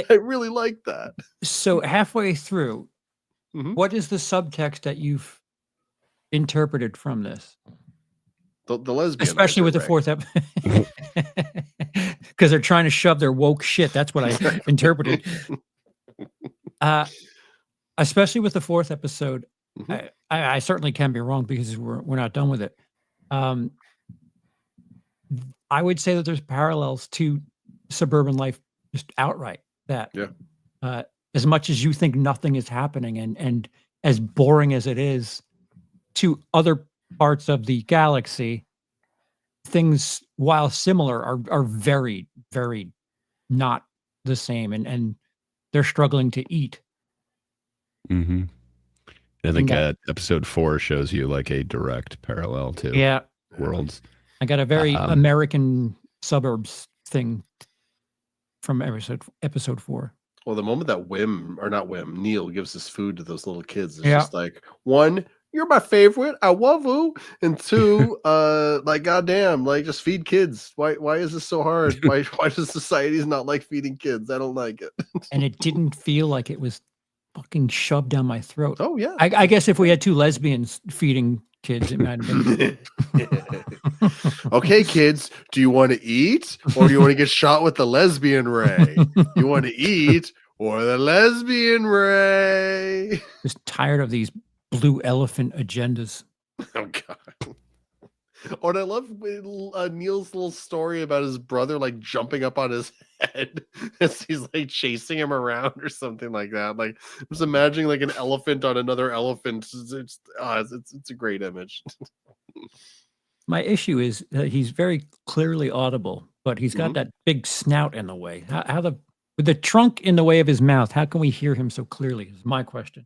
I really like that. So halfway through, Mhm. what is the subtext that you've interpreted from this? The lesbian, Especially right with the there, fourth episode. Because they're trying to shove their woke shit. That's what I interpreted. Especially with the fourth episode. Mhm. I certainly can be wrong because we're not done with it. I would say that there's parallels to suburban life just outright. That Yeah. As much as you think nothing is happening and as boring as it is to other parts of the galaxy, things, while similar, are very, very not the same, and they're struggling to eat. Mm-hmm. I think that- episode 4 shows you like a direct parallel to Yeah, worlds. I got a very Um, American suburbs thing from episode 4. Well, the moment that Neil gives his food to those little kids, it's Yeah. just like, one, you're my favorite, I love you, and two, like goddamn, like just feed kids. Why is this so hard? Why does societies not like feeding kids? I don't like it. And it didn't feel like it was fucking shoved down my throat. Oh yeah. I guess if we had two lesbians feeding kids, it might have been. Okay, kids, do you want to eat or do you want to get shot with the lesbian ray? You want to eat or the lesbian ray? Just tired of these blue elephant agendas. Oh god. Oh, and I love Neil's little story about his brother like jumping up on his head as he's like chasing him around or something like that. Like I'm just imagining like an elephant on another elephant. It's a great image. My issue is that he's very clearly audible, but he's got Mhm. that big snout in the way. With the trunk in the way of his mouth, how can we hear him so clearly? Is my question.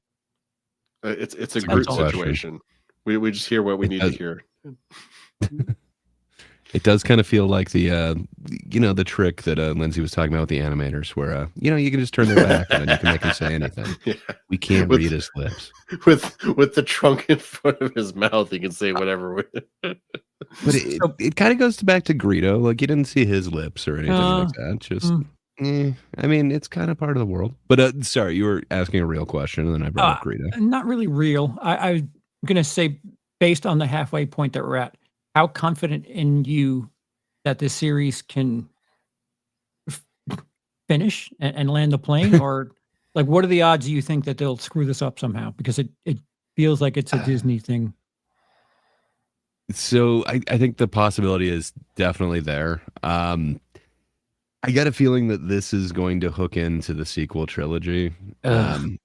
It's a That's Groot all. situation. We just hear what we need to hear. It does kind of feel like the trick that Lindsay was talking about with the animators, where you can just turn their back and then you can make them say anything. Yeah. We can't With- read his lips, With the trunk in front of his mouth, he can say whatever. but it kind of goes back to Greedo. Like you didn't see his lips or anything like that. Just, I mean, it's kind of part of the world. But sorry, you were asking a real question, and then I brought up Greedo. Not really real. I'm going to say, based on the halfway point that we're at, how confident in you that this series can finish and land the plane, or like what are the odds you think that they'll screw this up somehow? Because it feels like it's a Disney thing. So I think the possibility is definitely there. I got a feeling that this is going to hook into the sequel trilogy. I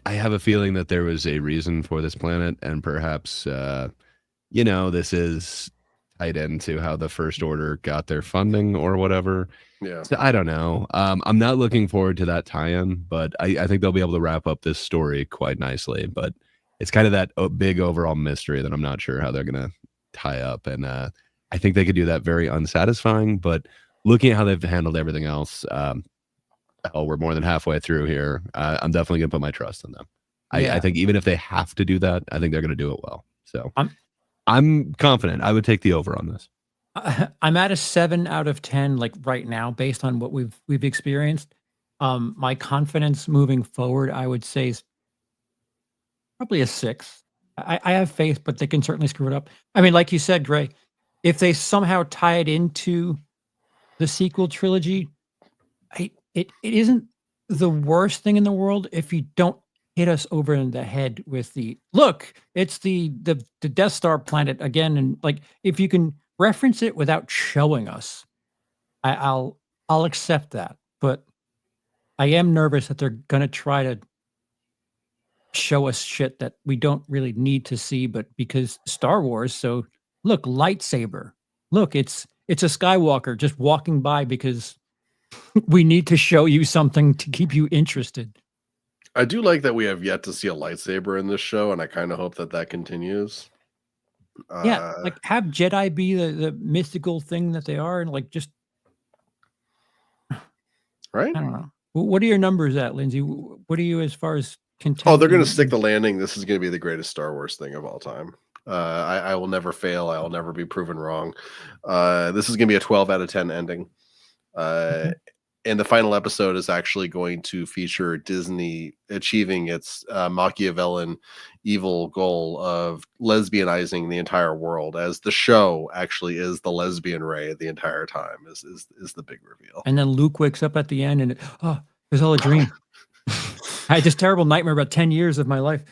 have a feeling that there was a reason for this planet, and perhaps this is tied into how the First Order got their funding or whatever. Yeah. So I don't know. I'm not looking forward to that tie-in, but I think they'll be able to wrap up this story quite nicely. But it's kind of that big overall mystery that I'm not sure how they're going to tie up. And I think they could do that very unsatisfying. But looking at how they've handled everything else, we're more than halfway through here. I'm definitely going to put my trust in them. I think even if they have to do that, I think they're going to do it well. So I'm confident. I would take the over on this. I'm at a 7 out of 10, like right now, based on what we've experienced. My confidence moving forward, I would say, is probably a 6. I have faith, but they can certainly screw it up. I mean, like you said, Gray, if they somehow tie it into the sequel trilogy, it isn't the worst thing in the world if you don't hit us over in the head with it's the Death Star planet again, and like if you can reference it without showing us, I'll accept that. But I am nervous that they're gonna try to show us shit that we don't really need to see, but because Star Wars. So look, lightsaber. Look, it's a Skywalker just walking by because we need to show you something to keep you interested. I do like that we have yet to see a lightsaber in this show, and I kind of hope that continues. Yeah, like have Jedi be the mystical thing that they are, and like just right. I don't know. What are your numbers at, Lindsay? What are you as far as Oh, they're going to stick the landing. This is going to be the greatest Star Wars thing of all time. I will never fail. I will never be proven wrong. This is going to be a 12 out of 10 ending. And the final episode is actually going to feature Disney achieving its Machiavellian evil goal of lesbianizing the entire world, as the show actually is the lesbian ray the entire time is the big reveal. And then Luke wakes up at the end and it was all a dream. I had this terrible nightmare about 10 years of my life.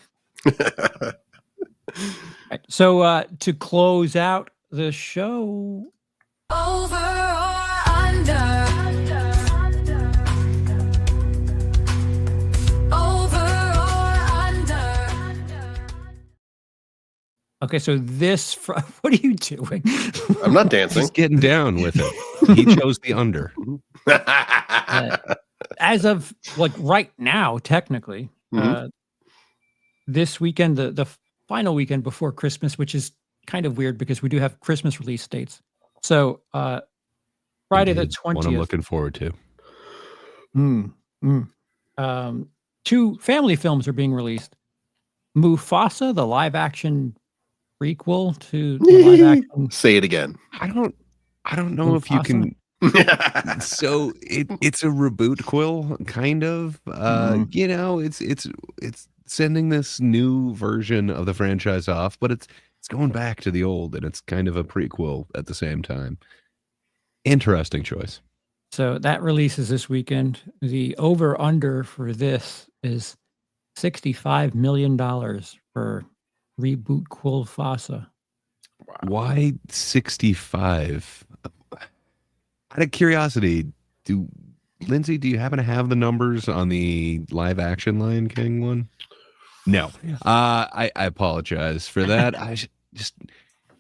Right, so to close out the show, over or under. okay, so what are you doing? I'm not dancing. He's getting down with it. He chose the under. As of like right now, technically, this weekend, the final weekend before Christmas, which is kind of weird because we do have Christmas release dates. So Friday the 20th. What I'm looking forward to. 2 family films are being released. Mufasa, the live action prequel to the live action. Say it again. I don't know Mufasa? if you can. So it's a reboot, Quill, kind of. It's sending this new version of the franchise off, but it's going back to the old, and it's kind of a prequel at the same time. Interesting choice. So that releases this weekend. The over-under for this is $65 million for reboot Mufasa. Wow. Why 65? Out of curiosity, Lindsay, do you happen to have the numbers on the live action Lion King one? No. I apologize for that.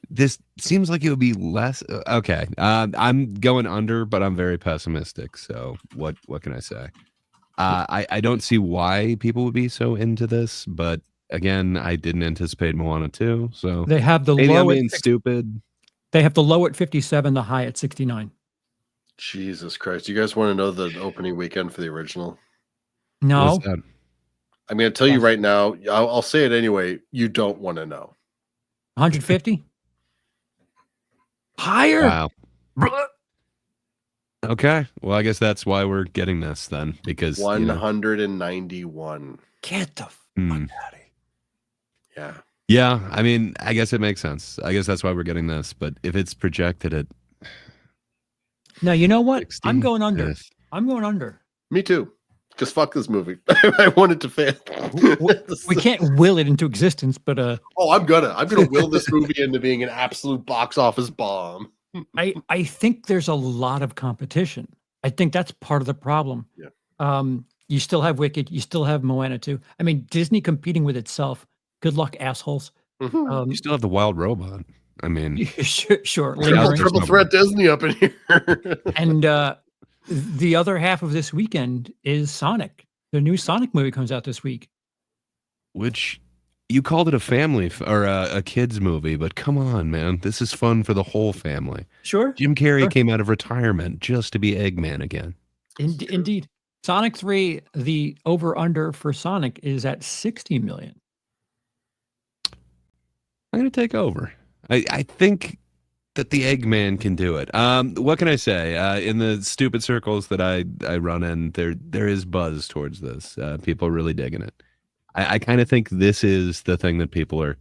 This seems like it would be less. Okay. I'm going under, but I'm very pessimistic. So what can I say? I don't see why people would be so into this, but again, I didn't anticipate Moana 2. So they have the maybe low I'm being stupid. They have the low at 57, the high at 69. Jesus Christ. You guys want to know the opening weekend for the original? No. I'm going to tell you right now. I'll say it anyway. You don't want to know. 150? Higher? Wow. Okay. Well, I guess that's why we're getting this then, because 191. Get the fuck out of here. Yeah. Yeah. I mean, I guess it makes sense. I guess that's why we're getting this. But if it's projected at Now, you know what? 60? I'm going under. Yes. I'm going under. Me too. Because fuck this movie. I want it to fail. We can't will it into existence, but Oh, I'm gonna will this movie into being an absolute box office bomb. I think there's a lot of competition. I think that's part of the problem. Yeah. You still have Wicked, you still have Moana too. I mean, Disney competing with itself. Good luck, assholes. Mhm. You still have the Wild Robot. I mean, sure. Triple lingering. Triple threat Disney up in here. And the other half of this weekend is Sonic. The new Sonic movie comes out this week. which you called it a family or a kids movie, but come on, man, this is fun for the whole family. Sure. Jim Carrey Sure. came out of retirement just to be Eggman again. Indeed. Sonic 3, the over-under for Sonic is at 60 million. I'm gonna take over. I think that the Eggman can do it. What can I say? In the stupid circles that I run in, there is buzz towards this. People are really digging it. I kind of think this is the thing that people are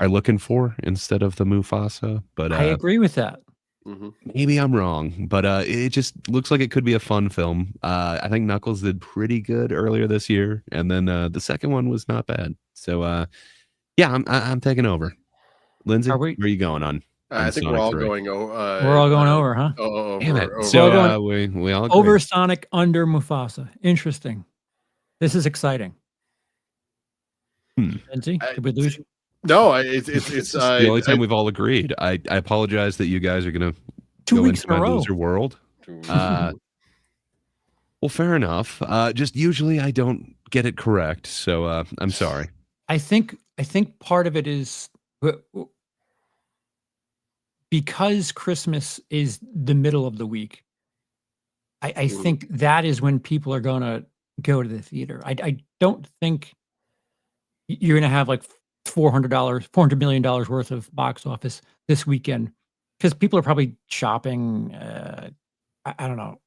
looking for instead of the Mufasa. But I agree with that. Mhm. maybe I'm wrong. But it just looks like it could be a fun film. I think Knuckles did pretty good earlier this year, and then the second one was not bad. So yeah, I'm taking over. Lindsay, Are we- where are you going on? I think we're Sonic all 3? going. We're all going over, huh? Damn it. Over. So We're we all agree. Over Sonic, under Mufasa. Interesting. This is exciting. Lindsay, did we lose you? No, it's the only time we've all agreed. I apologize that you guys are gonna 2 go weeks into in a my row. loser world. Well, fair enough. Just usually I don't get it correct, so I'm sorry. I think part of it is because Christmas is the middle of the week. I think that is when people are going to go to the theater. I don't think you're going to have like $400 million worth of box office this weekend because people are probably shopping. I don't know.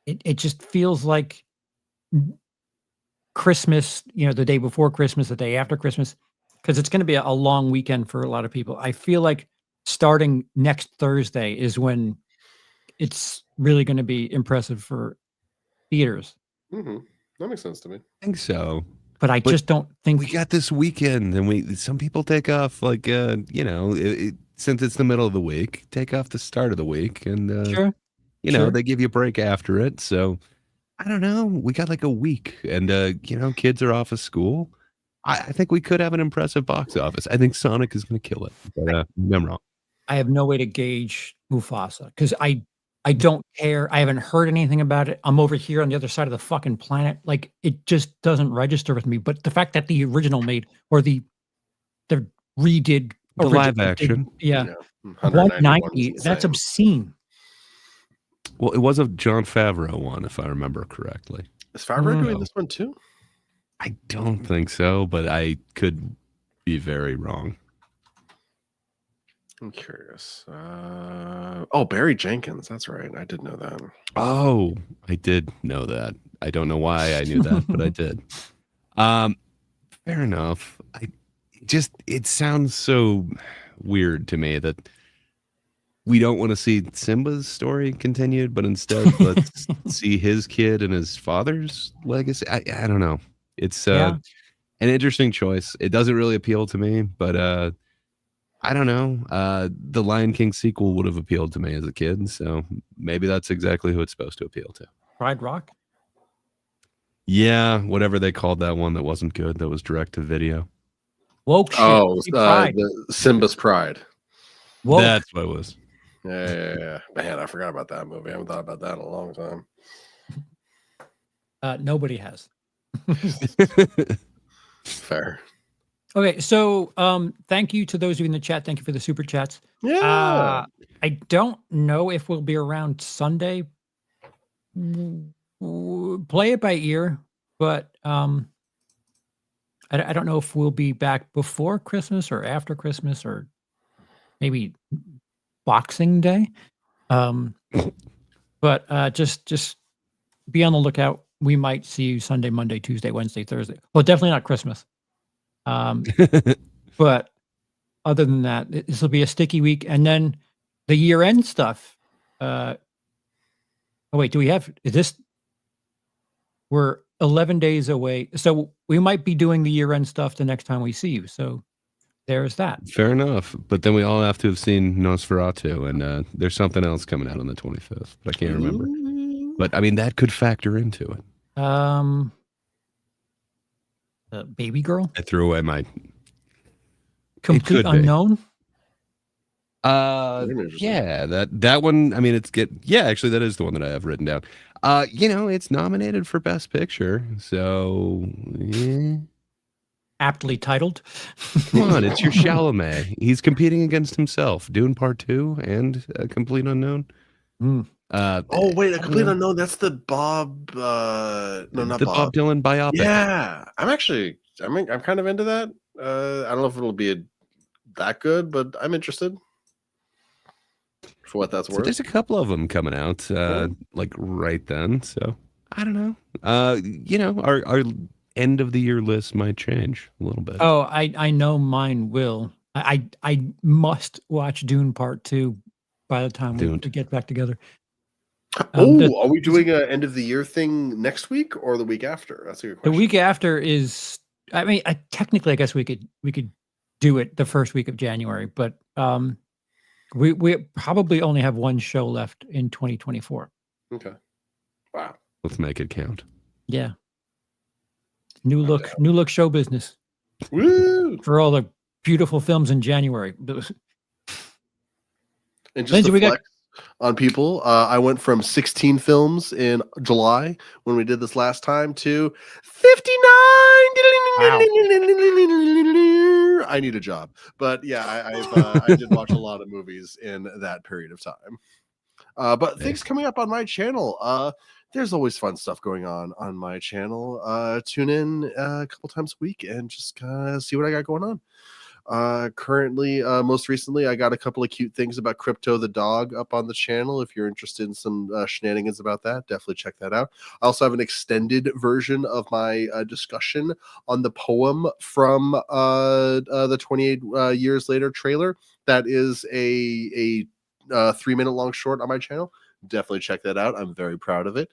It just feels like Christmas, the day before Christmas, the day after Christmas, because it's going to be a long weekend for a lot of people. I feel like starting next Thursday is when it's really going to be impressive for theaters. Mm-hmm. That makes sense to me. I think so. But I just don't think We got this weekend, and some people take off like since it's the middle of the week, take off the start of the week, and Sure. they give you a break after it. So I don't know. We got like a week, and kids are off of school. I think we could have an impressive box office. I think Sonic is going to kill it, but I'm wrong. I have no way to gauge Mufasa because I don't care. I haven't heard anything about it. I'm over here on the other side of the fucking planet. Like it just doesn't register with me. But the fact that the original made or the redid The live action. yeah, 190. 190. That's obscene. Well, it was a Jon Favreau one, if I remember correctly. Is Favreau doing this one too? I don't think so, but I could be very wrong. I'm curious. Barry Jenkins. That's right. I did know that. Oh, I did know that. I don't know why I knew that, but I did. Fair enough. It sounds so weird to me that we don't want to see Simba's story continued, but instead let's see his kid and his father's legacy. I don't know. It's an interesting choice. It doesn't really appeal to me, but I don't know. The Lion King sequel would have appealed to me as a kid, so maybe that's exactly who it's supposed to appeal to. Pride Rock? Yeah, whatever they called that one that wasn't good, that was direct to video. Woke shit. The Simba's Pride. Woke. That's what it was. Yeah. Man, I forgot about that movie. I haven't thought about that in a long time. Nobody has. Fair. Okay, so thank you to those of you in the chat. Thank you for the super chats. Yeah. I don't know if we'll be around Sunday. Play it by ear, but I don't know if we'll be back before Christmas or after Christmas or maybe Boxing Day. But just be on the lookout. We might see you Sunday, Monday, Tuesday, Wednesday, Thursday. Well, definitely not Christmas. But other than that, this will be a sticky week. And then the year-end stuff, Oh wait, do we have? Is this? We're 11 days away, so we might be doing the year-end stuff the next time we see you. So there's that. Fair enough. But then we all have to have seen Nosferatu, and there's something else coming out on the 25th, but I can't remember. But I mean, that could factor into it. Baby Girl, I threw away my Complete Unknown. Yeah, that one. I mean, actually, that is the one that I have written down. It's nominated for Best Picture, so yeah. Aptly titled. Come on, it's your Chalamet. He's competing against himself. Dune Part 2 and Complete Unknown. Oh wait, A Complete Unknown. That's the Bob. No, not the Bob Dylan biopic. Yeah, I'm kind of into that. I don't know if it'll be that good, but I'm interested. For what that's worth. There's a couple of them coming out, like right then. So I don't know. Our end of the year list might change a little bit. Oh, I know mine will. I must watch Dune Part 2 by the time we get back together. Are we doing an end of the year thing next week or the week after? That's a good question. The week after is. I mean, technically, I guess we could do it the first week of January, but we probably only have one show left in 2024. Okay. Wow. Let's make it count. Yeah. New look show business. Woo! For all the beautiful films in January. And just to flex on people, I went from 16 films in July when we did this last time to 59. Wow. I need a job, but yeah, I did watch a lot of movies in that period of time. But things coming up on my channel. There's always fun stuff going on my channel. Tune in a couple times a week and just kind of see what I got going on. Currently, most recently, I got a couple of cute things about Crypto the dog up on the channel. If you're interested in some shenanigans about that, definitely check that out. I also have an extended version of my discussion on the poem from the 28 Years Later trailer. That is a 3-minute long short on my channel. Definitely check that out. I'm very proud of it.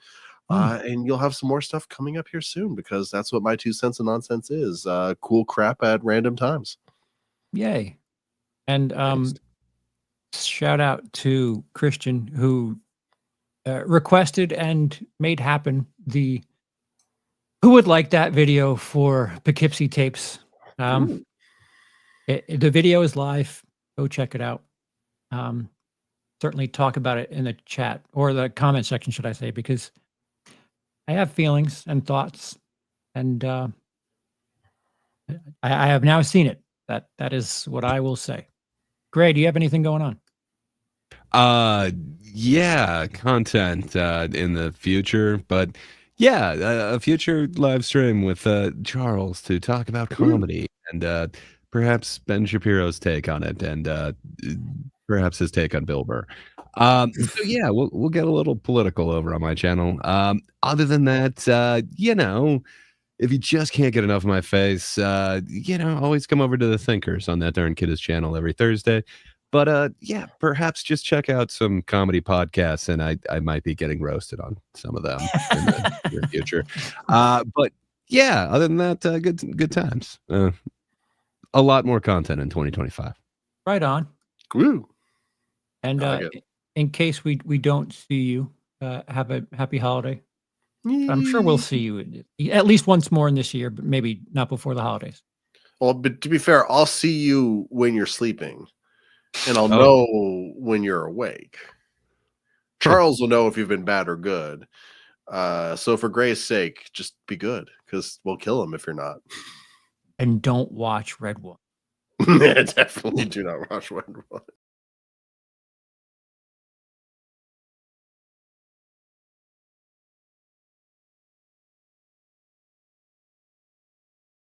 And you'll have some more stuff coming up here soon because that's what my 2 cents of nonsense is. Cool crap at random times. Yay. And shout out to Christian who requested and made happen who would like that video for Poughkeepsie Tapes. The video is live. Go check it out. Certainly talk about it in the chat or the comment section, should I say, because I have feelings and thoughts, and I have now seen it. That is what I will say. Gray, do you have anything going on? Yeah, content in the future, but yeah, a future live stream with Charles to talk about comedy and perhaps Ben Shapiro's take on it and perhaps his take on Bill Burr. So yeah, we'll get a little political over on my channel. Other than that, if you just can't get enough of my face, always come over to the Thinkers on That Darn Kiddish channel every Thursday. But yeah, perhaps just check out some comedy podcasts, and I might be getting roasted on some of them in the near future. But yeah, other than that, good times. A lot more content in 2025. Right on. Woo. And in case we don't see you, have a happy holiday. I'm sure we'll see you at least once more in this year, but maybe not before the holidays. Well, but to be fair, I'll see you when you're sleeping, and I'll know when you're awake. Charles will know if you've been bad or good. So for Gray's sake, just be good, because we'll kill him if you're not. And don't watch Red Wolf. Definitely do not watch Red Wolf.